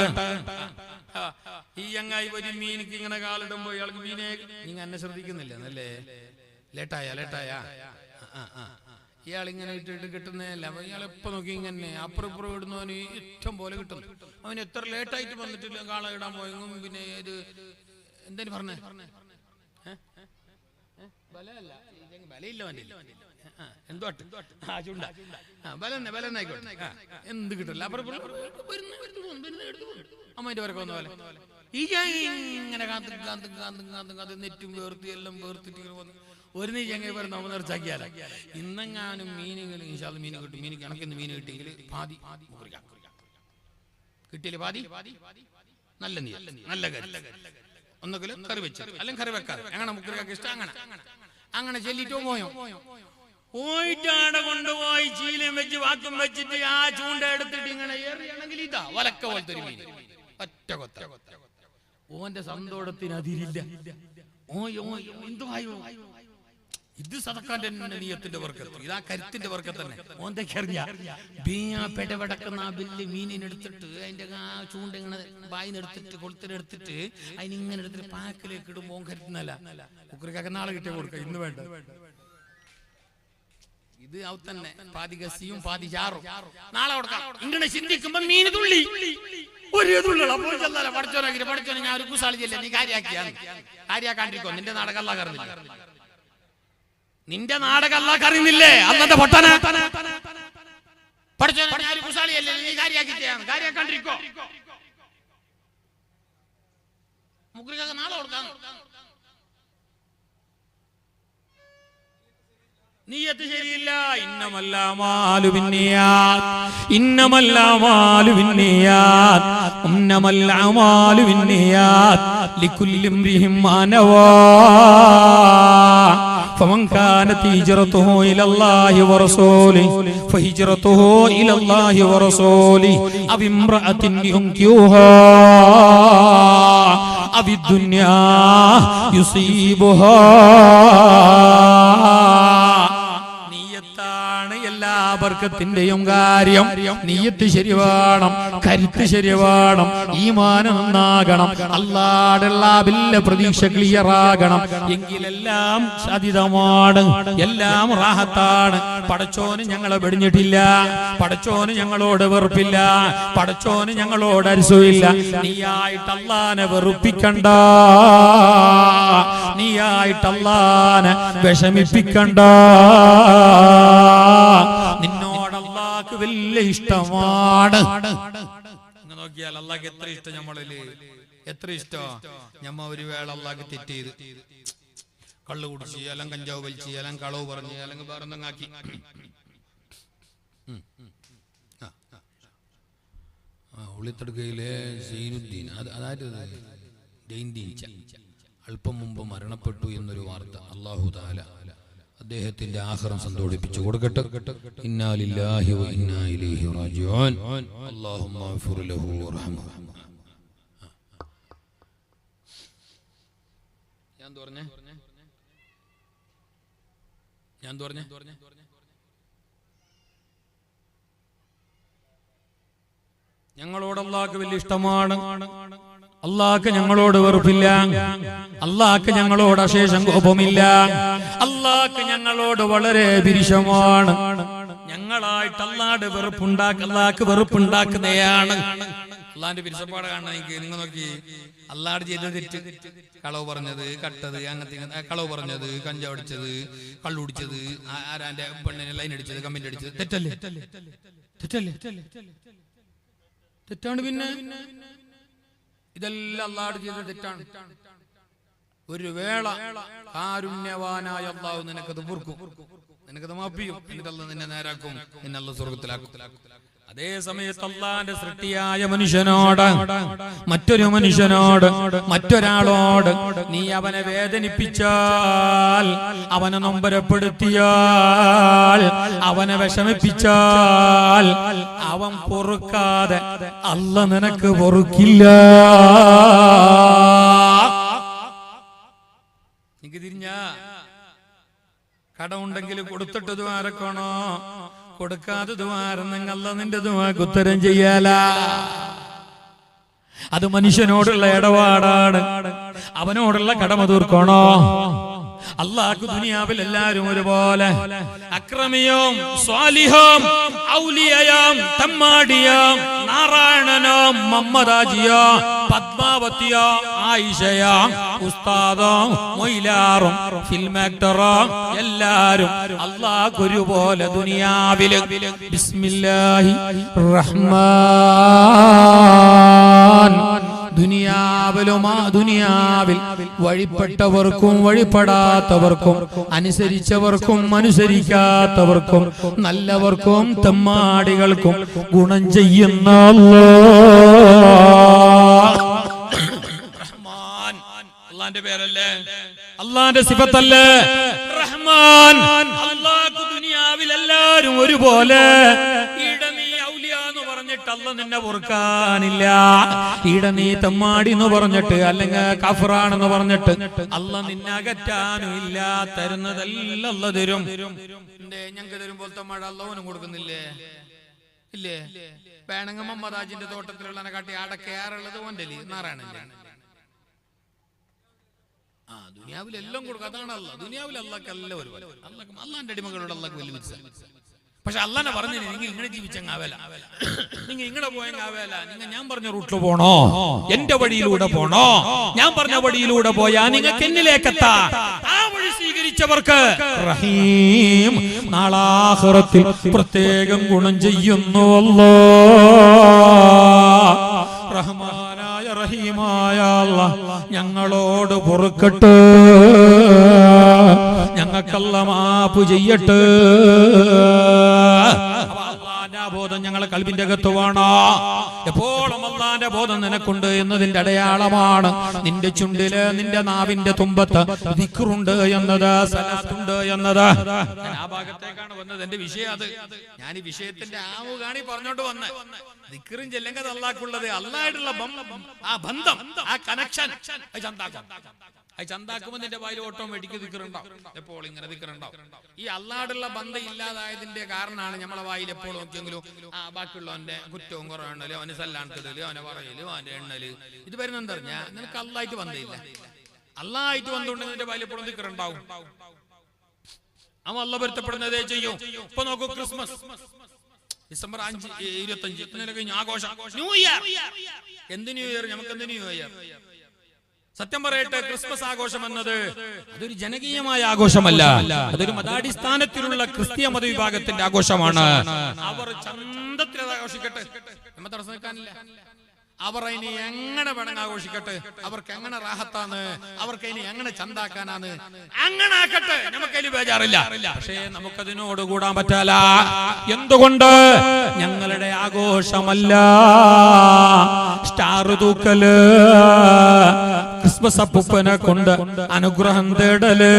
B: ഈ ചങ്ങായി ഒരു മീനിക്ക് ഇങ്ങനെ കാലിടുമ്പോ ഇയാൾക്ക് മീനെ നിങ്ങൾ എന്നെ ശ്രദ്ധിക്കുന്നില്ല എന്നല്ലേ? ലേട്ടായ ഇയാൾ ഇങ്ങനെ ഇട്ടിട്ട് കിട്ടുന്നതല്ല. ഇയാൾ എപ്പോ നോക്കി ഇങ്ങനെ അപ്പുറപ്പുറം ഇടുന്നവന് ഇഷ്ടം പോലെ കിട്ടുന്നു. അവന് എത്ര ലേറ്റായിട്ട് വന്നിട്ടില്ല കാള ഇടാൻ പോയെങ്കിലും പിന്നെ ഇത് എന്തേലും പറഞ്ഞേ ബലയില്ല എന്തോ ബലന്നായിക്കോട്ടെ എന്ത് കിട്ടില്ല അമ്മേന്റെ വരക്കെ വന്ന പോലെ ഈ ഇങ്ങനെ കാന്ത് നെറ്റും വേർത്തി എല്ലാം വേർത്തിട്ട് ഇങ്ങനെ വന്നു. ഒരു നീ ചങ്ങ പറഞ്ഞ നേർച്ചാക്കിയാല ഇന്നെങ്ങാനും മീനുകൾ ഇൻഷാല്ല മീൻ കിട്ടും. മീൻ കണക്കിന് മീൻ കിട്ടിയെങ്കിൽ പാതി കിട്ടിയില്ലേ പാതി നല്ല നീ നല്ല കാര്യം. ഒന്നുകിലും കറി വെച്ചു അല്ലെങ്കിൽ കറി വെക്കാതെ അങ്ങനെ മുക്കറിയാക്കി ഇഷ്ടം അങ്ങനെ ചെല്ലിട്ടോ പോയിട്ടാണ് കൊണ്ടുപോയി ചീലം വെച്ച് വാക്കും വെച്ചിട്ട് ആ ചൂണ്ട എടുത്തിട്ട് ഇങ്ങനെ ഏറിയാണെങ്കിൽ ഇതാ വലക്ക പോലത്തെ ഒരു മീൻ ഒറ്റ കൊത്ത. ഓന്റെ സന്തോഷത്തിന് അതിരില്ല. എന്തുവായോ ഇത് സദക്കാന്റെ നിയത്തിന്റെ വർക്കത്ത്, ഇതാ കരുത്തിന്റെ വർക്കത്ത് തന്നെ. ഓന്തൊക്കെടക്കുന്ന ആ വലിയ മീനിനെടുത്തിട്ട് അതിന്റെ ആ ചൂണ്ട ഇങ്ങനെ വായിനെടുത്തിട്ട് കൊളുത്തിനെടുത്തിട്ട് അതിനിങ്ങനെ എടുത്തിട്ട് പാക്കിലേക്ക് ഇടുമ്പോ കരുത്തുന്നല്ല. കുക്കറിക്കൊക്കെ നാളെ കിട്ടിയ കൊടുക്ക, ഇന്ന് വേണ്ട. ഇത് തന്നെ പാതി ഗസിയും പാതി ചാറും. നാളെ കൊടുക്കാം. ഇങ്ങനെ ചിന്തിക്കുമ്പോ മീൻ തുള്ളി ഒരു പഠിച്ചോനെ ഞാൻ ഒരു കുസാളിയല്ലേ നീ കാര്യാക്കാണ്ടിരിക്കോ. നിന്റെ നാടകം അല്ലാഹ് അറിയുന്നില്ല. നിന്റെ നാടകം അല്ലാഹ് അറിയുന്നില്ലേ? അന്നത്തെ പൊട്ടന പഠിച്ചോനെ ഞാൻ ഒരു കുസാളിയല്ലേ നീ കാര്യാക്കാണ്ടിരിക്കോ. മുഗ്രിക്കൊക്കെ നാളെ കൊടുക്കാം. നീയത്ത് ശരിയില്ല.
C: ഇന്നമല്ലാമാലു ബിന്നിയാത്ത് ഇന്നമല്ലാമാലു ബിന്നിയാത്ത് ഇന്നമല്ലാമാലു ബിന്നിയാത്ത് ലികുല്ലി ഇംറിഇൻ മാ നവാ ഫമൻ കാനത് ഹിജ്റതുഹു ഇലല്ലാഹി വറസൂലിഹി ഫഹിജ്റതുഹു ഇലല്ലാഹി വറസൂലിഹി അവ ഇംറഅത്തിൻ യുൻകിഹുഹാ അവി ദുനിയാ യുസീബുഹാ. എല്ലാ ബർക്കത്തിന്റെയും കാര്യം. നിയ്യത്ത് ശരിവാണം, കരുത്ത് ശരിവാണം, ഈമാൻ നന്നാകണം, അല്ലാഹുവിലുള്ള വലിയ പ്രതീക്ഷ ക്ലിയർ ആകണം. എങ്കിലെല്ലാം സാധ്യതമാണ്, എല്ലാം റാഹത്താണ്. പടച്ചോന് ഞങ്ങളെ വെടിഞ്ഞിട്ടില്ല, പടച്ചോന് ഞങ്ങളോട് വെറുപ്പില്ല, പടച്ചോന് ഞങ്ങളോട് അരിസുമില്ല. നീയായിട്ട് അല്ലാഹനെ വെറുപ്പിക്കണ്ട, നീയായിട്ട് അല്ലാഹനെ വിഷമിപ്പിക്കണ്ട. നിന്നോട് അല്ലാഹ്ക്ക് വലിയ ഇഷ്ടമാണ്.
B: നോക്കിയാൽ അല്ലാഹ്ക്ക് എത്ര ഇഷ്ടം നമ്മളില്, എത്ര ഇഷ്ടം. ഞമ്മ ഒരു വേള അല്ലാഹ്ക്ക് തെറ്റ് ചെയ്ത് കള്ളു കുടിച്ച്, അല്ലെങ്കിൽ കഞ്ചാവ് വലിച്ച്, അല്ലെങ്കിൽ കളവ് പറഞ്ഞ്, അല്ലെങ്കിൽ വേറെ എന്തെങ്കിലും ഉള്ളിത്തടുക്കയിലെ സീനുദ്ദീൻ, അതായത് അല്പം മുമ്പ് മരണപ്പെട്ടു എന്നൊരു വാർത്ത. അല്ലാഹു തആല അദ്ദേഹത്തിന്റെ ആഖിറം സന്തോഷിപ്പിച്ചു കൊടുക്കട്ടെ. ഇന്നാ ലില്ലാഹി വ ഇന്നാ ഇലൈഹി റാജിഊൻ. അല്ലാഹുമ്മഗ്ഫിർ ലഹു വർഹംഹു. ഞാൻ പറഞ്ഞേ
C: ഞങ്ങളോട് അല്ലാഹ്ക്ക് വലിയ ഇഷ്ടമാണ്, അല്ലാഹ്ക്ക് ഞങ്ങളോട് വെറുപ്പില്ല, അല്ലാഹ്ക്ക് ഞങ്ങളോട് അശേഷം കോപമില്ല, അല്ലാഹ്ക്ക് ഞങ്ങളോട് വളരെ പിരിശമാണ്. ഞങ്ങളായിട്ട് അല്ലാഹുടെ അല്ലാഹ്ക്ക് വെറുപ്പുണ്ടാക്കുന്നതാണ്.
B: അള്ളാന്റെ പിരിച്ചപ്പാട് കാണാൻ നിങ്ങൾ നോക്കി. അല്ലാഹ് ചെയ്ത തെറ്റ്, കളവ് പറഞ്ഞത്, കട്ടത്, അങ്ങനത്തെ കളവ് പറഞ്ഞത്, കഞ്ചാവടിച്ചത്, കള്ളുടിച്ചത്, ആരാന്റെ പെണ്ണിനെ ലൈൻ അടിച്ചത്, കമ്മിന്റ് അടിച്ചത് തെറ്റല്ലേ? തെറ്റാണ്. പിന്നെ ഇതെല്ലാം അല്ലാഹ് ചെയ്ത തെറ്റാണ്. ഒരു വേള കാരുണ്യവാനായ അല്ലാഹു നിനക്കത് പൊറുക്കും, നിനക്കത് മാപ്പ് ചെയ്യും, എന്നിട്ട് അല്ലാഹ് നിന്നെ നേരാക്കും, നിന്നെ അല്ലാഹ് സ്വർഗ്ഗത്തിലാക്കും.
C: അതേ സമയത്ത് അല്ലാഹുവിന്റെ സൃഷ്ടിയായ മനുഷ്യനോട്, മറ്റൊരു മനുഷ്യനോട്, മറ്റൊരാളോട് നീ അവനെ വേദനിപ്പിച്ചാൽ, അവനെ നൊമ്പരപ്പെടുത്തിയാൽ, അവനെ വിഷമിപ്പിച്ചാൽ, അവൻ പൊറുക്കാതെ അല്ലാഹ് നിനക്ക് പൊറുക്കില്ല.
B: എനിക്ക് തിരിഞ്ഞ കടമുണ്ടെങ്കിൽ കൊടുത്തിട്ട് ദ്വാരക്കണോ, കൊടുക്കാതെ ദ്വാരന്നെങ്കിൽ അല്ലാഹ് നിന്റെ ദ്വാക്ക് ഉത്തരം ചെയ്യാല.
C: അത് മനുഷ്യനോടുള്ള ഇടപാടാണ്, അവനോടുള്ള കടമ തീർക്കണോ. അല്ലാഹു ദുനിയാവിൽ എല്ലാവരും ഒരുപോലെ, അക്രമിയും സ്വാലിഹും ഔലിയയും തമ്മാടിയും നാരായണനും മമ്മദാജിയോ പത്മാവതിയോ ആയിഷയോ ഉസ്താദും മൊയിലാറും ഫിൽം ആക്ടറും എല്ലാരും അല്ലാഹു ഒരുപോലെ ദുനിയാവിൽ. ബിസ്മില്ലാഹിർ റഹ്മാൻ. ദുനിയാവിൽ വഴിപ്പെട്ടവർക്കും വഴിപ്പെടാത്തവർക്കും, അനുസരിച്ചവർക്കും അനുസരിക്കാത്തവർക്കും, നല്ലവർക്കും തെമ്മാടികൾക്കും ഗുണം ചെയ്യുന്ന
B: റഹ്മാൻ അല്ലാഹുവിന്റെ പേരല്ലേ,
C: അല്ലാഹുവിന്റെ സിഫത്തല്ലേ റഹ്മാൻ. അല്ലാഹു ദുനിയാവിൽ എല്ലാവരും ഒരുപോലെ. അല്ലാഹ് നിന്നെ പൊറുക്കാനില്ല. ഈടെ നീ തെമ്മാടി എന്ന് പറഞ്ഞിട്ട്, അല്ലെങ്കിൽ കഫറാണെന്ന് പറഞ്ഞിട്ട് അല്ലാഹ് നിന്നെ അകറ്റാനും ഇല്ല. തരുന്നതെല്ലാം അല്ലാഹ് തരും.
B: ഞങ്ങൾക്ക് തരുമ്പോൾ മഴ അല്ലാഹുവിനും കൊടുക്കുന്നില്ലേ? ഇല്ലേ? വേണമെങ്കിൽ മമ്മദാജിന്റെ തോട്ടത്തിലുള്ള കാട്ടി ആടെ കേറുള്ളത് ഓന്റെ നാരായണന്റെ. ദുനിയാവിലെല്ലാം കൊടുക്കും. അതാണ് അള്ളാഹ്. ദുനിയാവിൽ അള്ളാഹ്ക്ക് എല്ലാം ഒരുപോലെ. അള്ളാന്റെ അടിമകളോട് അള്ളാഹ്ക്ക് വലിയ മനസ്സിലായി. പക്ഷെ അള്ളാനെ പറഞ്ഞു നിങ്ങൾ ഇങ്ങനെ ജീവിച്ചങ്ങാവല, നിങ്ങൾ ഇങ്ങനെ പോയങ്ങാവല, നിങ്ങൾ ഞാൻ പറഞ്ഞ റൂട്ടിൽ പോണോ, എന്റെ വഴിയിലൂടെ പോണോ, ഞാൻ പറഞ്ഞ വഴിയിലൂടെ പോയാ നിങ്ങൾക്ക് എന്നിലേക്കെത്താ. ആ വഴി സ്വീകരിച്ചവർക്ക് റഹീം നാളാഖിറത്തിൽ പ്രത്യേകം ഗുണം ചെയ്യുന്നു അല്ലാഹ്. റഹ്മാനായ റഹീമായ അല്ലാഹ് ഞങ്ങളോട് പൊറുക്കട്ടെ, ഞങ്ങൾക്കല്ല മാപ്പ് ചെയ്യട്ടെ. അള്ളാന്റെ ബോധം ഞങ്ങളെ കൽബിന്റെ അകത്ത് വേണോ? എപ്പോഴും അള്ളാന്റെ ബോധം നിനക്കുണ്ട് എന്നതിന്റെ അടയാളമാണ് നിന്റെ ചുണ്ടില്, നിന്റെ നാവിന്റെ തുമ്പത്ത് ദിക്റുണ്ട് എന്നത്, സലാത്തുണ്ട് എന്നത്. ഞാൻ ആ ഭാഗത്തേക്കാണ് വന്നത്. എന്റെ വിഷയം അത്. ഞാൻ ഈ വിഷയത്തിന്റെ ആവു കാണി പറഞ്ഞോണ്ട് വന്ന് ദിക്റും ചെല്ലെങ്കിൽ അള്ളാഹ്ക്കുള്ളത്, അള്ളാഹായിട്ടുള്ള ആ ബന്ധം, ആ കണക്ഷൻ അത് ചന്താക്കുമ്പോൾ നിന്റെ വായിൽ ഓട്ടോമാറ്റിക് ദിക്റുണ്ടാവും. എപ്പോൾ ഇങ്ങനെ ദിക്റുണ്ടാവും. ഈ അള്ളാഹുള്ള ബന്ധം ഇല്ലാതായതിന്റെ കാരണമാണ് നമ്മളെ വായിൽ എപ്പോഴും നോക്കിയെങ്കിലും ബാക്കിയുള്ളവന്റെ കുറ്റവും കുറവെണ്ണല്, അവന് സല്ലാണത്തിടല്, അവനെ പറയല്, അവന്റെ എണ്ണല്, ഇത് വരുന്നെന്താ പറഞ്ഞാ നിനക്ക് അള്ളാഹായിട്ട് ബന്ധമില്ല. അള്ളാഹായിട്ട് ബന്ധമുണ്ടെങ്കിൽ നിന്റെ വായിൽ എപ്പോഴും ദിക്റുണ്ടാവും. അവൻ അള്ളാഹ് പൊരുത്തപ്പെടുന്നതേ ചെയ്യും. ഇപ്പൊ നോക്കൂ, ക്രിസ്മസ് ഡിസംബർ 5, 25 ഇന്നലെ കഴിഞ്ഞു ആഘോഷം. New year. എന്ത് ന്യൂ ഇയർ? നമുക്ക് എന്ത് ന്യൂ ഇയർ? സത്യം പറയട്ടെ, ക്രിസ്മസ് ആഘോഷം എന്നത് അതൊരു ജനകീയമായ ആഘോഷമല്ല, അതൊരു മതാടിസ്ഥാനത്തിലുള്ള ക്രിസ്തീയ മതവിഭാഗത്തിന്റെ ആഘോഷമാണ്. അവർ ചന്തത്തിൽ അത് ആഘോഷിക്കട്ടെ, നമ്മ തടസ്സം നിൽക്കാനില്ല. അവർ അതിനെ എങ്ങനെ വേണമെങ്കിൽ ആഘോഷിക്കട്ടെ, അവർക്ക് എങ്ങനെ റാഹത്താണ്, അവർക്ക് അതിനെ എങ്ങനെ ചന്താക്കാനാണ്, അങ്ങനെ ആക്കട്ടെ, നമുക്കതിൽ ബേജാറില്ല. പക്ഷേ നമുക്കതിനോട് കൂടാൻ പറ്റാല. എന്തുകൊണ്ട്? ഞങ്ങളുടെ ആഘോഷമല്ല സ്റ്റാർ തൂക്കല്, ക്രിസ്മസ് അപ്പൂപ്പനെ കൊണ്ട് അനുഗ്രഹം തേടല്,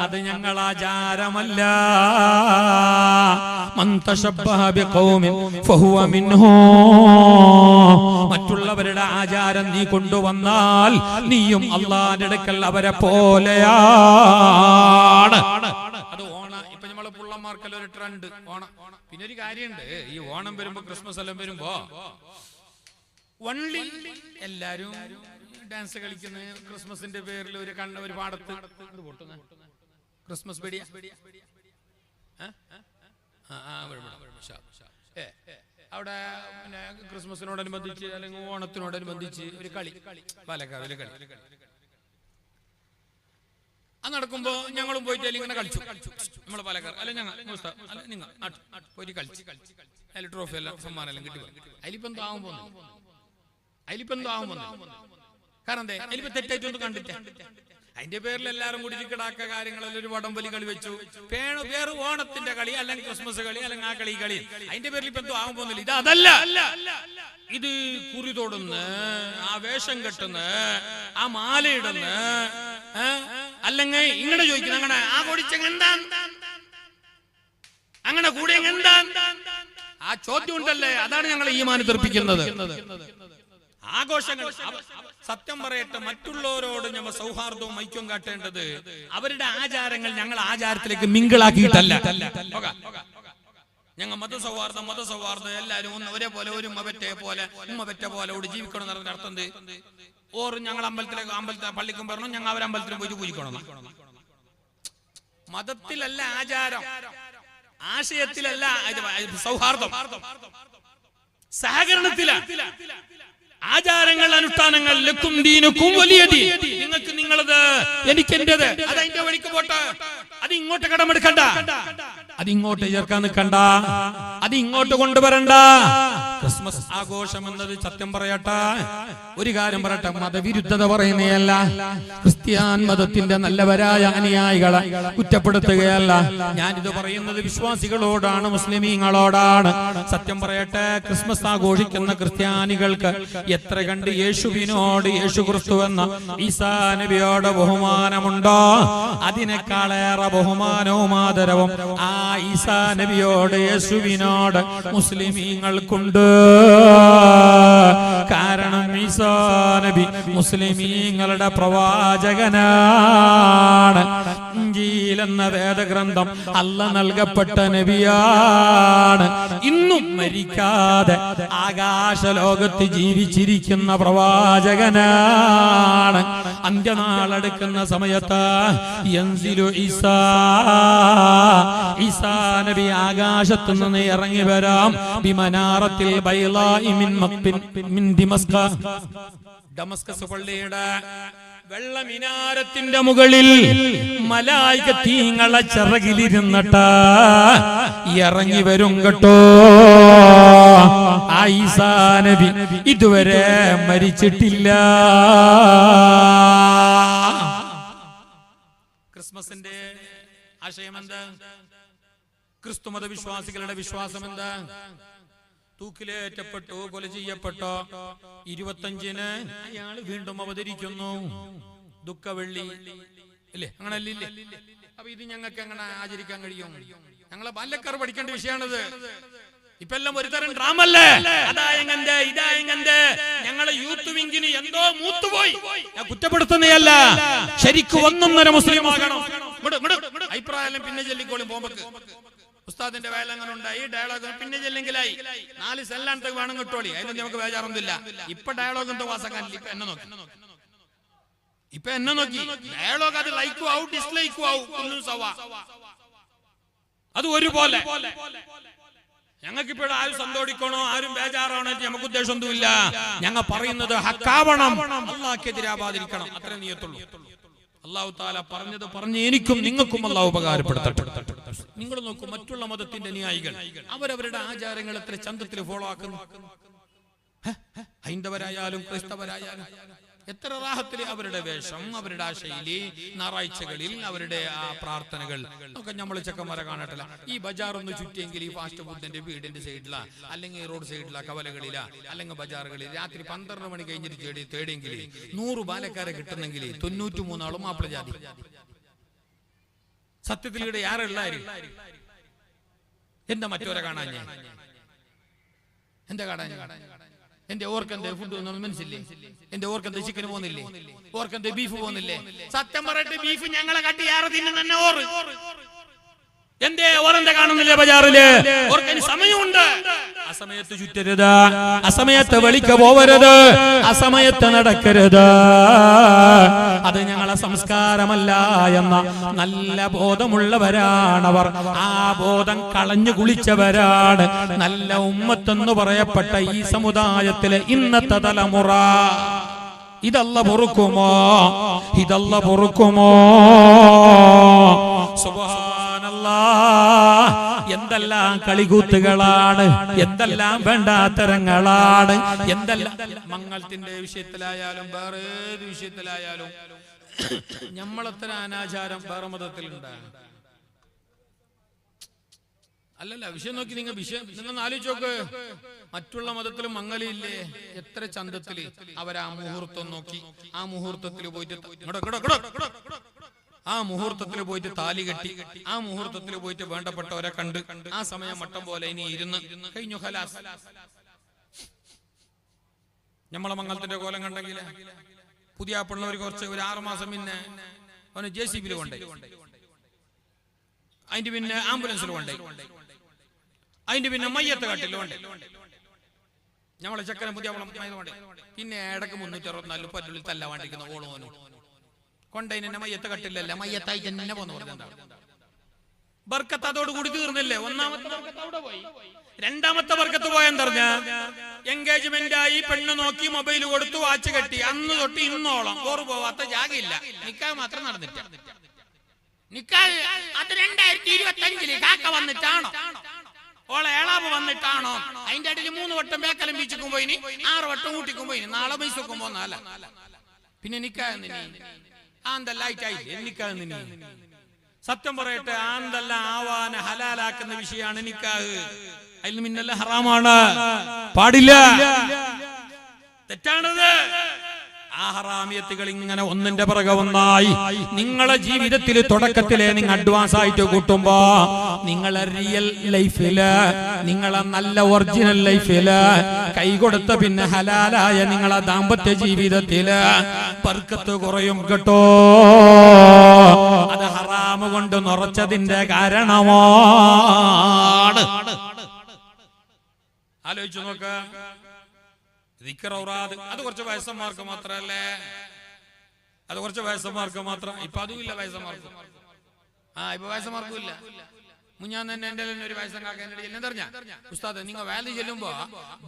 B: അത് ഞങ്ങൾ ആചാരമല്ല. മൻ തശബ്ബഹ ബിഖൗമിൻ ഫഹുവ മിൻഹും. മറ്റുള്ളവരുടെ ആചാരം നീ കൊണ്ടുവന്നാൽ നീയും അല്ലാഹുവിന്റെ അടുക്കൽ അവരെ പോലെയാണ്. അത് ഓണം. ഇപ്പൊ നമ്മളെ പുള്ളന്മാർക്കെല്ലാം ഒരു ട്രെൻഡ് ഓണം. പിന്നെ ഒരു കാര്യമുണ്ട്, ഈ ഓണം വരുമ്പോ ക്രിസ്മസ് എല്ലാം വരുമ്പോ വള്ളി എല്ലാരും ഡാൻസ് കളിക്കുന്ന ക്രിസ്മസിന്റെ പേരിൽ ഒരു ഒരു പാടത്ത് പൊട്ടുന്ന ക്രിസ്മസ് വെടിയ അവിടെ പിന്നെ ക്രിസ്മസിനോടനുബന്ധിച്ച് അല്ലെങ്കിൽ ഓണത്തിനോടനുബന്ധിച്ച് ഒരു കളി, പാലക്കാവിലെ കളി. അത് നടക്കുമ്പോ ഞങ്ങളും പോയിട്ട് അതിൽ ഇങ്ങനെ കളിച്ചു. നമ്മളെ പാലക്കാർ അല്ലെ ഞങ്ങൾ അല്ല നിങ്ങൾ പോയിട്ട് കളിച്ചു. അതിൽ ട്രോഫി എല്ലാം സമ്മാനം എല്ലാം കിട്ടി. അതിലിപ്പോ എന്തോ ആവും പോകുന്നു, കാരണം അതിലിപ്പോ തെറ്റായിട്ടൊന്നും കണ്ടിട്ട് അതിന്റെ പേരിൽ എല്ലാരും കൂടി കിടാക്ക കാര്യങ്ങളിൽ ഒരു വടംവലി കളി വെച്ചു. പേര് ഓണത്തിന്റെ കളി അല്ലെങ്കിൽ ക്രിസ്മസ് കളി അല്ലെങ്കിൽ ആ കളി അതിന്റെ പേരിൽ ഇപ്പൊ എന്തോ ആവാൻ പോകുന്നില്ല. ഇത് അതല്ല. ഇത് കുറി തൊടുന്ന്, ആ വേഷം കെട്ടുന്ന, ആ മാലയിടുന്ന, അല്ലെങ്കിൽ ഇങ്ങനെ ചോദിക്കുന്ന അങ്ങനെ ആ കൊടിച്ചെങ്ങ എന്താ, അങ്ങനെ കൂടെ എന്താ, ആ ചോദ്യം ഉണ്ടല്ലേ, അതാണ് ഞങ്ങൾ ഈമാൻ തെറിപ്പിക്കുന്നത്. ആഘോഷങ്ങൾ സത്യം പറയട്ടെ, മറ്റുള്ളവരോട് ഞങ്ങൾ സൗഹാർദ്ദവും ഐക്യവും കാട്ടേണ്ടത് അവരുടെ ആചാരങ്ങൾ ഞങ്ങൾ ആചാരത്തിലേക്ക് മിങ്കിളാക്കിയിട്ടല്ല. ഞങ്ങൾ മതസൗഹാർദ്ദം എല്ലാവരും ഒരേപോലെ, ഒരു ഉമ്മ പോലെ ഓട് ജീവിക്കണം എന്ന് പറഞ്ഞ അർത്ഥം ഓർ ഞങ്ങൾ അമ്പലത്തിലെ പള്ളിക്കും പറഞ്ഞു ഞങ്ങൾ അവരമ്പലത്തിലും പോയിട്ട് പൂജിക്കണം. മതത്തിലല്ല ആചാരം, ആശയത്തിലല്ല സൗഹാർദ്ദം, സഹകരണത്തിലാണ്. ആചാരങ്ങൾ, അനുഷ്ഠാനങ്ങൾ, ലക്കും ദീനുക്കും വലിയ ദീൻ, നിങ്ങൾക്ക് നിങ്ങളത് എനിക്ക് എന്റേത്, അത് അതിന്റെ വഴിക്ക് പോട്ടെ. അത് ഇങ്ങോട്ട് കടമെടുക്കണ്ട, അത് ഇങ്ങോട്ട് ചേർക്കാൻ നിൽക്കണ്ട, അത് ഇങ്ങോട്ട് കൊണ്ടുവരണ്ട. ക്രിസ്മസ് ആഘോഷം എന്നത് സത്യം പറയട്ടെ, ഒരു കാര്യം പറയട്ടെ, മതവിരുദ്ധത പറയുന്നതല്ല, ക്രിസ്ത്യാൻ മതത്തിന്റെ നല്ലവരായ അനുയായികളെ കുറ്റപ്പെടുത്തുകയല്ല. ഞാനിത് പറയുന്നത് വിശ്വാസികളോടാണ്, മുസ്ലിമീങ്ങളോടാണ്. സത്യം പറയട്ടെ, ക്രിസ്മസ് ആഘോഷിക്കുന്ന ക്രിസ്ത്യാനികൾക്ക് എത്ര കണ്ട് യേശുവിനോട്, യേശു ക്രിസ്തു എന്ന ഈസാ നബിയോട് ബഹുമാനമുണ്ടോ, അതിനേക്കാളേറെ ബഹുമാനവും ആദരവും ആ ഈസാ നബിയോട്, യേശുവിനോട് മുസ്ലിമീങ്ങൾക്കുണ്ട്. കാരണം ഈസാ നബി മുസ്ലിമീങ്ങളുടെ പ്രവാചകനാണ്.
C: ഇഞ്ചീൽ എന്ന വേദഗ്രന്ഥം അല്ല നൽകപ്പെട്ട നബിയാണ്. ഇന്നും മരിക്കാതെ ആകാശലോകത്ത് ജീവിച്ചിരിക്കുന്ന പ്രവാചകനാണ്. അന്ത്യനാളെടുക്കുന്ന സമയത്ത് യൻസിലു ഈസാ നബി ആകാശത്ത് നിന്ന് ഇറങ്ങി വരാം. ബിമനാറത്തിൽ ബൈളാഇ മിൻ ദമസ്കസ് പള്ളിയുടെ വെള്ള മിനാരത്തിന്റെ മുകളിൽ മലായികത്തീങ്ങളെ ചിറകിലിരുന്നിട്ട് ഇറങ്ങി വരും കേട്ടോ. ഈസാ നബി ഇതുവരെ മരിച്ചിട്ടില്ല. ക്രിസ്മസിന്റെ ആശയം എന്താ? ക്രിസ്തുമത വിശ്വാസികളുടെ വിശ്വാസം എന്താ? തൂക്കിലേറ്റപ്പെട്ടു, കൊല ചെയ്യപ്പെട്ടോ 25-ന് അയാൾ വീണ്ടും അവതരിക്കുന്നു. ദുഃഖവെള്ളി അല്ലേ? അങ്ങനല്ലേ? അപ്പൊ ഇത് ഞങ്ങൾക്ക് എങ്ങനെ ആചരിക്കാൻ കഴിയും? ഞങ്ങളെ ബാല്യക്കാർ പഠിക്കേണ്ട വിഷയമാണിത്. ഇപ്പൊ എല്ലാം ഒരു തരം ഡ്രാമല്ലേ? അതായെങ്കന്റെ ഇതായെങ്കന്റെ. ഞങ്ങളെ യൂത്ത് വിങ്ങിന് എന്തോ മൂത്തുപോയി. ഞാൻ കുറ്റപ്പെടുത്തുന്നതല്ല, ശരിക്കും 1.5 മുസ്ലിം ആകണം. അഭിപ്രായം പിന്നെ ചൊല്ലിക്കോളും. പോകുമ്പോ ഉസ്താദിന്റെ വയൽ അങ്ങനെ ഉണ്ടായി, ഡയലോഗ് പിന്നെ ചെല്ലെങ്കിലായി 4 സെല്ലാനത്തേക്ക് വേണം കിട്ടോളി. അതിനൊന്നും നമുക്ക് ബേജാറൊന്നുമില്ല. ഇപ്പൊ ഡയലോഗ് എന്തോ വാസക്കാനില്ല. ഇപ്പൊ എന്നെ നോക്കി ഡയലോഗ് അത് ലൈക്കും ആവും ഡിസ്ലൈക്കും ആവും. അത് ഒരുപോലെ. ഞങ്ങൾക്ക് ഇപ്പോഴും ആരും സന്തോഷിക്കണോ, ആരും ബേജാറാണോ നമുക്ക് ഉദ്ദേശമൊന്നുമില്ല. ഞങ്ങൾ പറയുന്നത് ഹക്കാവണം, അള്ളാഹ്ക്കെതിരാവാതിരിക്കണം, അത്രേ നീയത്തുള്ളൂ. അല്ലാഹു തആല പറഞ്ഞത് പറഞ്ഞ് എനിക്കും നിങ്ങൾക്കും അല്ലാഹു ഉപകാരപ്പെടുത്തട്ടെ. നിങ്ങൾ നോക്കൂ, മറ്റുള്ള മതത്തിന്റെ അനുയായികൾ അവരവരുടെ ആചാരങ്ങൾ എത്ര ചന്തത്തിൽ ഫോളോ ആക്കുന്നു. ഹൈന്ദവരായാലും ക്രൈസ്തവരായാലും എത്ര റാഹത്തില് അവരുടെ വേഷം, അവരുടെ ആ ശൈലി, ഞായറാഴ്ചകളിൽ അവരുടെ ആ പ്രാർത്ഥനകൾ ഒക്കെ നമ്മൾ ചെക്കന്മാരെ കാണട്ടില്ല. ഈ ബജാർ ഒന്ന് ചുറ്റിയെങ്കിൽ ഈ ഫാസ്റ്റ് ഫുഡിന്റെ വീടിന്റെ സൈഡിലാ, അല്ലെങ്കിൽ റോഡ് സൈഡിലാ, കവലകളിലാ, അല്ലെങ്കിൽ ബജാറുകളിൽ രാത്രി 12 മണി കഴിഞ്ഞിട്ട് തേടിയെങ്കിൽ 100 ബാലക്കാരെ കിട്ടുന്നെങ്കിൽ 93 ആളും മാപ്പിള ജാതി. സത്യത്തിൽ ഇവിടെ ആരെല്ലാരും എന്താ മറ്റവരെ കാണാൻ? ഞാൻ എന്താ കാണാൻ? എന്റെ ഓർക്കെന്ത് ഫുഡ് മനസ്സില്ലേ? എന്റെ ഓർക്കെന്ത് ചിക്കൻ പോകുന്നില്ലേ? ഓർക്കെന്ത് ബീഫ് പോകുന്നില്ലേ? സത്യം പറയട്ടെ, ബീഫ് ഞങ്ങളെ കട്ടി ഏറെ തിന്നുന്നെ ഓറ്. എന്തേ ഓരെന്താ കാണുന്നില്ലേ ബജാറില്? ഓർക്കന് സമയമുണ്ട്. അസമയത്ത് ചുറ്റരുത്, അസമയത്ത് വെളിക്ക പോവരുത്, അസമയത്ത് നടക്കരുത്. അത് ഞങ്ങളെ സംസ്കാരമല്ല എന്ന നല്ല ബോധമുള്ളവരാണവർ. ആ ബോധം കളഞ്ഞു കുളിച്ചവരാണ് നല്ല ഉമ്മത്തെന്ന് പറയപ്പെട്ട ഈ സമുദായത്തിലെ ഇന്നത്തെ തലമുറ. ഇതല്ല പൊറുക്കുമോ? ഇതല്ല പൊറുക്കുമോ? എന്തെല്ലാം കളികൂത്തുകളാണ്, എന്തെല്ലാം വേണ്ടാത്തരങ്ങളാണ്, എന്തെല്ലാം. മംഗളത്തിന്റെ വിഷയത്തിലായാലും വേറെ ഏത് വിഷയത്തിലായാലും നമ്മളത്ര അനാചാരം വേറെ മതത്തിലുണ്ട്. അല്ലല്ല, വിഷയം നോക്കി നിങ്ങൾ ആലോചിച്ച് നോക്ക്. മറ്റുള്ള മതത്തിലും മംഗലില്ലേ? എത്ര ചന്തത്തില് അവരാ മുഹൂർത്തം നോക്കി, ആ മുഹൂർത്തത്തിൽ പോയിട്ട് ആ മുഹൂർത്തത്തിൽ പോയിട്ട് താലി കെട്ടി, ആ മുഹൂർത്തത്തിൽ പോയിട്ട് വേണ്ടപ്പെട്ടവരെ കണ്ട് ആ സമയം മട്ടം പോലെ ഇനി ഇരുന്ന് കഴിഞ്ഞു, ഖലാസ്. നമ്മളെ മംഗളത്തിന്റെ കോലം കണ്ടെങ്കിൽ പുതിയ പിള്ളവർ കുറച്ച് ഒരു 6 മാസം പിന്നെ അവന് JCB കൊണ്ടേ, അതിന്റെ പിന്നെ ആംബുലൻസിൽ കൊണ്ടേ, അതിന്റെ പിന്നെ മയ്യത്ത് കാട്ടിൽ കൊണ്ടേ, നമ്മളെ ചക്കര പുതിയ പിന്നെ ഇടക്ക് 364 പല്ലുള്ളിൽ തല്ല വാണ്ടിക്കുന്ന ഓളോനും കൊണ്ടതിനെ മയ്യത്ത് കട്ടില്ലല്ല, മയ്യത്തായി തന്നെ പോന്ന് പറഞ്ഞാൽ ബർക്കത്ത് അതോടുകൂടി തീർന്നില്ലേ? ഒന്നാമത്തെ ബർക്കത്ത് അവിടെ പോയി. രണ്ടാമത്തെ ബർക്കത്ത് പോയെന്നറിഞ്ഞ എൻഗേജ്മെന്റ് ആയി, പെണ്ണ് നോക്കി, മൊബൈൽ കൊടുത്തു, വാച്ച് കെട്ടി. അന്ന് തൊട്ട് ഇന്നോളം ഓറ് പോവാത്ത ജാഗയില്ല. നിക്കാഹ് മാത്രം നടന്നിട്ട. നിക്കാഹ് അത് 2025 കാക്ക വന്നിട്ടാണോ, ഓളെ ഏളാവ് വന്നിട്ടാണോ? അതിന്റെ ഇടയിൽ 3 വട്ടം ബേക്കലം ബീച്ചിക്കും പോയിനി, 6 വട്ടം ഊട്ടിക്കും പോയിനി, നാളെ മൈസൂക്കും പോന്നല്ല. പിന്നെ നിക്കാഹ് സത്യം പറയട്ടെ, ആന്തല്ല ആവാന ഹലാലാക്കുന്ന വിഷയമാണ് നിക്കാഹ്. അതിൽ മിന്നല്ല ഹറാമാണ്, പാടില്ല, തെറ്റാണത്. ആ ഹറാമിയത്തുകൾ ഇങ്ങനെ ഒന്നിന്റെ പിറകെ ഒന്നായി നിങ്ങളെ ജീവിതത്തിൽ തുടക്കത്തിലെ നിങ്ങൾ അഡ്വാൻസ് ആയിട്ട് കൂട്ടുമ്പോ നിങ്ങളെ റിയൽ ലൈഫില്, നിങ്ങളെ നല്ല ഒറിജിനൽ ലൈഫില് കൈകൊടുത്ത പിന്നെ ഹലാലായ നിങ്ങളെ ദാമ്പത്യ ജീവിതത്തില് ബർക്കത്ത് കുറയും കേട്ടോ. അത് ഹറാം ഹറാമ് കൊണ്ട് നിറച്ചതിന്റെ കാരണമാണ്. ആലോചിച്ചു നോക്ക. അത് കുറച്ച് വയസ്സന്മാർക്ക് മാത്രല്ലേ, അത് കുറച്ച് വയസ്സന്മാർക്ക് മാത്രം. ഇപ്പൊ അതുമില്ല വയസ്സന്മാർക്ക്. ഇപ്പൊ വയസ്സന്മാർക്കും ഇല്ല. മുഞ്ഞാൻ തന്നെ എന്റെ ഒരു വയസ്സങ്കാക്കാൻ എന്നറിഞ്ഞ ഉസ്താദ് നിങ്ങൾ വാലി ചെല്ലുമ്പോ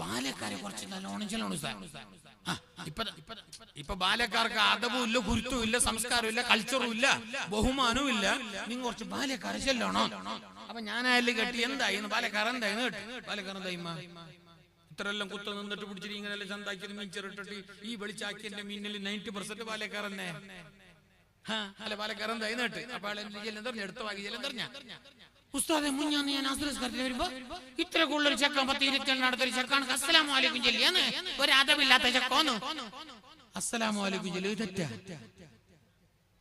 C: ബാല്യക്കാരെ കുറച്ച് നല്ലോണം ചെല്ലണം ഉസ്താദ്. ഇപ്പൊ ബാല്യക്കാർക്ക് അതവും ഇല്ല, ഗുരുത്വം ഇല്ല, സംസ്കാരവും ഇല്ല, കൾച്ചറും ഇല്ല, ബഹുമാനവും ഇല്ല. നിങ്ങൾ കുറച്ച് ബാല്യക്കാരെ ചെല്ലണം. അപ്പൊ ഞാനായാലും കെട്ടി എന്തായി ബാല്യക്കാരൻ എന്തായി കേട്ടു. ബാല്യക്കാരൻ എന്തായിമ്മ ഇത്രയെല്ലാം കുത്ത നിന്നിട്ട് പിടിച്ചിട്ട് ഇങ്ങനെല്ലാം ചന്താക്കി മീൻചെറിട്ടിട്ട് ഈ വെളിച്ചാക്കിന്റെ മീനിൽ 90% ബാല്യക്കാരനെ അല്ല ബാല്യക്കാരൻ എന്തായി നേട്ട്. അപ്പൊ എടുത്ത വാങ്ങി ചെല്ലെന്തറിഞ്ഞ ഉസ്താദെ മുഞ്ഞാന്ന് ഞാൻ ആശ്രയിക്കാരത്തിൽ വരുമ്പോ ഇത്ര കൂടുതലൊരു ചക്ക 10-27 അടുത്തൊരു ചക്കാണ് അസ്സലാമു അലൈക്കും ചെല്ലിയാന്ന് ഒരു അതമില്ലാത്ത ചക്കോന്ന്. അസ്സലാമു അലൈക്കും ചെല്ലു തെറ്റാ.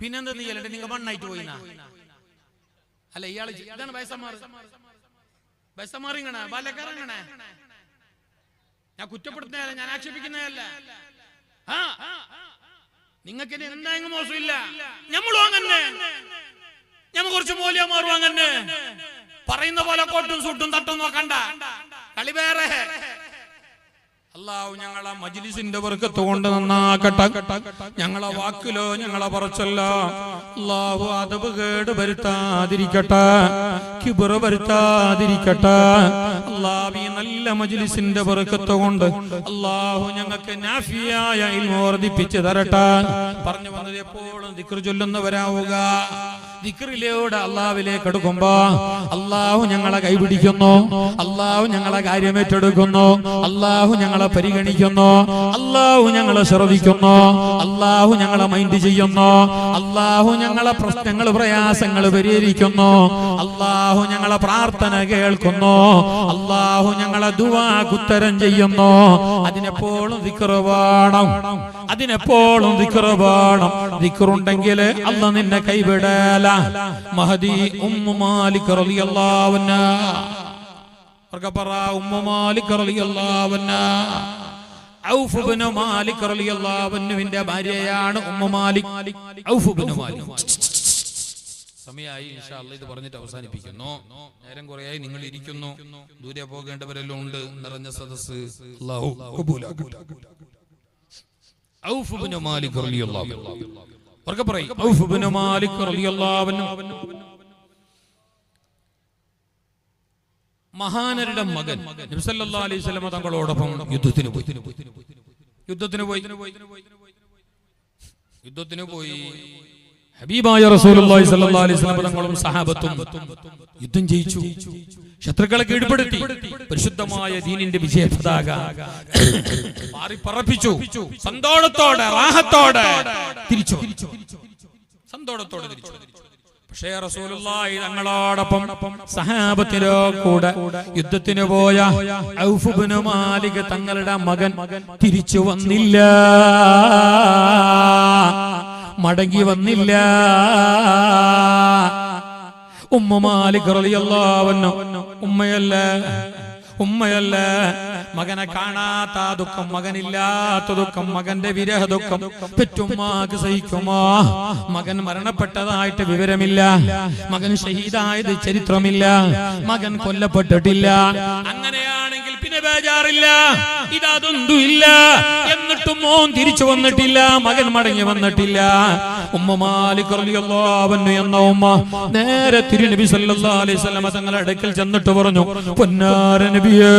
C: പിന്നെന്താ നീ ചെല്ലട്ടെ നിങ്ങൾ മണ്ണായിട്ട് പോയിന്നാ. അല്ല ഇയാള് ഇതാണ് വയസ്സമാറിങ്ങണ ബാല്യക്കാരങ്ങണ. ഞാൻ കുറ്റപ്പെടുത്തുന്നതല്ല, ഞാൻ ആക്ഷേപിക്കുന്നതല്ല. നിങ്ങൾക്ക് എന്തായെങ്കിലും മോശമില്ല. ഞമ്മളും അങ്ങനെ, ഞമ്മ കുറച്ച് മൂല്യമാറും അങ്ങനെ. പറയുന്ന പോലെ കോട്ടും സൂട്ടും തട്ടും നോക്കണ്ട, കളി വേറെ. അല്ലാഹു ഞങ്ങളെ മജ്ലിസിന്റെ ബർക്കത്ത് കൊണ്ട് നന്നാക്കട്ടെ. ഞങ്ങളെ വാക്കിലോ ഞങ്ങളെ പറച്ചല്ലോ അല്ലാഹു അദബ് കേട് വരുത്താതിരിക്കട്ടെ, കിബ്ർ വരുത്താതിരിക്കട്ടെ. അല്ലാഹു ഈ നല്ല മജ്ലിസിന്റെ ബർക്കത്ത് കൊണ്ട് അല്ലാഹു ഞങ്ങൾക്ക് നാഫിയായ ഇൽമു വർദ്ധിപ്പിച്ചു തരട്ടെ. പറഞ്ഞു വന്നത് എപ്പോഴും ദിക്ർ ചൊല്ലുന്നവരാവുക. ദിക്റിലൂടെ അല്ലാഹുവിലേക്ക് അടുക്കുമ്പോ അല്ലാഹു ഞങ്ങളെ കൈപിടിക്കുന്നു, അല്ലാഹു ഞങ്ങളെ കാര്യം ഏറ്റെടുക്കുന്നു, അല്ലാഹു ഞങ്ങളെ പരിഗണിക്കുന്നു, അല്ലാഹു ഞങ്ങളെ ശ്രദ്ധിക്കുന്നു, അല്ലാഹു ഞങ്ങളെ മൈൻഡ് ചെയ്യുന്നു, അല്ലാഹു ഞങ്ങളെ പ്രശ്നങ്ങൾ പ്രയാസങ്ങൾ പരിഹരിക്കുന്നു, അല്ലാഹു ഞങ്ങളെ പ്രാർത്ഥന കേൾക്കുന്നു, അല്ലാഹു ഞങ്ങളെ ദുആക്ക് ഉത്തരം ചെയ്യുന്നു. അതിനെപ്പോഴും ദിക്ർ വേണം, അതിനെപ്പോഴും ദിക്ർ വേണം. ദിക്റുണ്ടെങ്കിൽ അല്ലാഹു നിന്നെ കൈവിടല. മഹദി ഉമ്മു മാലിക് റളിയല്ലാഹു അൻഹ ഉമ്മു മാലിക് റളിയല്ലാഹു അൻഹ ഔഫ് ഇബ്നു മാലിക് റളിയല്ലാഹു അൻഹുവിന്റെ ഭാര്യയാണ് ഉമ്മു മാലിക്. ഔഫ് ഇബ്നു മാലിക്. സമയമായി ഇൻഷാ അല്ലാഹ് ഇത് പറഞ്ഞിട്ട് അവസാനിപ്പിക്കുന്നു. നേരം കുറേയായി നിങ്ങൾ ഇരിക്കുന്നു, ദൂരെ പോകേണ്ടവരെല്ലാം ഉണ്ട്. നിറഞ്ഞ സദസ്സ് അല്ലാഹു കബൂലാക്കട്ടെ. ഔഫ് ഇബ്നു മാലിക് റളിയല്ലാഹു അൻഹു ഉറക്കെ പറയ്. ഔഫ് ഇബ്നു മാലിക് റളിയല്ലാഹു അൻഹു മഹാനരുടെ മകൻ നബി സല്ലല്ലാഹു അലൈഹി വസല്ലം തങ്ങളോടൊപ്പം യുദ്ധത്തിന് പോയി. ഹബീബായ റസൂലുള്ളാഹി സ്വല്ലല്ലാഹു അലൈഹി വസല്ലം തങ്ങളും സഹാബത്തും യുദ്ധം ജയിച്ചു, ശത്രുക്കളെ കീഴ്പ്പെടുത്തി, പരിശുദ്ധമായ ദീനിന്റെ വിജയ പതാക പറപ്പിച്ചു. സന്തോഷത്തോടെ റാഹത്തോടെ തിരിച്ചു, സന്തോഷത്തോടെ തിരിച്ചു. പക്ഷേ റസൂലുള്ളാഹി തങ്ങളോടൊപ്പം സഹാബത്തിലോ കൂടെ യുദ്ധത്തിന് പോയ ഔഫ് ഇബ്നു മാലിക് തങ്ങളുടെ മകൻ തിരിച്ചു വന്നില്ല, മടങ്ങി വന്നില്ല. ഉമ്മു മാലിക് റളിയല്ലാഹു അൻഹു ഉമ്മയല്ല മകനെ കാണാത്ത ദുഃഖം, മകനില്ലാത്ത ദുഃഖം, മകന്റെ വിരഹ ദുഃഖം പെറ്റുമ്മാക്ക് സഹിക്കുമോ? മകൻ മരണപ്പെട്ടതായിട്ട് വിവരമില്ല, മകൻ ഷഹീദായത് ചരിത്രമില്ല, മകൻ കൊല്ലപ്പെട്ടിട്ടില്ല. അങ്ങനെയാണെങ്കിൽ പിന്നെ ബേജാറില്ല, ഇതൊന്നും ഇല്ല. എന്നിട്ടും മോൻ തിരിച്ചു വന്നിട്ടില്ല, മകൻ മടങ്ങി വന്നിട്ടില്ല. ഉമ്മ മാലിക് റളിയല്ലാഹു അൻഹു എന്ന ഉമ്മ നേരെ തിരുനബി സല്ലല്ലാഹു അലൈഹി വസല്ലം തങ്ങളുടെ അടുക്കൽ ചെന്നിട്ട് പറഞ്ഞു, പൊന്നാര നബിയേ,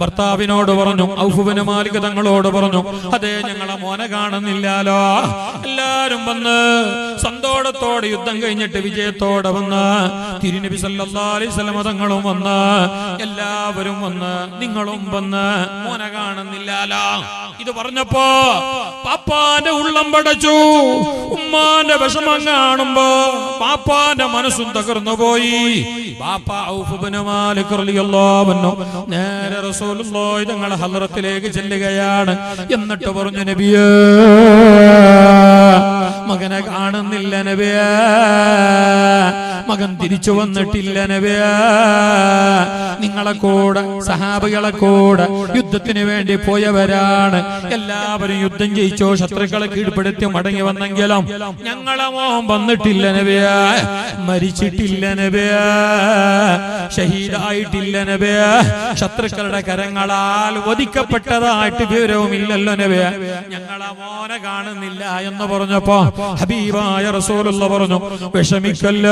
C: ഭർത്താവിനോട് പറഞ്ഞു, ഔഫ് ഇബ്നു മാലിക് തങ്ങളോട് പറഞ്ഞു, അതെ ഞങ്ങളെ മോനെ കാണുന്നില്ലാലോ. എല്ലാരും വന്ന് സന്തോഷത്തോടെ യുദ്ധം കഴിഞ്ഞിട്ട് വിജയത്തോടെ വന്ന് തിരുനബി സല്ലല്ലാഹു അലൈഹി വസല്ലം തങ്ങളും വന്ന് എല്ലാവരും വന്ന് നിങ്ങളും വന്ന് മോനെ കാണുന്നില്ലാലോ. ഇത് പറഞ്ഞപ്പോ പാപ്പാന്റെ ഉള്ളം പടച്ചു. ഉമ്മാന്റെ വിഷമം കാണുമ്പോ പാപ്പാന്റെ മനസ്സും തകർന്നു പോയി. പാപ്പ ഔഫ് ഇബ്നു മാലിക് റളിയല്ലാഹു അൻഹു നേരെ റസൂലുള്ളാഹി തങ്ങളുടെ ഹദ്റത്തിലേക്ക് ചെല്ലുകയാണ്. എന്നിട്ട് പറഞ്ഞു, നബിയേ, മകനെ കാണുന്നില്ല നബിയേ, മകൻ തിരിച്ചു വന്നിട്ടില്ല നബിയേ. നിങ്ങളെ കൂടെ സഹാബികളെ കൂടെ യുദ്ധത്തിന് വേണ്ടി പോയവരാണ്. എല്ലാവരും യുദ്ധം ജയിച്ചോ, ശത്രുക്കളെ കീഴ്പ്പെടുത്തി മടങ്ങി വന്നെങ്കിലും ഞങ്ങളെ മോൻ വന്നിട്ടില്ല നബിയേ, മരിച്ചിട്ടില്ല നബിയേ, ഷഹീദായിട്ടില്ല നബിയേ, ശത്രുക്കളുടെ കരങ്ങളാൽ വധിക്കപ്പെട്ടതായിട്ട് വിവരവുമില്ലല്ലോ നബിയേ, ഞങ്ങളെ മോനെ കാണുന്നില്ല എന്ന് പറഞ്ഞപ്പോ ഹബീബായ റസൂലുള്ളാഹി പറഞ്ഞു, വിഷമിക്കല്ല,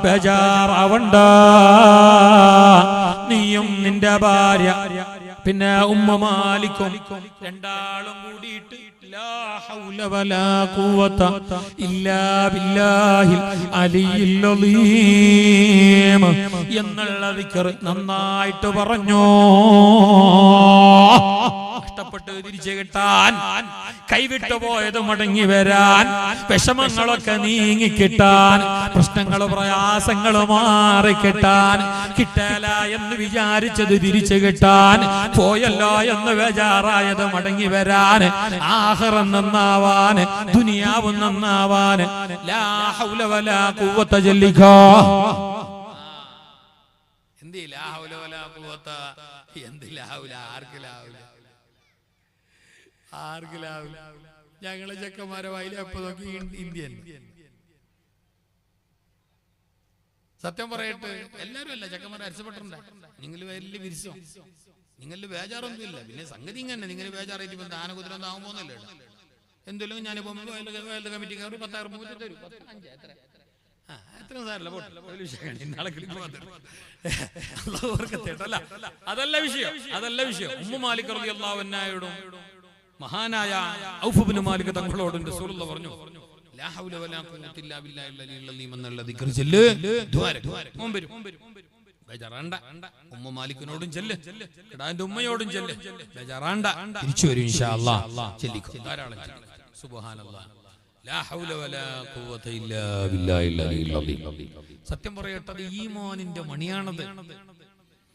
C: ബേജാറാവണ്ട, നീയും നിന്റെ ഭാര്യ പിന്നെ ഉമ്മ മാലിക്കും രണ്ടാളും കൂടിയിട്ട് ലാ ഹൗല വലാ ഖുവത ഇല്ലാ ബില്ലാഹിൽ അലിയിൽ അലീം എന്നുള്ള ദിക്ർ നന്നായിട്ട് പറഞ്ഞു. കഷ്ടപ്പെട്ട് തിരിച്ചു കിട്ടാൻ, കൈവിട്ടു പോയത് മടങ്ങി വരാൻ, വിഷമങ്ങളൊക്കെ നീങ്ങിക്കിട്ടാൻ, പ്രശ്നങ്ങളും പ്രയാസങ്ങളും മാറിക്കിട്ടാൻ, കിട്ടല എന്ന് വിചാരിച്ചത് തിരിച്ചു കിട്ടാൻ, പോയല്ലോ എന്ന് ബേജാറായത് മടങ്ങി വരാൻ, ആഖിറം നന്നാവാൻ, ദുനിയാവും നന്നാവാൻ ലാ ഹൗല വലാ ഖുവത ജല്ലിക്കാ.
B: എന്തി ലാ ഹൗല വലാ ഖുവത, എന്തി ലാ ഹൗല, ആർക്കിലാവില്ല. ഞങ്ങളെ ചെക്കന്മാരെ വായിലെ എപ്പോ നോക്കി ഇന്ത്യൻ. സത്യം പറയട്ടെ, എല്ലാരും അല്ല ചെക്കന്മാരെ അരസപ്പെട്ടിട്ടുണ്ട്. നിങ്ങൾ വലിയ വിരിസോ, നിങ്ങളിൽ ബേജാറൊന്നും ഇല്ല. പിന്നെ സംഗതി ഇങ്ങനെ നിങ്ങൾ ബേജാറായിട്ട് ഇപ്പം ആനകുതിര ഒന്നും ആകുമ്പോന്നല്ലേ. എന്തെങ്കിലും ഞാനിപ്പോ കമ്മിറ്റിക്കാർ 10,000 തരും, 5 എത്ര സാരല്ല പോട്ടെ, നാളെ അതല്ല വിഷയം, അതല്ല വിഷയം. ഉമ്മു മാലിക് റളിയല്ലാഹു അൻഹയോടും മഹാനായ ഔഫ് ഇബ്നു മാലിക് തങ്ങളോടും റസൂലുള്ളാഹി പറഞ്ഞു, ലാ ഹൗല വലാ ഖുവത ഇല്ലാ ബില്ലാഹിൽ അലിയിൽ അലീം എന്നുള്ള ദിക്ർ ചൊല്ല്, ബേജാറാണ്ട. ഉമ്മു മാലിക്കിനോടും ചൊല്ല്, കിടാന്റെ ഉമ്മയോടും ചൊല്ല്, ബേജാറാണ്ട, തിരിച്ചു വരും ഇൻഷാ അല്ലാഹ്. ചൊല്ലിക്കോ, ധാരാളം സുബ്ഹാനല്ലാഹ്, ലാ ഹൗല വലാ ഖുവത ഇല്ലാ ബില്ലാഹിൽ അലിയിൽ അലീം. സത്യം പറയട്ടെ, അത് ഈമാനിന്റെ മണിയാണത്,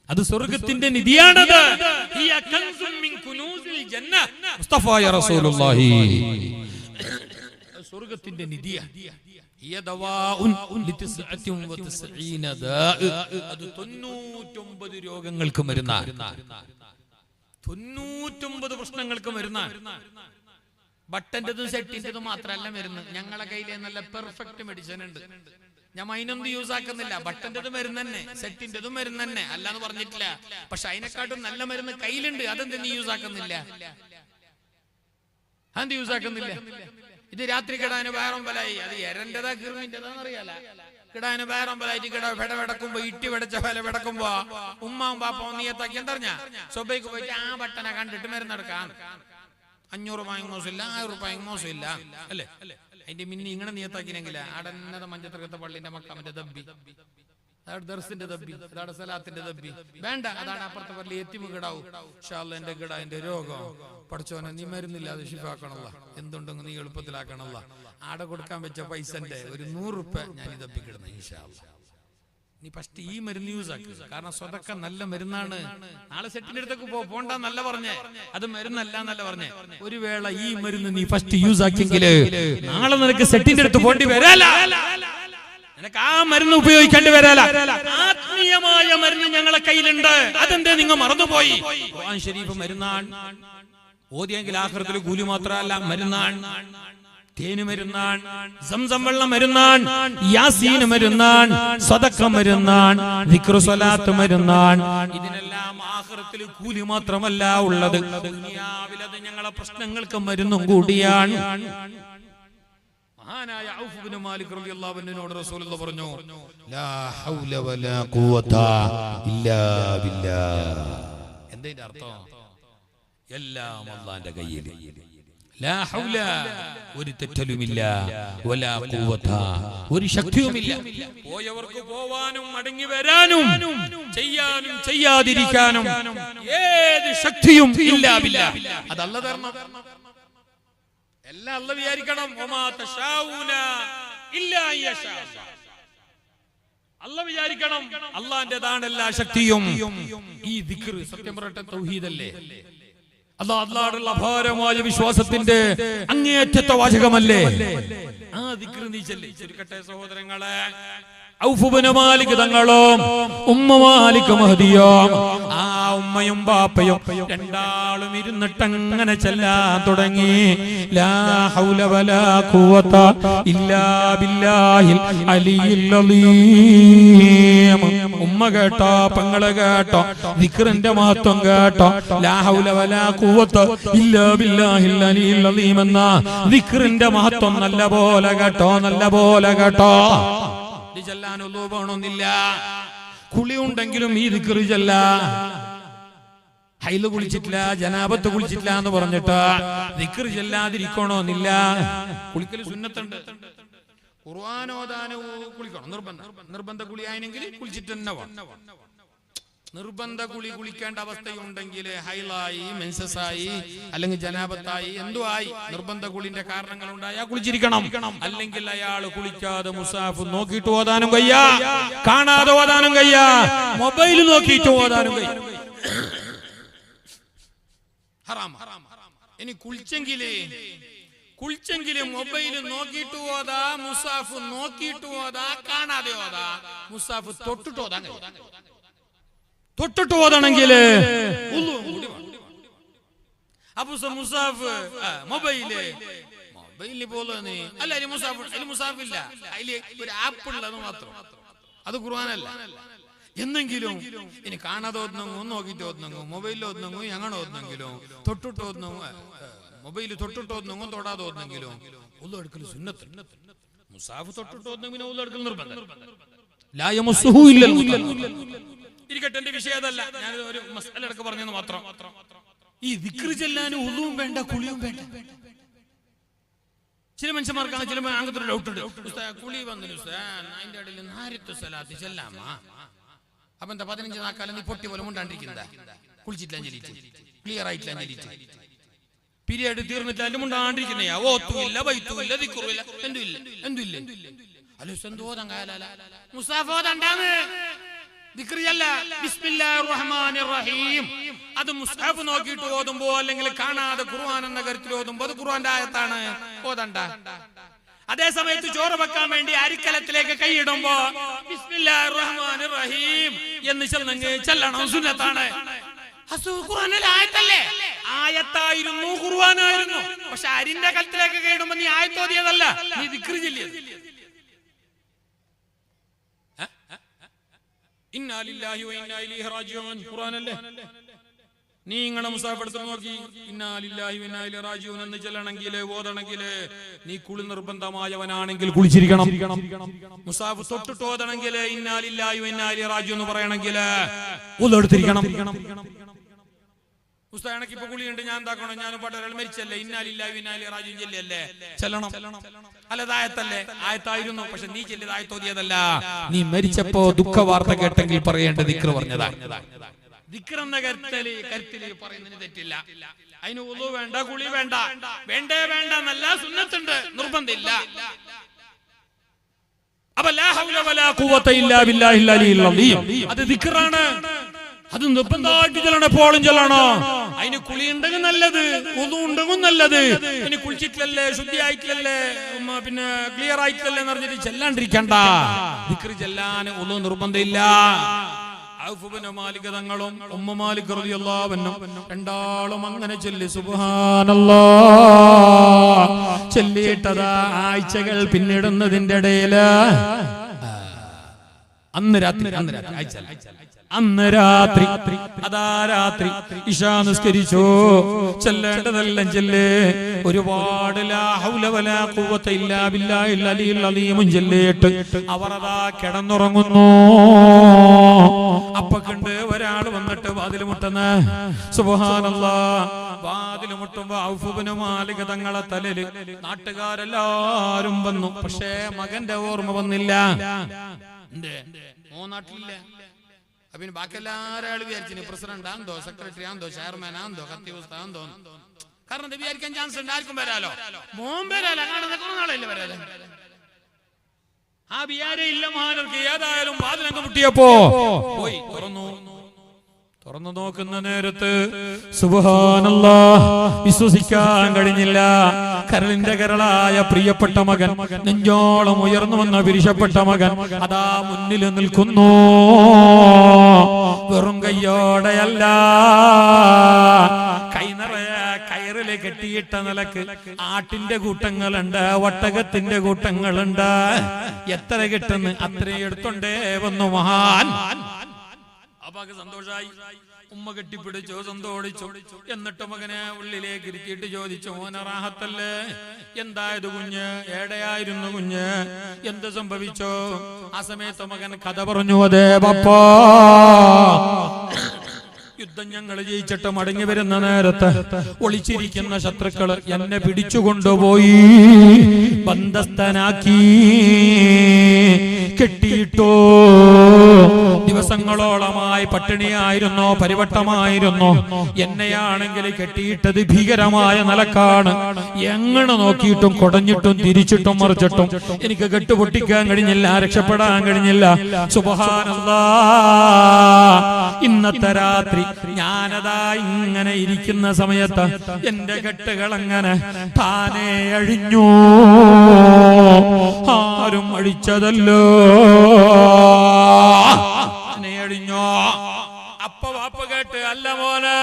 B: അത് സ്വർഗ്ഗത്തിന്റെ നിധിയാണത്. ഹിയ കൻസും മിൻ കുനൂസിൽ ജന്ന, മുസ്തഫായ റസൂലുള്ളാഹി. സ്വർഗ്ഗത്തിന്റെ നിധിയാണ്. ഹിയ ദവാഉൻ ലിതസ്അത്തിൻ ദാഅ, അത് 99 രോഗങ്ങൾക്ക് മരുന്നാണ്, 99 പ്രശ്നങ്ങൾക്ക് മരുന്നാണ്. ബട്ടന്റെതും സെറ്റിന്റെതും മാത്രമല്ല മരുന്ന്, ഞങ്ങളെ കയ്യിലെ നല്ല പെർഫെക്റ്റ് മെഡിസിൻ ഉണ്ട്. ഞാൻ അതിനൊന്നും യൂസ് ആക്കുന്നില്ല. ബട്ടന്റെതും മരുന്ന് തന്നെ, സെറ്റിന്റെതും മരുന്ന് തന്നെ, അല്ലാന്ന് പറഞ്ഞിട്ടില്ല. പക്ഷെ അതിനെക്കാട്ടും നല്ല മരുന്ന് കയ്യിലുണ്ട്, അതെന്ത് നീ യൂസ് ആക്കുന്നില്ല? അതെന്ത് യൂസ് ആക്കുന്നില്ല? ഇത് രാത്രി കിടാന് വേറൊമ്പലായി, അത് എരന്റെതാ കിറുവിന്റെതാന്നറിയാല. കിടാന് വേറൊമ്പലായിട്ട് കിട വെടക്കുമ്പോ ഇട്ടി വെടച്ച വില വെടക്കുമ്പോ ഉമ്മാവും പാപ്പാവും നീയത്താക്കി എന്തറിഞ്ഞ സൊബൈക്ക് പോയിട്ട് ആ ബട്ടനെ കണ്ടിട്ട് മരുന്നെടുക്കാം. 500 രൂപ മോശമില്ല, 1000 രൂപ മോശമില്ല അല്ലേ? അതിന്റെ മിന്നി ഇങ്ങനെ നീയത്താക്കിനെങ്കില അടന്നത മഞ്ചത്രകത്തെ പള്ളിന്റെ മക്കാമിന്റെ ദബ്ബി, അതാണ് ദർസിന്റെ ദബ്ബി, അതാണ് സലാത്തിന്റെ ദബ്ബി വേണ്ട. അതാണ് അപ്പുറത്തെ പള്ളി എത്തിമ് കിടാവും. എന്റെ കിട എന്റെ രോഗം പഠിച്ചോനെ നീ മരുന്നില്ല, അത് ഷിഫാക്കണല്ല, എന്തുണ്ടെങ്കിൽ നീ എളുപ്പത്തിലാക്കണല്ല. ആടെ കൊടുക്കാൻ വെച്ച പൈസന്റെ ഒരു 100 രൂപ ഞാൻ ഈ ദബ്ബിക്കിടുന്നു ഇൻഷാ അല്ലാഹ്. നീ ഫസ്റ്റ് ഈ മരുന്ന് യൂസ് ആക്കുക, കാരണം സ്വതക്ക നല്ല മരുന്നാണ്. നാളെ സെറ്റിന്റെ അടുത്തേക്ക് പോണ്ട എന്നല്ല പറഞ്ഞേ, അത് മരുന്നല്ല എന്നല്ല പറഞ്ഞേ. ഒരു വേള ഈ മരുന്ന് നീ ഫസ്റ്റ് യൂസ് ആക്കിയെങ്കില് നാളെ നിനക്ക് സെറ്റിന്റെ അടുത്ത് പോണ്ടി വരാല, നിനക്ക് ആ മരുന്ന് ഉപയോഗിക്കേണ്ടി വരാല. ആത്മീയമായ മരുന്ന് ഞങ്ങളെ കയ്യിലുണ്ട്, അതെന്തേ നിങ്ങൾ മറന്നുപോയി? ഖുർആൻ ശരീഫ് മരുന്നാൻ, ഓതിയെങ്കിൽ ആഖിറത്തിൽ കൂലി മാത്രമല്ല മരുന്നാൻ. തേന് മരുന്നാൻ, സംസം വെള്ളം മരുന്നാൻ, യാസീൻ മരുന്നാൻ, സദഖ മരുന്നാൻ, ദിക്റു സ്വലാത്ത് മരുന്നാൻ. ഇതിനെല്ലാം ആഖിറത്തിൽ കൂലി മാത്രമല്ല ഉള്ളത്, ദുനിയാവിൽ അത് ഞങ്ങളെ പ്രശ്നങ്ങൾക്ക് മരുന്നും കൂടിയാണ്. മഹാനായ ഔഫ് ഇബ്നു മാലിക് റളിയല്ലാഹു അൻഹുവിനോട് റസൂലുള്ളാഹി പറഞ്ഞു, ലാ ഹൗല വലാ ഖുവത ഇല്ലാ ബില്ലാഹ്. എന്തിന്റെ അർത്ഥം? എല്ലാം അല്ലാഹുവിന്റെ കയ്യിൽ. ലാ ഹൗല, ഒരു തെറ്റലുമില്ല, വലാ ഖുവത, ഒരു ശക്തിയുമില്ല. പോയവർക്ക് പോവാനും മടങ്ങി വരാനും ചെയ്യാനും ചെയ്യാതിരിക്കാനും ഏത് ശക്തിയും ഇല്ലാ ബില്ലാഹ്. അത് അല്ലാഹ് തരണം. എല്ലാം അല്ലാഹ് വിചാരിക്കണം. വമാ തശാഊന ഇല്ലാ യശാ, അല്ലാഹ് വിചാരിക്കണം. അല്ലാഹുവിന്റേതാണ് എല്ലാ ശക്തിയും. ഈ ദിക്ർ സത്യം പറയട്ടെ തൗഹീദല്ലേ? അല്ലാഹുവിലുള്ള അപാരമായ വിശ്വാസത്തിന്റെ അങ്ങേയറ്റത്തെ വാചകമല്ലേ? ആ ദിക്ർ നീ ചൊല്ലി. ചുരുക്കട്ടെ സഹോദരങ്ങളെ,
C: ഔഫ് ഇബ്നു മാലിക് തങ്ങളും ഉമ്മ മാലിക് മഹദിയും ആ ഉമ്മയും ബാപ്പയും രണ്ടാളും ഇരുന്നിട്ട് അങ്ങനെ ചെല്ലാൻ തുടങ്ങി. ലാ ഹൗല വലാ ഖുവത ഇല്ലാ ബില്ലാഹിൽ അലിയിൽ അലീം. ഉമ്മ കേട്ടോ, പെങ്ങള് കേട്ടോ, ദിക്റിന്റെ മഹത്വം കേട്ടോ. ലാ ഹൗല വലാ ഖുവത ഇല്ലാ ബില്ലാഹിൽ അലിയിൽ അലീം എന്ന ദിക്റിന്റെ മഹത്വം നല്ല പോലെ കേട്ടോ, നല്ല പോലെ കേട്ടോ. ചെല്ലാനൊന്നുമില്ല, കുളി ഉണ്ടെങ്കിലും ഈ ദിക്റ് ചെല്ല. ഹൈല് കുളിച്ചിട്ടില്ല, ജനാബത്ത് കുളിച്ചിട്ടില്ല എന്ന് പറഞ്ഞിട്ട് ദിക്റ് ചെല്ലാതിരിക്കണോന്നില്ല. കുളിക്കൽ സുന്നത്തുണ്ട്. ഖുർആൻ ഓതാൻ കുളിക്കണം, നിർബന്ധ കുളിയായെങ്കിൽ കുളിച്ചിട്ട് തന്നെ വേണം. നിർബന്ധ കുളിക്കേണ്ട അവസ്ഥയുണ്ടെങ്കിൽ ഹൈലായി, മെൻസസായി, അല്ലെങ്കിൽ ജനാബത്തായി, എന്തുവായി നിർബന്ധ കുളിന്റെ കാരണങ്ങൾ ഉണ്ടായാൽ കുളിച്ചിരിക്കണം. അല്ലെങ്കിൽ അയാൾ കുളിക്കാതെ മുസാഫ് നോക്കിയിട്ട് ഓതാനും കയ്യാ, കാണാതെ ഓതാനും കയ്യാ, മൊബൈൽ നോക്കിയിട്ട് ഓതാനും കയ്യ. ഹറാം. ഇനി കുളിച്ചെങ്കില് മൊബൈൽ നോക്കിയിട്ട് ഓതാ, മുസാഫ് നോക്കിയിട്ട് ഓതാ, കാണാതെ ഓതാ, മുസാഫ് തൊട്ടിട്ട് ഓതാൻ കഴിയും. തൊട്ടിട്ട് ഓതണമെങ്കില് അപ്പൊ മുസാഫ് മൊബൈലിൽ പോലെ അല്ല, മുസാഫില്ല, അതില് ഒരു ആപ്പ് ഉള്ളത് മാത്രം. അത് ഖുർആനല്ല. എന്നെങ്കിലും ഇനി കാണാതെ ഓതുന്നെങ്ങോ, നോക്കിയിട്ട് ഓതുന്നെങ്ങോ, മൊബൈലിൽ ഓതുന്നെങ്ങോ, അങ്ങനെ ഓതുന്നെങ്കിലും, തൊട്ടിട്ട് ഓതുന്നെങ്ങോ, മൊബൈൽ തൊട്ടിട്ട് ഓതുന്നെങ്ങോ, തൊടാതെ ഓതുന്നെങ്കിലും ഒന്നും എടുക്കൽ സുന്നത്ത്. മുസാഫ് തൊട്ടിട്ട് ഓതുന്നെങ്കിൽ ഒന്നും എടുക്കൽ നിർബന്ധം. ലാ യമസ്സുഹു ഇല്ലൽ മുത്തഖ്വീൻ. ഇരിക്കട്ടെ, എന്റെ വിഷയം അതല്ല, ഞാൻ ഒരു മസ്അല എടുക്ക പറഞ്ഞെന്ന് മാത്രം. ഈ ദിക്റ് ചെല്ലാനും ഒന്നും വേണ്ട, കുളിയും വേണ്ട. ചില മനുഷ്യന്മാർക്കാണ് ചില അങ്ങനത്തെ ഒരു ഡൗട്ട് ഉണ്ട്. കുളി വന്നു അതിന്റെ ഇടയിൽ നാരിത്തു സലാത്ത് ചെല്ലാമാ. അപ്പൊ എന്താ 15 നാക്കാലം നീ പൊട്ടി പോലെ മുണ്ടാണ്ടിരിക്കുന്നതാ? കുളിച്ചിട്ടില്ല, ക്ലിയർ ആയിട്ടില്ല, പീരിയഡ് തീർന്നിട്ടാലും മുണ്ടാണ്ടിരിക്കുന്നയാ. ഓത്തുമില്ല, വൈത്തുമില്ല, ദിക്റുമില്ല, എന്തുമില്ല. അല്ലോ എന്തോതാൻ കാലാല മുസാഫോദണ്ടാന്ന് അത് മുസ്ഹഫ് നോക്കിയിട്ട് ഓതുമ്പോ, അല്ലെങ്കിൽ കാണാതെ ഖുർആൻ എന്ന കരുത്തിൽ ഓതുമ്പോ അത് ഖുർആന്റെ ആയത്താണ്, ഓതണ്ട. അതേ സമയത്ത് ചോറ് വെക്കാൻ വേണ്ടി അരിക്കലത്തിലേക്ക് കൈയിടുമ്പോ ബിസ്മില്ലാഹിർ റഹ്മാനിർ റഹീം എന്ന് ചെല്ലണം, സുന്നത്താണ്. ഖുർആനിലെ ആയത്തല്ലേ? ആയത്തായിരുന്നു, ഖുർആനായിരുന്നു. പക്ഷെ അരിന്റെ കലത്തിലേക്ക് കൈയിടുമ്പോ നീ ആയത്തോതിയതല്ല, നീ ദിക്റ് ചൊല്ലിയത്. ഇന്നാ ലില്ലാഹി വ ഇന്നാ ഇലൈഹി റാജിഊൻ ഖുർആനല്ലേ? നീ ഇങ്ങനെ മുസാഫ് എടുത്ത് നോക്കി ഇന്നാ ലില്ലാഹി വ ഇന്നാ ഇലൈഹി റാജിഊൻ എന്ന് ചൊല്ലണമെങ്കിൽ, ഓതണമെങ്കിൽ നീ കുളി നിർബന്ധമായവനാണെങ്കിൽ കുളിച്ചിരിക്കണം. മുസാഫ് തൊട്ടിട്ട് ഓതണമെങ്കിൽ ഇന്നാ ലില്ലാഹി വ ഇന്നാ ഇലൈഹി റാജിഊൻ എന്ന് പറയണമെങ്കിൽ വുളു എടുത്തിരിക്കണം. ഉസ്താദ് ഇപ്പൊ കുളിയുണ്ട്, ഞാൻ എന്താക്കണം? ഞാനും പട്ടൊരാൾ മരിച്ചല്ലേ, ഇന്നാ ലില്ലാഹി വ ഇന്നാ ഇലൈഹി റാജിഊൻ ചൊല്ലിയല്ലേ, ചെല്ലണം. അല്ലത് ആയത്തല്ലേ? ആയത്തായിരുന്നു, പക്ഷെ നീ ചെല്ലിയത് ആയത്തോതിയതല്ല. നീ മരിച്ചപ്പോ ദുഃഖ വാർത്ത കേട്ടെങ്കിൽ പറയേണ്ട ദിക്ർ പറഞ്ഞതാ. ദിക്ർ എന്ന കരുത്തില് പറയുന്നതിന് തെറ്റില്ല. അതിന് വുളു വേണ്ട, കുളി വേണ്ട, വേണ്ട നല്ല സുന്നത്തുണ്ട്, നിർബന്ധമില്ല. അപ്പൊ ലാ ഹൗല വലാ ഖുവത ഇല്ലാ ബില്ലാഹിൽ അലിയിൽ അലീം അത് ദിക്റാണ്. അത് നിർബന്ധമായിട്ട് ചെല്ലണം, എപ്പോഴും ചെല്ലണോ. അതിന് കുളി ഉണ്ടെങ്കിൽ നല്ലത്, വുളു ഉണ്ടെങ്കിൽ നല്ലത്. ഇനി കുളിച്ചിട്ടില്ലല്ലേ, ശുദ്ധിയായിട്ടില്ലല്ലേ, പിന്നെ ക്ലിയർ ആയിട്ടില്ലല്ലേ എന്ന് പറഞ്ഞിട്ട് ചെല്ലാണ്ടിരിക്കണ്ട. ദിക്ർ ചെല്ലാൻ വുളു നിർബന്ധമില്ല. ഔഫ് ഇബ്നു മാലിക് തങ്ങളും ഉമ്മ മാലിക് റളിയല്ലാഹു അൻഹു രണ്ടാളും അങ്ങനെ ചൊല്ലി സുബ്ഹാനല്ലാഹ് ചൊല്ലിയിട്ടതാ. ആഴ്ചകൾ പിന്നിടുന്നതിന്റെ ഇടയില് അന്ന് രാത്രി അതാ രാത്രി ഇശാ നിസ്കരിച്ചു. ചെല്ലേണ്ടതെല്ലാം ചെല്ലേ. ഒരുപാട് ലാ ഹൗല വലാ ഖുവത ഇല്ലാ ബില്ലാഹിൽ അലിയിൽ അലീം ചൊല്ലിയിട്ട് അവർ അതാ കിടന്നുറങ്ങുന്നു. അപ്പൊ കണ്ട് ഒരാൾ വന്നിട്ട് വാതിൽ മുട്ടുന്ന. സുബ്ഹാനല്ലാഹ്. വാതിൽ മുട്ടുമ്പോ ഔഫ് ഇബ്നു മാലിക് തങ്ങളെ തലയിൽ നാട്ടുകാരെല്ലാരും വന്നു. പക്ഷേ മകന്റെ ഓർമ്മ വന്നില്ല. നാട്ടിലില്ല. പിന്നെ ബാക്കി എല്ലാവരും വിചാരിച്ചു പ്രസിഡന്റ് ആന്തോ, സെക്രട്ടറി ആന്തോ, ചെയർമാൻ ആന്തോ, കത്തിവസ്താന്തോ. കാരണം വിചാരിക്കാൻ ചാൻസ് ഉണ്ട്, ആർക്കും വരാലോ. മോൻ വരാലോ, നാളെയല്ലേ വരാലോ. ആ ബിയാരെ ഇല്ല മഹാനർക്ക്. ഏതായാലും വാതിലങ്ങ് മുട്ടിയപ്പോ പോയി തുറന്നു നോക്കുന്ന നേരത്ത് സുബ്ഹാനല്ലാഹ് വിശ്വസിക്കാൻ കഴിഞ്ഞില്ല. കരളിന്റെ കരളായ പ്രിയപ്പെട്ട മകൻ, നെഞ്ചോളം ഉയർന്നു വന്ന പിരിശപ്പെട്ട മകൻ അതാ മുന്നിൽ നിൽക്കുന്നു. വെറും കയ്യോടെയല്ല, കയറില് കെട്ടിയിട്ട നിലക്ക് ആട്ടിന്റെ കൂട്ടങ്ങളുണ്ട്, ഒട്ടകത്തിന്റെ കൂട്ടങ്ങളുണ്ട്. എത്ര കിട്ടുന്നു അത്രയും എടുത്തോണ്ടേ വന്നു മഹാൻ. അപ്പാക്ക് സന്തോഷായി. ഉമ്മ കെട്ടിപ്പിടിച്ചോ, സന്തോഷിച്ചു. എന്നിട്ട് മകനെ ഉള്ളിലേക്ക് ഇരുത്തിയിട്ട് ചോദിച്ചു, മോനെ റാഹത്തല്ലേ? എന്തായത് കുഞ്ഞ്? എവിടെയായിരുന്നു കുഞ്ഞ്? എന്ത് സംഭവിച്ചോ? ആ സമയത്ത് മകൻ കഥ പറഞ്ഞു. അതേ പപ്പാ, യുദ്ധം ഞങ്ങൾ ജയിച്ചിട്ട് മടങ്ങി വരുന്ന നേരത്ത് ഒളിച്ചിരിക്കുന്ന ശത്രുക്കൾ എന്നെ പിടിച്ചുകൊണ്ടുപോയി, ബന്ധസ്ഥനാക്കി, കെട്ടിയിട്ടോ. ദിവസങ്ങളോളമായി പട്ടിണിയായിരുന്നു, പരിവട്ടമായിരുന്നു. എന്നെയാണെങ്കിൽ കെട്ടിയിട്ടത് ഭീകരമായ നിലക്കാണ്. എങ്ങനെ നോക്കിയിട്ടും കുടഞ്ഞിട്ടും തിരിച്ചിട്ടും മറിച്ചിട്ടും എനിക്ക് കെട്ടുപൊട്ടിക്കാൻ കഴിഞ്ഞില്ല, രക്ഷപ്പെടാൻ കഴിഞ്ഞില്ല. സുബ്ഹാനല്ലാഹ്, ഇന്നത്തെ രാത്രി ഞാനതാ ഇങ്ങനെ ഇരിക്കുന്ന സമയത്ത് എന്റെ കെട്ടുകൾ അങ്ങനെ താനേ അഴിഞ്ഞു. ആരും അഴിച്ചതല്ലോ, അഴിഞ്ഞോ. അപ്പ വാപ്പ കേട്ട്, അല്ല മോനെ,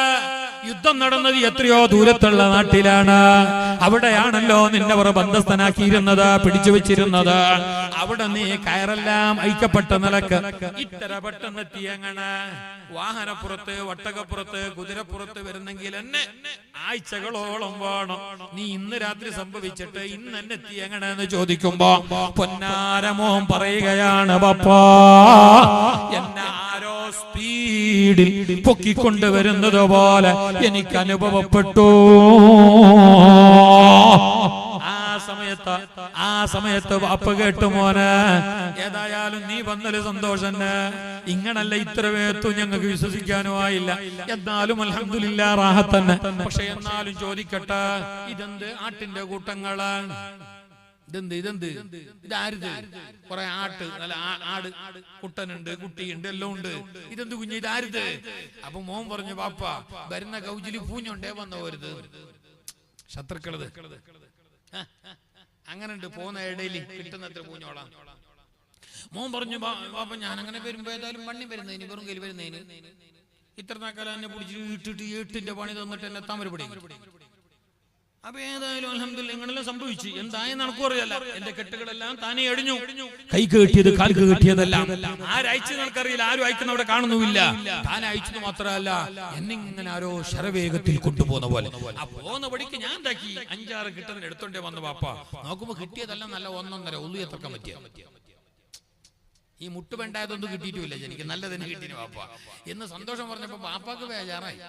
C: യുദ്ധം നടന്നത് എത്രയോ ദൂരത്തുള്ള നാട്ടിലാണ്. അവിടെയാണല്ലോ നിന്നെ അവർ ബന്ധസ്ഥനാക്കിയിരുന്നത്, പിടിച്ചു വെച്ചിരുന്നത്. അവിടെ നീ കയറെല്ലാം അയക്കപ്പെട്ട നിലക്ക് ഇത്ര പെട്ടെന്ന് എത്തിയങ്ങനെ വാഹനപ്പുറത്ത്, ഒട്ടകപ്പുറത്ത്, കുതിരപ്പുറത്ത് വരുന്നെങ്കിൽ എന്നെ ആഴ്ചകളോളം വേണം. നീ ഇന്ന് രാത്രി സംഭവിച്ചിട്ട് ഇന്ന് എന്നെ എത്തി എങ്ങനെയെന്ന് ചോദിക്കുമ്പോ പൊന്നാരമോൻ പറയുകയാണ്, പപ്പാ എന്നെ ആരോ സ്പീഡിൽ പൊക്കിക്കൊണ്ടുവരുന്നത് പോലെ എനിക്ക് അനുഭവപ്പെട്ടു. ആ സമയത്ത് വാപ്പ കേട്ടു, മോനെ ഏതായാലും നീ വന്നല് സന്തോഷം. ഇങ്ങനല്ല ഇത്ര വേത്തു ഞങ്ങൾക്ക് വിശ്വസിക്കാനും ആയില്ല. എന്നാലും അൽഹംദുലില്ലാഹ് റാഹത്തന്നെ. പക്ഷെ എന്നാലും ചോദിക്കട്ടെ, ഇതെന്ത് ആട്ടിന്റെ കൂട്ടങ്ങളാണ്? ഇതാരുത്? കുറെ ആട്ട്, നല്ല ആട് കുട്ടനുണ്ട്, കുട്ടിയുണ്ട്, എല്ലാം ഉണ്ട്. ഇതെന്ത് കുഞ്ഞ്? ഇതാരുത്? അപ്പൊ മോൻ പറഞ്ഞു, പാപ്പ വരുന്ന കൗജില് പൂഞ്ഞുണ്ടേ വന്ന പോരുത്, ശത്രുക്കളത് അങ്ങനെ ഉണ്ട്. പോകുന്ന ഇടയിൽ കിട്ടുന്നത്ര പൂഞ്ഞോളാം. മോൻ പറഞ്ഞു, പാപ്പ ഞാൻ അങ്ങനെ വരുമ്പോ ഏതായാലും പണി വരുന്നതിന്, വെറും കയ്യിൽ വരുന്നതിന് ഇത്ര നാക്കാലം എന്നെ പിടിച്ച് ഇട്ടിട്ട് 8ന്റെ പണി തന്നിട്ട് എന്നെ താമര പിടി. അപ്പൊ ഏതായാലും അൽഹംദുലില്ലാഹ് ഇങ്ങനെല്ലാം സംഭവിച്ചു. എന്തായെന്ന് നമുക്ക് അറിയാലോ. എന്റെ കെട്ടുകളെല്ലാം താനേ അടിഞ്ഞു. കൈക്ക് കെട്ടിയത് കാൽക്ക് കെട്ടിയതെല്ലാം ആരയച്ചു നമുക്കറിയില്ല, ആരും അയക്കുന്നവിടെ കാണുന്നുമില്ല. താൻ അയച്ചത് മാത്രമല്ല, എന്നിങ്ങനെ ആരോ ശരവേഗത്തിൽ കൊണ്ടുപോകുന്ന പോലെ. ആ പോകുന്ന പടിക്ക് ഞാൻ എന്താക്കി, 5-6 കിട്ടുന്നതിന് എടുത്തോണ്ടേ വന്നു. പാപ്പ നോക്കുമ്പോ കിട്ടിയതെല്ലാം നല്ല 1-1.5 ഉള്ളു എത്രക്കാൻ പറ്റിയ. ഈ മുട്ട് വേണ്ടായതൊന്നും കിട്ടിയിട്ടില്ല, എനിക്ക് നല്ലതിന് കിട്ടിന് പാപ്പ എന്ന് സന്തോഷം പറഞ്ഞപ്പോ പാപ്പാക്ക് ബേജാറായി.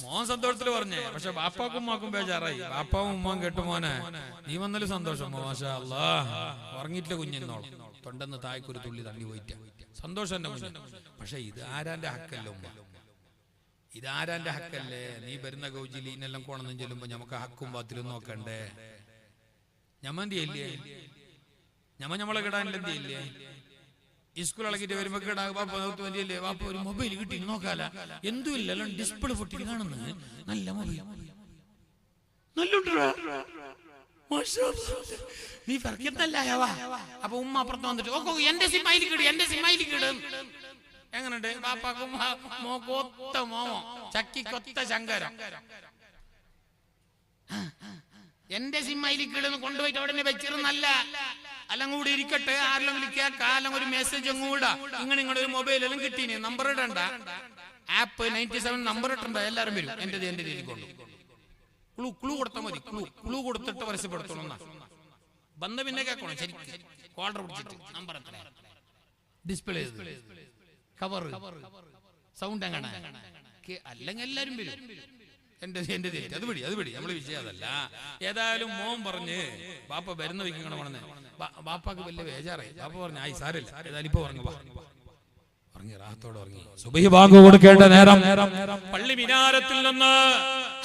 C: മോൻ സന്തോഷത്തിൽ പറഞ്ഞേ, പക്ഷെ ബാപ്പാക്കും ഉമ്മാക്കും ബേജാറായി. ബാപ്പാവും ഉമ്മാൻ കേട്ടു, മോനെ നീ വന്നല് സന്തോഷം, മാഷാ അല്ലാഹ് ഉറങ്ങിയിട്ടില്ല കുഞ്ഞെന്നോളം, തൊണ്ടെന്ന് തായ്ക്കൊരു തുള്ളി തള്ളി പോയിട്ട സന്തോഷം എന്റെ കുഞ്ഞ്. പക്ഷെ ഇത് ആരാന്റെ ഹക്കല്ലേ ഉമ്മ, ഇതാരാന്റെ ഹക്കല്ലേ? നീ വരുന്ന ഗൗജിലീനെല്ലാം കോണെന്നും ചെല്ലുമ്പോ നമുക്ക് ഹക്കും ബാത്തിലും നോക്കണ്ടേ? ഞമ്മന്തിയല്ലേ നമ്മളെ കിടാനില്ല എന്തിയല്ലേ? സ്കൂൾ ഇളക്കിട്ട് വരുമ്പോ വലിയല്ലേ വാപ്പ ഒരു മൊബൈൽ കിട്ടി നോക്കാല, എന്തും ഇല്ല, ഡിസ്പ്ലേ പൊട്ടി കാണുന്നത് നല്ല മൊബൈൽ, നീ അപ്പൊ ഉമ്മ അപ്പുറത്ത് വന്നിട്ട് എന്റെ സിമ്മായിൽ കിട്, എന്റെ സിമ്മായിൽ കിട്. എങ്ങനെയുണ്ട് പാപ്പാക്കും കൊത്ത മോമോ ചക്കി കൊത്ത ശങ്കരം, എന്റെ സിമ്മായിൽ കിടന്ന് കൊണ്ടുപോയിട്ട് അവിടെ വെച്ചിരുന്നല്ല, എല്ലാം കൂടി ഇരിക്കട്ടെ, ആരെങ്കിലും കേൾക്കാം, ഒരു മെസ്സേജ് അങ്ങൂടാ, ഇങ്ങനെ ഒരു മൊബൈലെല്ലാം കിട്ടീന്, നമ്പർ ഇടണ്ട, ആപ്പ് 97 നമ്പർ ഇട്ടണ്ട, എല്ലാരും വരും എന്റെ രീതിയിൽ കൊണ്ട് ക്ലൂ കൊടുത്താൽ മതി. ക്ലൂ കൊടുത്തിട്ട് പരസ്യപ്പെടുത്തണം. ബന്ധ പിന്നെ കേൾക്കണം, ശരിക്കും കോളർ പിടിച്ചിട്ട് നമ്പർ എത്ര, ഡിസ്പ്ലേ, കവർ, സൗണ്ട് അങ്ങനെ, അല്ലെങ്കിൽ എല്ലാരും വരും എന്റെ തെറ്റ്. അത് പിടി നമ്മള് വിഷയം അതല്ല. ഏതായാലും മോൻ പറഞ്ഞ് ബാപ്പ വരുന്ന വയ്ക്കണം പറഞ്ഞ് ബാപ്പാക്ക് വലിയ ബേജാറായി. ബാപ്പ പറഞ്ഞു, ആയി സാരില്ല, ഏതായാലും ഇപ്പൊ പറഞ്ഞു ഉറങ്ങി, റാഹത്തോടെ ഉറങ്ങി. സുബഹി ബാങ്ക് കൊടുക്കേണ്ട നേരം പള്ളി മിനാരത്തിൽ നിന്ന്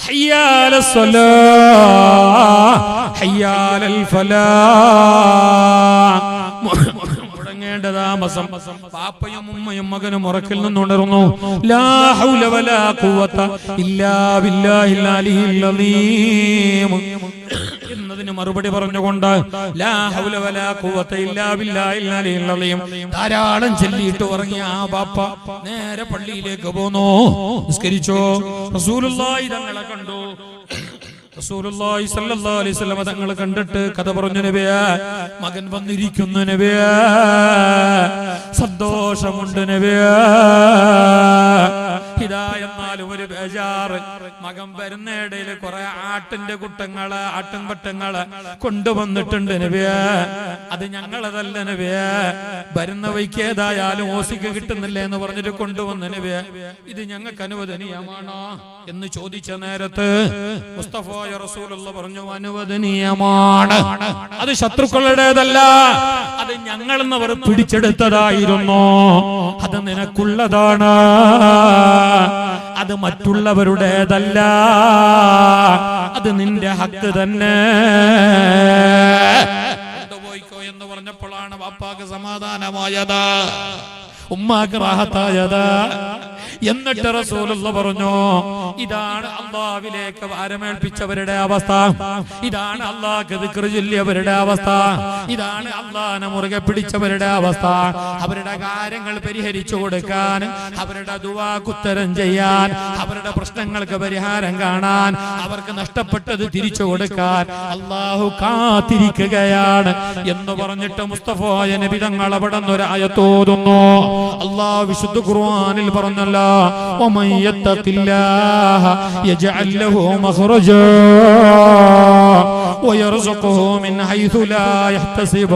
C: ഹയ്യാലസ് സ്വലാഹ് ഹയ്യാലൽ ഫലാഹ് താമസം. പാപ്പയും ഉമ്മയും മകനും ഉറക്കിൽ നിന്നുണർന്നു. ലാ ഹൗല വലാ ഖുവത ഇല്ലാ ബില്ലാഹിൽ അലിയിൽ അലീം. മറുപടി പറഞ്ഞുകൊണ്ട് ലാ ഹൗല വലാ ഖുവത ഇല്ലാ ബില്ലാഹിൽ അലിയിൽ അലീം ധാരാളം ചൊല്ലിയിട്ട് ഉറങ്ങിയ ആ ബാപ്പ നേരെ പള്ളിയിലേക്ക് പോന്നു. നിസ്കരിച്ചു. റസൂലുള്ളാഹി തങ്ങളെ കണ്ടു. റസൂലുള്ളാഹി സ്വല്ലല്ലാഹു അലൈഹി വസല്ലം തങ്ങൾ കണ്ടിട്ട് കഥ പറഞ്ഞു, നബിയേ മകൻ വന്നിരിക്കുന്നു, നബിയേ സന്തോഷമുണ്ട് നബിയേ. ഇതാ എന്നാലും ഒരു ബേജാറ്, മകൻ വരുന്നയിടയിൽ കുറെ ആട്ടിന്റെ കുട്ടങ്ങള് ആട്ടിൻപറ്റങ്ങള് കൊണ്ടുവന്നിട്ടുണ്ട് നബിയേ. അത് ഞങ്ങളതല്ല നബിയേ, വരുന്ന വഴിക്ക് ഏതായാലും ഓസിക്ക് കിട്ടുന്നില്ല എന്ന് പറഞ്ഞിട്ട് കൊണ്ടുവന്ന നബിയേ, ഇത് ഞങ്ങൾക്ക് അനുവദനീയമാണോ എന്ന് ചോദിച്ച നേരത്ത് മുസ്തഫ റസൂലുള്ള പറഞ്ഞു, അനുവദനീയമാണ്. അത് ശത്രുക്കളുടേതല്ല, അത് ഞങ്ങളെന്നവർ പിടിച്ചെടുത്തതായിരുന്നു. അത് നിനക്കുള്ളതാണ്, അത് മറ്റുള്ളവരുടേതല്ല, അത് നിന്റെ ഹക്ക് തന്നെ. കൊണ്ടുപോയിക്കോ എന്ന് പറഞ്ഞപ്പോഴാണ് വാപ്പാക്ക് സമാധാനമായത്, ഉമ്മാക്ക് റാഹത്തായത്. എന്നിട്ട് റസൂലുള്ള പറഞ്ഞു, ഇതാണ് അല്ലാഹുവിലേക്ക് ഭാരമേൽപ്പിച്ചവരുടെ അവസ്ഥ, ഇതാണ് അല്ലാഹുക്ക് ദിക്ർ ചൊല്ലിയവരുടെ അവസ്ഥ, ഇതാണ് അല്ലാഹുവിനെ മുറുകെ പിടിച്ചവരുടെ അവസ്ഥ. അവരുടെ കാര്യങ്ങൾ പരിഹരിച്ചു കൊടുക്കാൻ, അവരുടെ ദുആക്ക് ഉത്തരം ചെയ്യാൻ, അവരുടെ പ്രശ്നങ്ങൾക്ക് പരിഹാരം കാണാൻ, അവർക്ക് നഷ്ടപ്പെട്ടത് തിരിച്ചു കൊടുക്കാൻ അല്ലാഹു കാത്തിരിക്കുകയാണ് എന്ന് പറഞ്ഞിട്ട് മുസ്തഫായ നബി തങ്ങൾ അവിടെ ഒരു ആയത്തോതുന്നു. അല്ലാഹു വിശുദ്ധ ഖുർആനിൽ പറഞ്ഞല്ലോ, ومن يتق الله يجعل له مخرجا ويرزقه من حيث لا يحتسب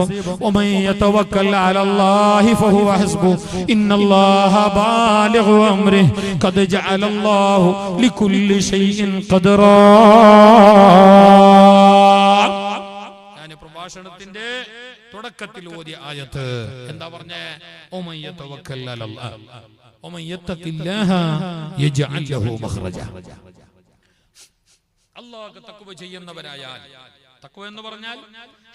C: ومن يتوكل على الله فهو حسبه إن الله بالغ أمره قد جعل الله لكل شيء قدرا. يعني പ്രഭാഷണത്തിന്റെ തുടക്കത്തിൽ ഓതിയ ആയത്ത് എന്താ പറഞ്ഞേ? ومن يتوكل على الله ومن يتق الله يجعل له مخرجا. അല്ലാഹുവിനെ തഖ്വ ചെയ്യുന്നവരായാൽ, തഖ്വ എന്ന് പറഞ്ഞാൽ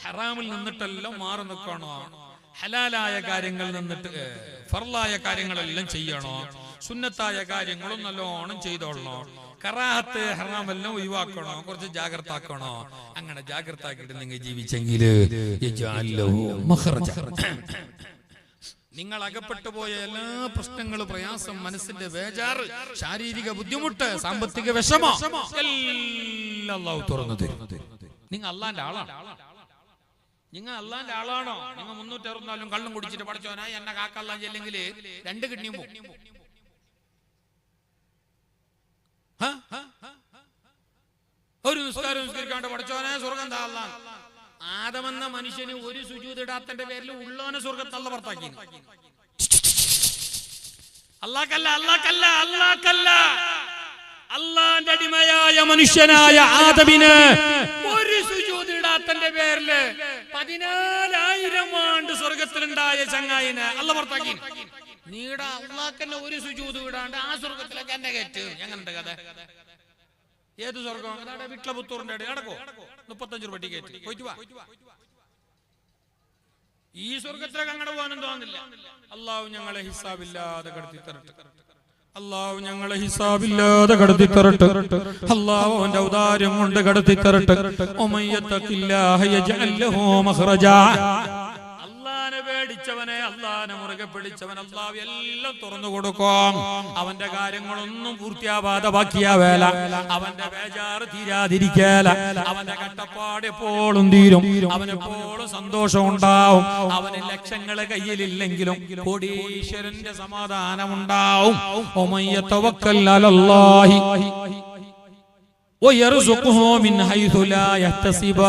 C: ഹറാമിൽ നിന്നിട്ടെല്ലാം മാറി നിൽക്കണോ, ഹലാലായ കാര്യങ്ങളിൽ നിന്നിട്ട് ഫർളായ കാര്യങ്ങളെല്ലാം ചെയ്യണോ, സുന്നത്തായ കാര്യങ്ങളും നല്ലോണം ചെയ്തോളണോ, കറാഹത്ത് ഹറാമെല്ലാം ഒഴിവാക്കണോ, കുറച്ച് ജാഗ്രത ആക്കണോ. അങ്ങനെ ജാഗ്രത ആക്കിയിട്ട് നിങ്ങൾ ജീവിച്ചെങ്കിൽ യജഅൽ ലഹു മഖ്റജ. നിങ്ങൾ അകപ്പെട്ടു പോയ എല്ലാ പ്രശ്നങ്ങളും, പ്രയാസം, മനസ്സിന്റെ ബേജാറ്, ശാരീരിക ബുദ്ധിമുട്ട്, സാമ്പത്തിക വിഷമം എല്ലാം അല്ലാഹു തുറന്നു തരും. നിങ്ങൾ അല്ലാഹുവിന്റെ ആളാണ്. നിങ്ങൾ അല്ലാഹുവിന്റെ ആളാണോ? നിങ്ങൾ 364 കള്ളും കുടിച്ചിട്ട് പഠിച്ചോനായി എന്നെ കാക്കല്ലാൻ ചെല്ലെങ്കിൽ 2 കിഡ്നിയും പോകും. ഒരു നിസ്കാരക്കാണ്ട് പഠിച്ചോനെ സ്വർഗം താഴാൻ. ആദമെന്ന മനുഷ്യന് ഒരു സുജൂദ് ഇടാത്തന്റെ പേരിൽ ഉള്ളോനെ സ്വർഗത്തല്ല പുറത്താക്കി. അല്ലാഹ്ക്കല്ല, അല്ലാഹ്ക്കല്ല, അല്ലാഹ്ക്കല്ല. അല്ലാഹുവിന്റെ അടിമയായ മനുഷ്യനായ ആദമിന് ഒരു സുജൂദ് ഇടാത്തന്റെ പേരില് 14,000 ആണ്ട് സ്വർഗത്തിലുണ്ടായ ചങ്ങായിനെ അല്ലാഹ് പുറത്താക്കി. നീട അല്ലാഹ്ക്കന്നെ ഒരു സുജൂദ് ഇടാണ്ട് ആ സ്വർഗത്തിലേക്ക് എന്നെ കയറ്റ്. എങ്ങനെയുണ്ട് കഥ? ഏത് സ്വർഗം? അതാണ് വിട്ലപുത്തൂറിന്റെ ഇടയിൽ നടക്കോ 35 രൂപ ടിക്കറ്റ് പോയിട്ട് വാ. ഈ സ്വർഗത്തിലേക്ക് അങ്ങോട്ട് പോകാനും തോന്നുന്നില്ല. അല്ലാഹു ഞങ്ങളെ ഹിസാബില്ലാതെ കടത്തി തരട്ടെ. അല്ലാഹു ഞങ്ങളെ ഹിസാബില്ലാതെ കടത്തി തരട്ടെ. അല്ലാഹു അവന്റെ ഔദാര്യം കൊണ്ട് കടത്തി തരട്ടെ. ഉമയ്യത്തഖില്ലാഹ യജഅൽ ലഹു മഖ്റജാ. അല്ലാഹനെ പേടിച്ചവനെ, അല്ലാഹനെ മുറുകെ പിടിച്ചവൻ അല്ലാഹു എല്ലാം തുറന്നു കൊടുക്കും. അവന്റെ കാര്യങ്ങളൊന്നും പൂർത്തിയാവാതെ ബാക്കിയാവേല, അവന്റെ ബേജാറ് തീരാതിരിക്കേല, അവന്റെ കട്ടപ്പാട് എപ്പോഴും തീരും, അവനെപ്പോഴും സന്തോഷം ഉണ്ടാവും. അവന് ലക്ഷങ്ങള് കയ്യിലില്ലെങ്കിലും കോടീശ്വരന്റെ സമാധാനം ഉണ്ടാവും. വമയ്യതവക്കൽ അലല്ലാഹി വയർസുഖുഹു മിൻ ഹൈസു ലാ യഹ്തസിബ.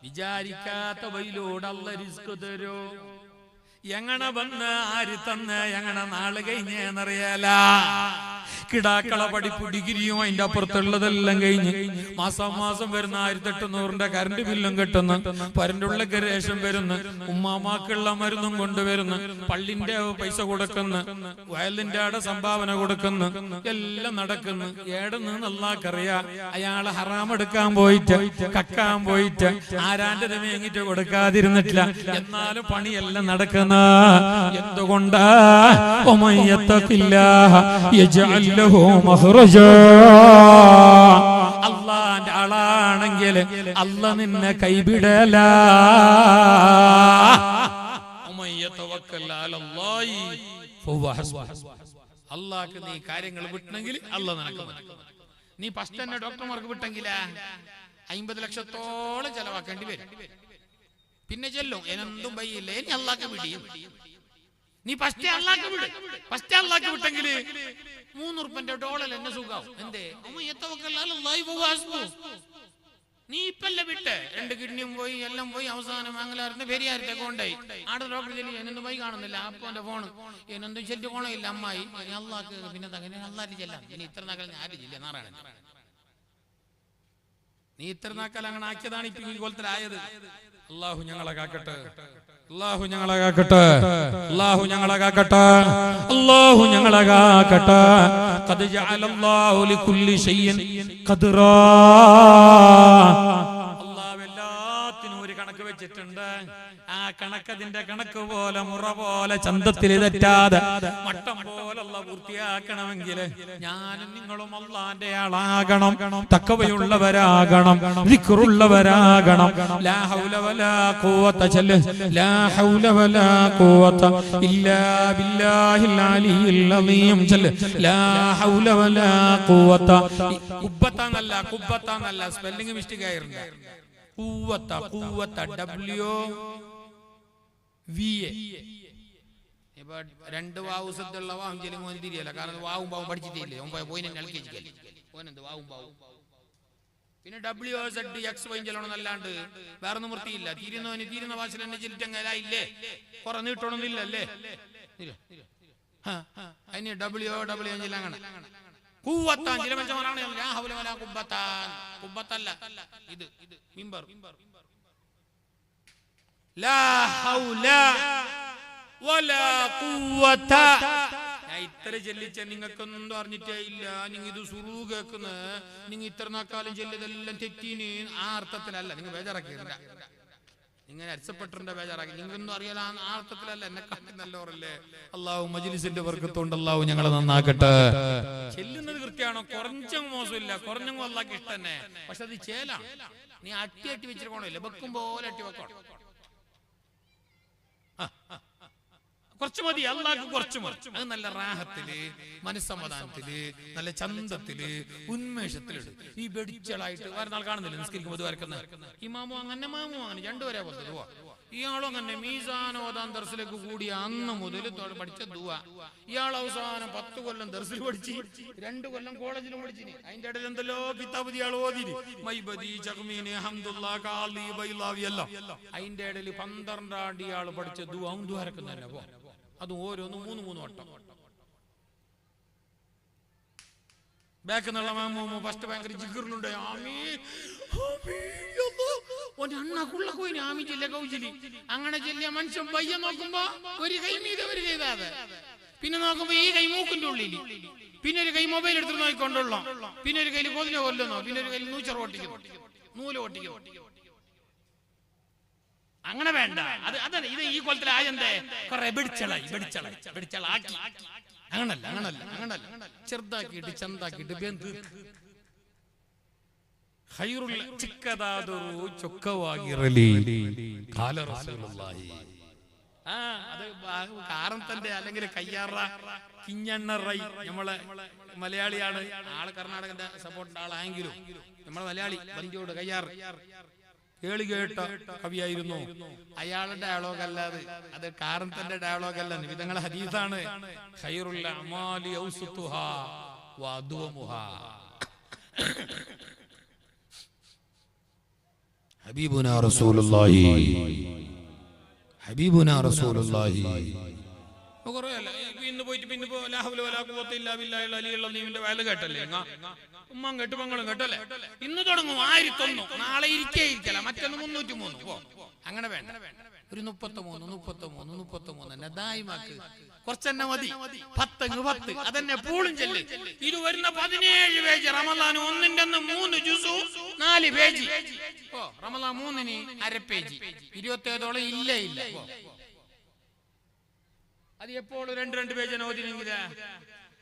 C: വിചാരിക്കാത്ത വഴിയിലൂടെ അല്ലാഹ് റിസ്ക് തരും. എങ്ങനെ വന്ന് ആര് തന്ന് എങ്ങനെ നാള് കഴിഞ്ഞെന്നറിയാല. കിടാക്കള പഠിപ്പ് ഡിഗ്രിയും അതിന്റെ അപ്പുറത്തുള്ളതെല്ലാം കഴിഞ്ഞ് മാസം വരുന്ന 1800 കറണ്ട് ബില്ലും കെട്ടുന്നു, പരന്റെ ഗരേഷം വരുന്നു, ഉമ്മാമാക്കുള്ള മരുന്നും കൊണ്ടുവരുന്നു, പള്ളിന്റെ പൈസ കൊടുക്കുന്നു, വയലിന്റെ ആടെ സംഭാവന കൊടുക്കുന്നു, എല്ലാം നടക്കുന്നു. ഏടെന്ന് അല്ലാഹ്ക്കറിയാം. അയാള് ഹറാം എടുക്കാൻ പോയിട്ട്, കക്കാൻ പോയിട്ട്, ആരാന്റെ മേങ്ങിട്ട് കൊടുക്കാതിരുന്നിട്ടില്ല. എന്നാലും പണിയെല്ലാം നടക്കുന്ന എന്തുകൊണ്ടാ? അല്ലാഹ് അള്ളാന്റെ ആളാണെങ്കിൽ അല്ല നിന്നെ കൈവിടല. അള്ളാഹ്ക്ക് നീ കാര്യങ്ങൾ വിട്ടണമെങ്കിൽ അല്ല നിനക്ക് മതി. നീ ഫസ്റ്റ് തന്നെ ഡോക്ടർമാർക്ക് വിട്ടെങ്കിലാ 50 ലക്ഷത്തോളം ചെലവാക്കേണ്ടി വരും. പിന്നെ ചെല്ലും എനെന്തും വയ്യില്ല, ഇനി അള്ളാഹ്ക്ക് വിടിയും. നീ ഫസ്റ്റ് അള്ളാഹ്ക്ക് വിട്. ഫസ്റ്റ് അള്ളാഹ്ക്ക് വിട്ടെങ്കിൽ 3 ഉറുപ്പിന്റെ ഡോളർ എന്നെ സുഖാവും. എന്തേ നീ ഇപ്പല്ലേ വിട്ടെ? 2 കിഡ്നിയും പോയി, എല്ലാം പോയി, അവസാനം മംഗലാരത്തിന് പെരിയാരത്തെ കൊണ്ടായി. ആടെ ഡോക്ടർ ചെല്ലി എന്നൊന്നും പോയി കാണുന്നില്ല. അപ്പന്റെ ഫോണ് എന്നൊന്നും ചെല്ലി കോണയില്ല. അമ്മായി അള്ളാഹ്ക്ക് പിന്നെ അള്ളാഹ് ചെല്ലാം. ഇനി ഇത്ര നാക്കൽ ആര് ജില്ല നാറാണ്. നീ ഇത്ര നാക്കൽ അങ്ങനെ ആക്കിയതാണ് ഇപ്പൊ ഈ കോലത്തിലായത്. അള്ളാഹു ഞങ്ങളെ കാക്കട്ടെ, അള്ളാഹു ഞങ്ങളെ കാക്കട്ടെ, അള്ളാഹു ഞങ്ങളെ കാക്കട്ടെ, അള്ളാഹു ഞങ്ങളെ കാക്കട്ടെ. ഖദ് ജഅലല്ലാഹു ലികുല്ലി ശൈഇൻ ഖദ്റാ. അല്ലാഹു എല്ലാത്തിനും ഒരു കണക്ക് വെച്ചിട്ടുണ്ട്. ആ കണക്കതിന്റെ കണക്ക് പോലെ മുറ പോലെ ചന്തത്തിൽ തെറ്റാതെ മട്ടം പോലെ അല്ലാഹു പൂർത്തിയാക്കണമെങ്കിൽ ഞാനും നിങ്ങളും അല്ലാഹുവിന്റെ ആളാകണം, തഖ്വയുള്ളവരാകണം, ദിക്റുള്ളവരാകണം. ലാ ഹൗല വലാ ഖുവത ചല്ല ലാ ഹൗല വലാ ഖുവത ഇല്ലാ ബില്ലാഹിൽ അലിയിൽ അലീം ചല്ല ലാ ഹൗല വലാ ഖുവത. കുബ്ബത്താന്നല്ല കുബ്ബത്താന്നല്ല, സ്പെല്ലിംഗ് മിസ്റ്റേക്ക് ആയിരുന്നു. ഖുവത ഖുവത W VA. ഇപ്പൊ 2 വാവ് ശബ്ദമുള്ള വാവും ചെല്ലും ഓന് തിരിയല്ല. കാരണം വാവും പാവും പഠിച്ചിട്ടില്ലേ. ഓൻ പോയി നൽകിച്ചില്ലേ ഓനെന്ത് വാവും പാവും. പിന്നെ WZX ചെല്ലണം എന്നല്ലാണ്ട് വേറെ നിവൃത്തിയില്ല. തീരുന്നവന് തീരുന്ന ഭാഷയിൽ തന്നെ ചെല്ലിട്ടങ്ങയില്ലേ, കുറെ നീട്ടണമെന്നില്ലല്ലേ. അതിന് WW അങ്ങനെ കുവ്വത്താൻ ചില മനുഷ്യന്മാരാണ് കുബ്ബത്തല്ല, ഇത് മിമ്പർ. ലാ ഹൗല വലാ ഖുവത. ഞാൻ ഇത്ര ചെല്ലിച്ച നിങ്ങൾക്കൊന്നും അറിഞ്ഞിട്ടേ ഇല്ല. നിങ്ങൾ ഇത് സുറൂ കേൾക്കുന്ന നിങ്ങൾ ഇത്ര നാക്കാലം ചെല്ലിയതെല്ലാം തെറ്റീന്. ആ അർത്ഥത്തിലല്ല. നിങ്ങൾ ബേജാറാക്കിയില്ല, ഇങ്ങനെ അരസപ്പെട്ടിട്ടുണ്ട് ബേജാറാക്കി. നിങ്ങൾക്കൊന്നും അറിയാല ആ അർത്ഥത്തിലല്ല. എന്നെ കാട്ടി നല്ലവരല്ലേ. അള്ളാഹു മജ്ലിസിന്റെ വർക്കത്തോണ്ട് അള്ളാഹു ഞങ്ങളെ നന്നാക്കട്ടെ. ചെല്ലുന്നത് കൃത്യമാണോ? കുറഞ്ഞും മോശമില്ല, കുറഞ്ഞും അള്ളാഹ്ക്ക് ഇഷ്ടം തന്നെ. പക്ഷെ അത് ചേലാണ്. നീ അട്ടി വെച്ചിരിക്കണമില്ല, വെക്കും പോലെ അട്ടി വെക്കണം. കുറച്ചു മതി, അള്ളാഹ്ക്ക് കുറച്ചു മതി. അത് നല്ല റാഹത്തില്, മനസ്സമാധാനത്തില്, നല്ല ചന്തത്തില്, ഉന്മേഷത്തിലിട്. ഈ വെടിച്ചളായിട്ട് വേറെ നാൾ കാണുന്നില്ല നിസ്കരിക്കുമ്പോൾ വരക്കുന്ന ഇമാമോ അങ്ങനെ മാമോ അങ്ങനെ 2 വരെ പോലത്തെ ദുആ. ഇയാളും അങ്ങനെ മീസാനോദാൻ ദർസിലേക്ക് കൂടിയ അന്ന് മുതൽ പഠിച്ച ദുആ. ഇയാൾ അവസാനം 10 കൊല്ലം ദർസിൽ പഠിച്ച് 2 കൊല്ലം കോളേജിലും പഠിച്ചിന്. അതിന്റെ ഇടയിൽ എന്തല്ലോ കിതാബ് ഇയാൾ ഓതിന്. മൈബദി ജഗ്മീനി ഹംദുല്ലാ ഖാലി ബൈലാവി അല്ല. അതിന്റെ ഇടയിൽ 12 ആണ്ട് ഇയാൾ പഠിച്ച ദുആ ദുആരക്കുന്ന പോ. അത് ഓരോന്നും 3 വട്ടം. ബാക്ക് എന്നുള്ള മാമൂ ഫസ്റ്റ് ഭയങ്കര ജിഗറിലുണ്ട്. അങ്ങനെ ചെല്ലിയ മനുഷ്യൻ പയ്യ നോക്കുമ്പോ ഒരു കൈ മീതെ ഒരു ചെയ്താതെ, പിന്നെ നോക്കുമ്പോ ഈ കൈ മൂക്കിന്റെ ഉള്ളിൽ, പിന്നെ ഒരു കൈ മൊബൈൽ എടുത്തിട്ട് നോക്കിക്കൊണ്ടുള്ള, പിന്നെ ഒരു കയ്യിൽ കൊതിനെ കൊല്ലുന്നോ, പിന്നെ ഒരു കയ്യിൽ നൂല് ഓട്ടിക്കുന്നു. അങ്ങനെ വേണ്ട. അതല്ല ഇത് ഈ കൊലത്തിൽ ആയെന്തേ കുറെ വെടിച്ചളാക്കി. അങ്ങനല്ല ചെറുതാക്കിയിട്ട് ചന്താക്കിയിട്ട് ചിക്കതാതൊരു ചൊക്കവാകിറലി കാല റസൂലുള്ളാഹി. അത് കാറന്തന്റെ അല്ലെങ്കിൽ കയ്യാറ കിഞ്ഞണ്ണ റൈ. നമ്മളെ മലയാളിയാണ് ആള്, കർണാടകന്റെ സപ്പോർട്ടിന്റെ ആളായെങ്കിലും നമ്മളെ മലയാളി ബന്ധിയോട് കയ്യാറ് കേളി കേട്ട കവിയായിരുന്നു. അയാളുടെ ഡയലോഗ് അല്ലാതെ, അത് കാറന്തന്റെ ഡയലോഗ് അല്ല, നിബിതങ്ങളെ ഹദീസാണ്. ഖൈറുൽ അഅമാലി ഔസതുഹാ വഅദ്വമുഹാ. ഹബീബുനാ റസൂലുള്ളാഹി, ഹബീബുനാ റസൂലുള്ളാഹി. ഇന്ന് പോയിട്ട് പിന്നെ ലാ ഹൗല വലാ ഖുവത ഇല്ലാ ബില്ലാഹിൽ അലിയിൽ അലീമിന്റെ വയല് കേട്ടല്ലേ? ഉമ്മ കേട്ട് മങ്ങളും കേട്ടല്ലേ? ഇന്ന് തുടങ്ങും 1001. നാളെ ഇരിക്കല, മറ്റൊന്ന് 303. അങ്ങനെ വേണ്ട. ഒരു 33 നദായിമാക്ക് കുറച്ചെന്നെ മതി. 10 അതന്നെ പൂളും ചെല്ല്. ഇത് വരുന്ന 17 പേജ് റമളാൻ 1ന്റെ 3 ജുസു 4 പേജ്. റമളാൻ 3ന് അര പേജ് 27ഓളം ഇല്ല. അത് എപ്പോഴും 2 പേജ് ഓതിനെങ്കിലാ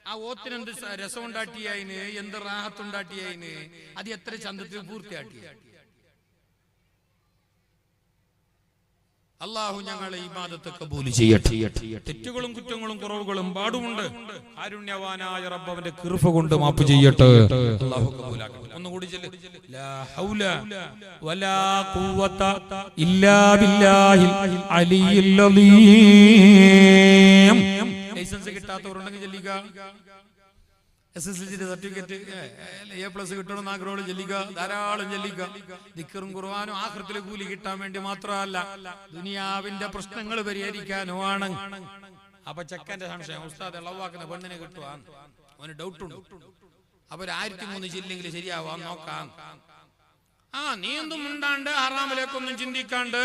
B: ആ ഓത്തിനെന്ത് രസം ഉണ്ടാട്ടിയതിന്, എന്ത് റാഹത്തുണ്ടാട്ടിയതിന്, അത് എത്ര ചന്തത്തിൽ പൂർത്തിയാക്കി. അള്ളാഹു ഞങ്ങളെ ഇബാദത്ത് കബൂൽ ചെയ്യട്ടെ. തെറ്റുകളും കുറ്റങ്ങളും കുറവുകളും പാടുമുണ്ട്. കാരുണ്യവാനായ റബ്ബ് അവന്റെ കൃപ കൊണ്ട് മാപ്പ് ചെയ്യട്ടെ. അല്ലാഹു കബൂലാക്കട്ടെ. ഒന്നുകൂടി ചൊല്ല്. ലാ ഹൗല വലാ ഖുവത ഇല്ലാ ബില്ലാഹിൽ അലിയിൽ അലീം. ലൈസൻസ് കിട്ടാത്തവരുണ്ടെങ്കിൽ ചൊല്ലിക. SSLC സർട്ടിഫിക്കറ്റ് A+ കിട്ടണം ആഗ്രഹം ചൊല്ലിക. ധാരാളം ചൊല്ലിക. ദിക്റും ഖുർആനും ആഖിറത്തിലെ കൂലി കിട്ടാൻ വേണ്ടി മാത്രമല്ല, ദുനിയാവിന്റെ പ്രശ്നങ്ങൾ പരിഹരിക്കാനുമാണ്. അപ്പൊ ചെക്കന്റെ സംശയം, ഉസ്താദ് ഇളവാക്കുന്ന പെണ്ണിനെ കിട്ടുവാൻ അവന് ഡൗട്ടുണ്ട്. അപ്പൊ 1003 ചില്ലെങ്കിൽ ശരിയാവാൻ നോക്കാം. നീ എന്തും ഉണ്ടാണ്ട് ഹറാമിലേക്കൊന്നും ചിന്തിക്കാണ്ട്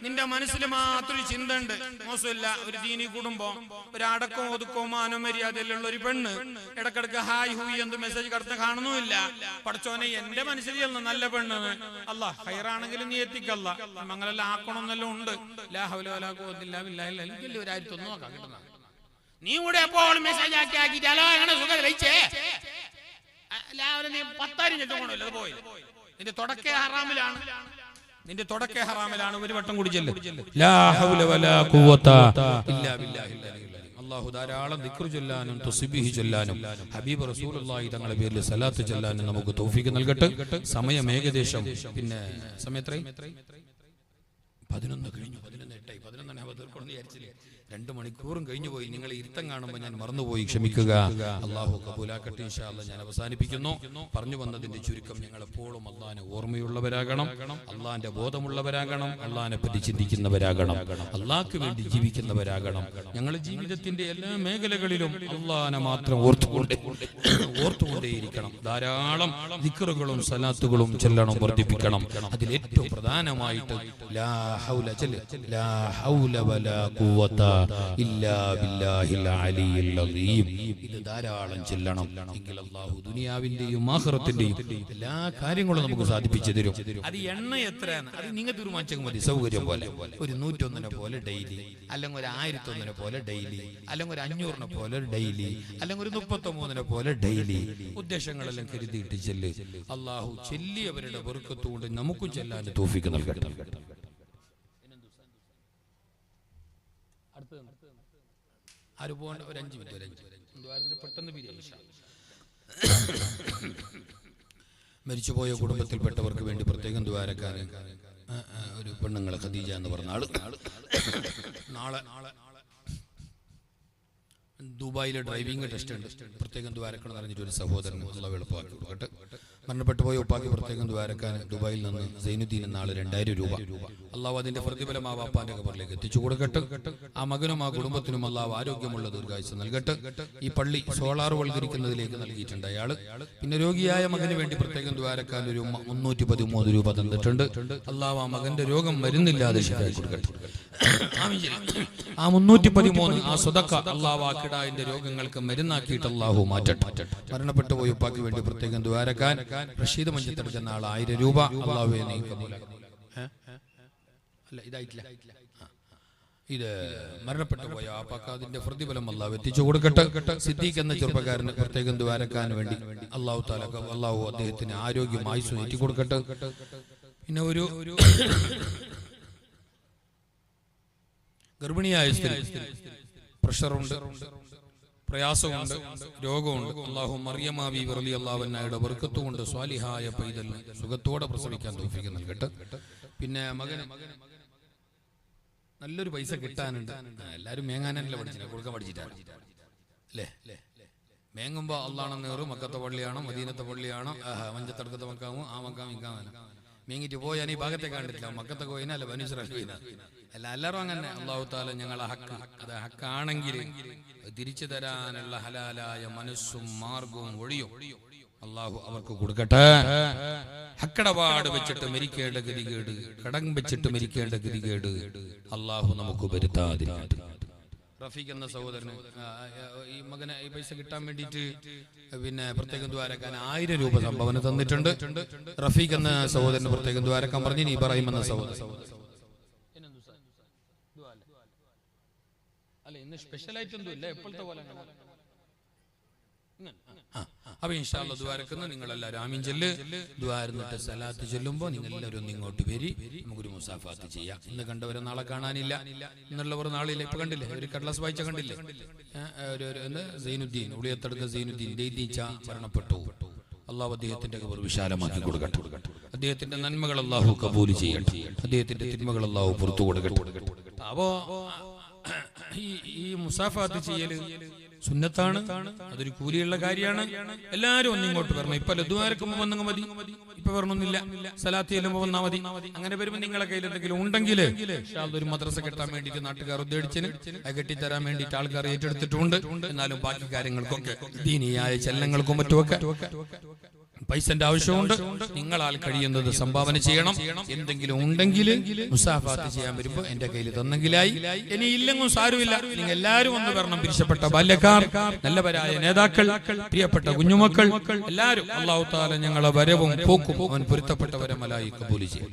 B: നിന്റെ മനസ്സിൽ മാത്രം ചിന്ത ഉണ്ട്. മോശമില്ല. ഒരു ദീനി കുടുംബം, ഒരു അടക്കവും ഒതുക്കവും മാനവും മര്യാദയിലുള്ള ഒരു പെണ്ണ് ഇടക്കിടക്ക് ഹായ് ഹൂയി എന്ത് മെസ്സേജ് കടത്ത് കാണുന്നുമില്ല. പഠിച്ചോനെ എന്റെ മനസ്സിൽ ചെല്ലുന്ന നല്ല പെണ്ണ് അല്ലാ ഹൈറാണെങ്കിലും നീ എത്തിക്കല്ല, മങ്ങളെല്ലാം ആക്കണമെന്നെല്ലാം ഉണ്ട്. ലാ ഹൗല വലാ ഖുവത ഇല്ലാ ബില്ലാഹിൽ അലിയിൽ ഒരു 1001 നോക്കാം കിട്ടുന്ന. നീ കൂടെ എപ്പോഴും മെസ്സേജ് ആക്കിയിട്ടാലോ അങ്ങനെ സുഖം ലയിച്ചേ എല്ലാവരും നീ 10,000 ചെല്ലുകൊണ്ടല്ലോ അത് പോയി. നിന്റെ തുടക്കേ ഹറാമിലാണ്. നിന്റെ തുടക്കേ ഹറാമിലാണ്. ഒരു വട്ടം കൂടി ചെല്ല്. ലാ ഹൗല വലാ ഖുവത ഇല്ലാ ബില്ലാഹിൽ അലിയിൽ അലീം. അല്ലാഹു ധാരാളം ദിക്ർ ചൊല്ലാനും തസ്ബീഹ് ചൊല്ലാനും ഹബീബ് റസൂലുള്ളാഹി തങ്ങളുടെ പേരിൽ സലാത്ത് ചൊല്ലാനും നമുക്ക് തൗഫീഖ് നൽകട്ടെ. സമയം ഏകദേശം പിന്നെ സമയം എത്രയായി? 11 കഴിഞ്ഞു. 11:08. 11 തീർക്കണം വിചാരിച്ചില്ലേ? 2 മണിക്കൂറും കഴിഞ്ഞു പോയി. നിങ്ങൾ ഇരുത്തം കാണുമ്പോൾ ഞാൻ മറന്നുപോയി, ക്ഷമിക്കുക. അള്ളാഹു കബൂലാക്കട്ടെ. ഇൻഷാ അല്ലാഹ് ഞാൻ അവസാനിപ്പിക്കുന്നു. പറഞ്ഞു വന്നതിന്റെ ചുരുക്കം, ഞങ്ങൾ എപ്പോഴും അള്ളാഹിനെ ഓർമ്മയുള്ളവരാകണം, അള്ളാഹിന്റെ ബോധമുള്ളവരാകണം, അള്ളാഹിനെ പറ്റി ചിന്തിക്കുന്നവരാകണം, അള്ളാഹ്ക്ക് വേണ്ടി ജീവിക്കുന്നവരാകണം. ഞങ്ങളുടെ ജീവിതത്തിന്റെ എല്ലാ മേഖലകളിലും അള്ളാഹിനെ മാത്രം ഓർത്തുകൊണ്ടേയിരിക്കണം. ധാരാളം ദിക്റുകളും സലാത്തുകളും ചൊല്ലണം, വർദ്ധിപ്പിക്കണം. അതിലേറ്റവും പ്രധാനമായിട്ട് ലാ ഹൗല ചൊല്ല്. ലാ ഹൗല വലാ ഖുവത ഇല്ലാ ബില്ലാഹിൽ അലിയിൽ അലീം. ഇത് ധാരാളം ചൊല്ലണം. എങ്കിൽ അല്ലാഹു ദുനിയാവിന്റെയും ആഖിറത്തിന്റെയും എല്ലാ കാര്യങ്ങളും നമുക്ക് സാധിപ്പിച്ചു തരും. അത് എണ്ണ എത്രയാണ് അത് നിങ്ങൾ തീരുമാനിച്ചാൽ മതി. സൗകര്യം പോലെ ഒരു 101 പോലെ ഡെയിലി, അല്ലെങ്കിൽ ഒരു 1001 പോലെ ഡെയിലി, അല്ലെങ്കിൽ ഒരു 500 പോലെ ഡെയിലി, അല്ലെങ്കിൽ ഒരു 33 പോലെ ഡെയിലി. ഉദ്ദേശങ്ങളെല്ലാം കരുതിയിട്ട് ചെല്ല്. അല്ലാഹു ചെല്ലിയവരുടെ ബർക്കത്തുകൊണ്ട് നമുക്കും ചെല്ലാൻ തൗഫീഖ് നൽകട്ടെ. ആര് പോകണ്ട? ഒരു 5 മിനിറ്റ് പെട്ടെന്ന് മരിച്ചുപോയ കുടുംബത്തിൽപ്പെട്ടവർക്ക് വേണ്ടി പ്രത്യേകം ദ്വാരക്കാൻ ഒരു പെണ്ണുങ്ങളെ ഖദീജ എന്ന് പറഞ്ഞ ആള് നാളെ ദുബായിലെ ഡ്രൈവിംഗ് ടെസ്റ്റ് ഉണ്ട്. പ്രത്യേകം ദ്വാരക്കണം എന്ന് പറഞ്ഞിട്ട് ഒരു സഹോദരൻ അല്ലാഹു എളുപ്പമാക്കി കൊടുക്കട്ടെ. മരണപ്പെട്ടു പോയ ഉപ്പാക്ക് പ്രത്യേകം ദ്വാരക്കാൻ ദുബായിൽ നിന്ന് സൈനുദ്ദീൻ എന്ന ആള് 2000 രൂപ അല്ലാഹു അതിന്റെ പ്രതിഫലം ആ വാപ്പാന്റെ ഖബറിലേക്ക് എത്തിച്ചു കൊടുക്കട്ടെ. ആ മകനും ആ കുടുംബത്തിനും അല്ലാഹു ആരോഗ്യമുള്ള ദീർഘായുസ്സ് നൽകട്ടെ. ഈ പള്ളി സോളാർ വൽക്കരിക്കുന്നതിലേക്ക് നൽകിയിട്ടുണ്ട് അയാള്. പിന്നെ രോഗിയായ മകന് വേണ്ടി പ്രത്യേകം ദ്വാരക്കാൻ ഒരു 313 രൂപ തന്നിട്ടുണ്ട്. അല്ലാഹു ആ മകന്റെ രോഗം മരുന്നില്ലാതെ ശിഫായി കൊടുക്കട്ടെ. ആ 313 ആ സ്വതക്ക അല്ലാഹു ആ കിടായിന്റെ രോഗങ്ങൾക്ക് മരുന്നാക്കിയിട്ട് അല്ലാഹു മാറ്റട്ടെ. മരണപ്പെട്ടു പോയ ഉപ്പാക്ക് വേണ്ടി പ്രത്യേകം ദ്വാരക്കാൻ റഷീദ് മഞ്ചത്തെടുക്കുന്ന ആൾ 1000 രൂപ അല്ലാഹുവേ നീ കബൂലാക്കണം. അല്ല ഇതായിട്ടില്ല. ഇത് മരണപ്പെട്ടു പോയ ആപ്പാക്ക് അതിന്റെ പ്രതിഫലം അല്ലാഹു എത്തിച്ചു കൊടുക്കട്ടെ. സിദ്ദീഖ് എന്ന ചെറുപ്പക്കാരന് പ്രത്യേകം ദ്വാരക്കാൻ വേണ്ടി അല്ലാഹു തആല അല്ലാഹു അദ്ദേഹത്തിന് ആരോഗ്യം ആയുസ്സ് ഏറ്റി കൊടുക്കട്ടെ. പിന്നെ ഒരു ഗർഭിണിയായ സ്ത്രീ, പ്രഷറുണ്ട്, പ്രയാസമുണ്ട്, രോഗമുണ്ട്. അല്ലാഹു മറിയം ബീവി റളിയല്ലാഹു അൻഹയുടെ ബർക്കത്ത് കൊണ്ട് സ്വാലിഹായ പൈതലിനെ സുഖത്തോടെ പ്രസവിക്കാൻ തൗഫീഖ് നൽകട്ടെ. പിന്നെ മകന് നല്ലൊരു പൈസ കിട്ടാനുണ്ട്. എല്ലാവരും മേങ്ങാനല്ല പഠിച്ചില്ല, കൊടുക്കാൻ പഠിച്ചിട്ടാണ് അല്ലേ? മേങ്ങുമ്പോ അള്ളാണെന്ന് കയറും. മക്കത്തെ പള്ളിയാണോ മദീനത്തെ പള്ളിയാണോ മഞ്ചത്തടുക്കത്തെ മക്കാമോ ആ മക്കാം ഇക്കാമല്ല. മേങ്ങിട്ട് പോയാൽ ഈ ഭാഗത്തെ കണ്ടിട്ടില്ല. മക്കത്തെ പോയിനാ അല്ല ബനീസ്രായേൽ പോയിനാ അല്ല. എല്ലാവരും അങ്ങനെ. അല്ലാഹു തആല ഞങ്ങളെ ഹക്ക്, അത് ഹക്കാണെങ്കിൽ തിരിച്ചു തരാനുള്ള ഹലാലായ മനസ്സും മാർഗവും വഴിയും അല്ലാഹു അവർക്ക് കൊടുക്കട്ടെ. ഹക്കടപാട് വെച്ചിട്ട് മരിക്കേണ്ട ഗതികേട്, കടം വെച്ചിട്ട് മരിക്കേണ്ട ഗതികേട് അല്ലാഹു നമുക്ക് വരുത്താതിരിക്കട്ടെ. റഫീഖ് എന്ന സഹോദരന് ഈ മകനെ ഈ പൈസ കിട്ടാൻ വേണ്ടിയിട്ട് പിന്നെ പ്രത്യേകം ദ്വാരക്കാൻ 1000 രൂപ സംഭാവന തന്നിട്ടുണ്ട്. റഫീഖ് എന്ന സഹോദരന് പ്രത്യേകം ദ്വാരക്കാൻ പറഞ്ഞു. ഇബ്രാഹിം എന്ന സഹോദരൻ അല്ല ഇന്ന് സ്പെഷ്യലായിട്ട് ഒന്നും ഇല്ല, എപ്പോഴത്തെ പോലെ
A: അപ്പൊ ഇൻഷാ അല്ലാഹ് ദുആരക്കുന്ന നിങ്ങൾ എല്ലാവരും ആമീൻ ചൊല്ല്. ദുആ ഇരുന്നിട്ട് സലാത്ത് ചൊല്ലുമ്പോൾ നിങ്ങൾ എല്ലാവരും ഒന്ന് ഇങ്ങോട്ട് വരി, നമുക്കൊരു മുസാഫാത്ത് ചെയ്യാം. ഇന്ന് കണ്ടവരെ നാളെ കാണാനില്ല, ഇന്നുള്ളവർ നാളെയില്ല. ഇപ്പൊ കണ്ടില്ലേ, ഒരു കടലാസ് വായിച്ച കണ്ടില്ലേ, സൈനുദ്ദീൻ ഉളിയത്തടുത്ത സൈനുദ്ദീൻ ദൈദീച്ച മരണപ്പെട്ടു. അള്ളാഹു അദ്ദേഹത്തിന്റെ ഖബർ വിശാലമാക്കി കൊടുക്കട്ടെ. അദ്ദേഹത്തിന്റെ നന്മകൾ അള്ളാഹു കബൂൽ ചെയ്യട്ടെ. അദ്ദേഹത്തിന്റെ തിന്മകൾ അള്ളാഹു പുറത്തു കൊടുക്കട്ടെ. അപ്പോ ഈ മുസാഫാത്ത് ചെയ്യല് സുന്നത്താണ്, അതൊരു കൂലിയുള്ള കാര്യമാണ്. എല്ലാരും ഒന്നിങ്ങോട്ട് വരണം. ഇപ്പൊ ലദ്വാരക്കുമ്പോ വന്നെങ്കിൽ മതി, ഇപ്പൊ വരണമെന്നില്ല. സലാത്ത് ചെല്ലുമ്പോ വന്നാൽ മതി. അങ്ങനെ വരുമ്പോ നിങ്ങളെ കയ്യിൽ എന്തെങ്കിലും ഉണ്ടെങ്കിൽ ഒരു മദ്രസ കെട്ടാൻ വേണ്ടിയിട്ട് നാട്ടുകാർ ഉദ്ദേശിച്ചിന് അത് കെട്ടിത്തരാൻ വേണ്ടിയിട്ട് ആൾക്കാർ ഏറ്റെടുത്തിട്ടുണ്ട്. എന്നാലും ബാക്കി കാര്യങ്ങൾക്കൊക്കെ ദീനിയായ ചലനങ്ങൾക്കും മറ്റുമൊക്കെ പൈസന്റെ ആവശ്യമുണ്ട്. നിങ്ങളാൽ കഴിയുന്നത് സംഭാവന ചെയ്യണം. എന്തെങ്കിലും ഉണ്ടെങ്കിൽ മുസാഫാത്ത് ചെയ്യാൻ വരുമ്പോ എന്റെ കയ്യിൽ തന്നെങ്കിലായി. ഇനി ഇല്ലെങ്കിലും സാരമില്ല, നിങ്ങൾ എല്ലാവരും ഒന്ന് വരണം. പിരിച്ചപ്പെട്ട ബാല്യക്കാർ, നല്ലവരായ നേതാക്കൾ, പ്രിയപ്പെട്ട കുഞ്ഞുമക്കൾ എല്ലാവരും. അല്ലാഹു തആല ഞങ്ങളെ വരവും പോക്കും അവൻ പൊരുത്തപ്പെട്ടവരെ മലായിക കബൂൽ ചെയ്യും.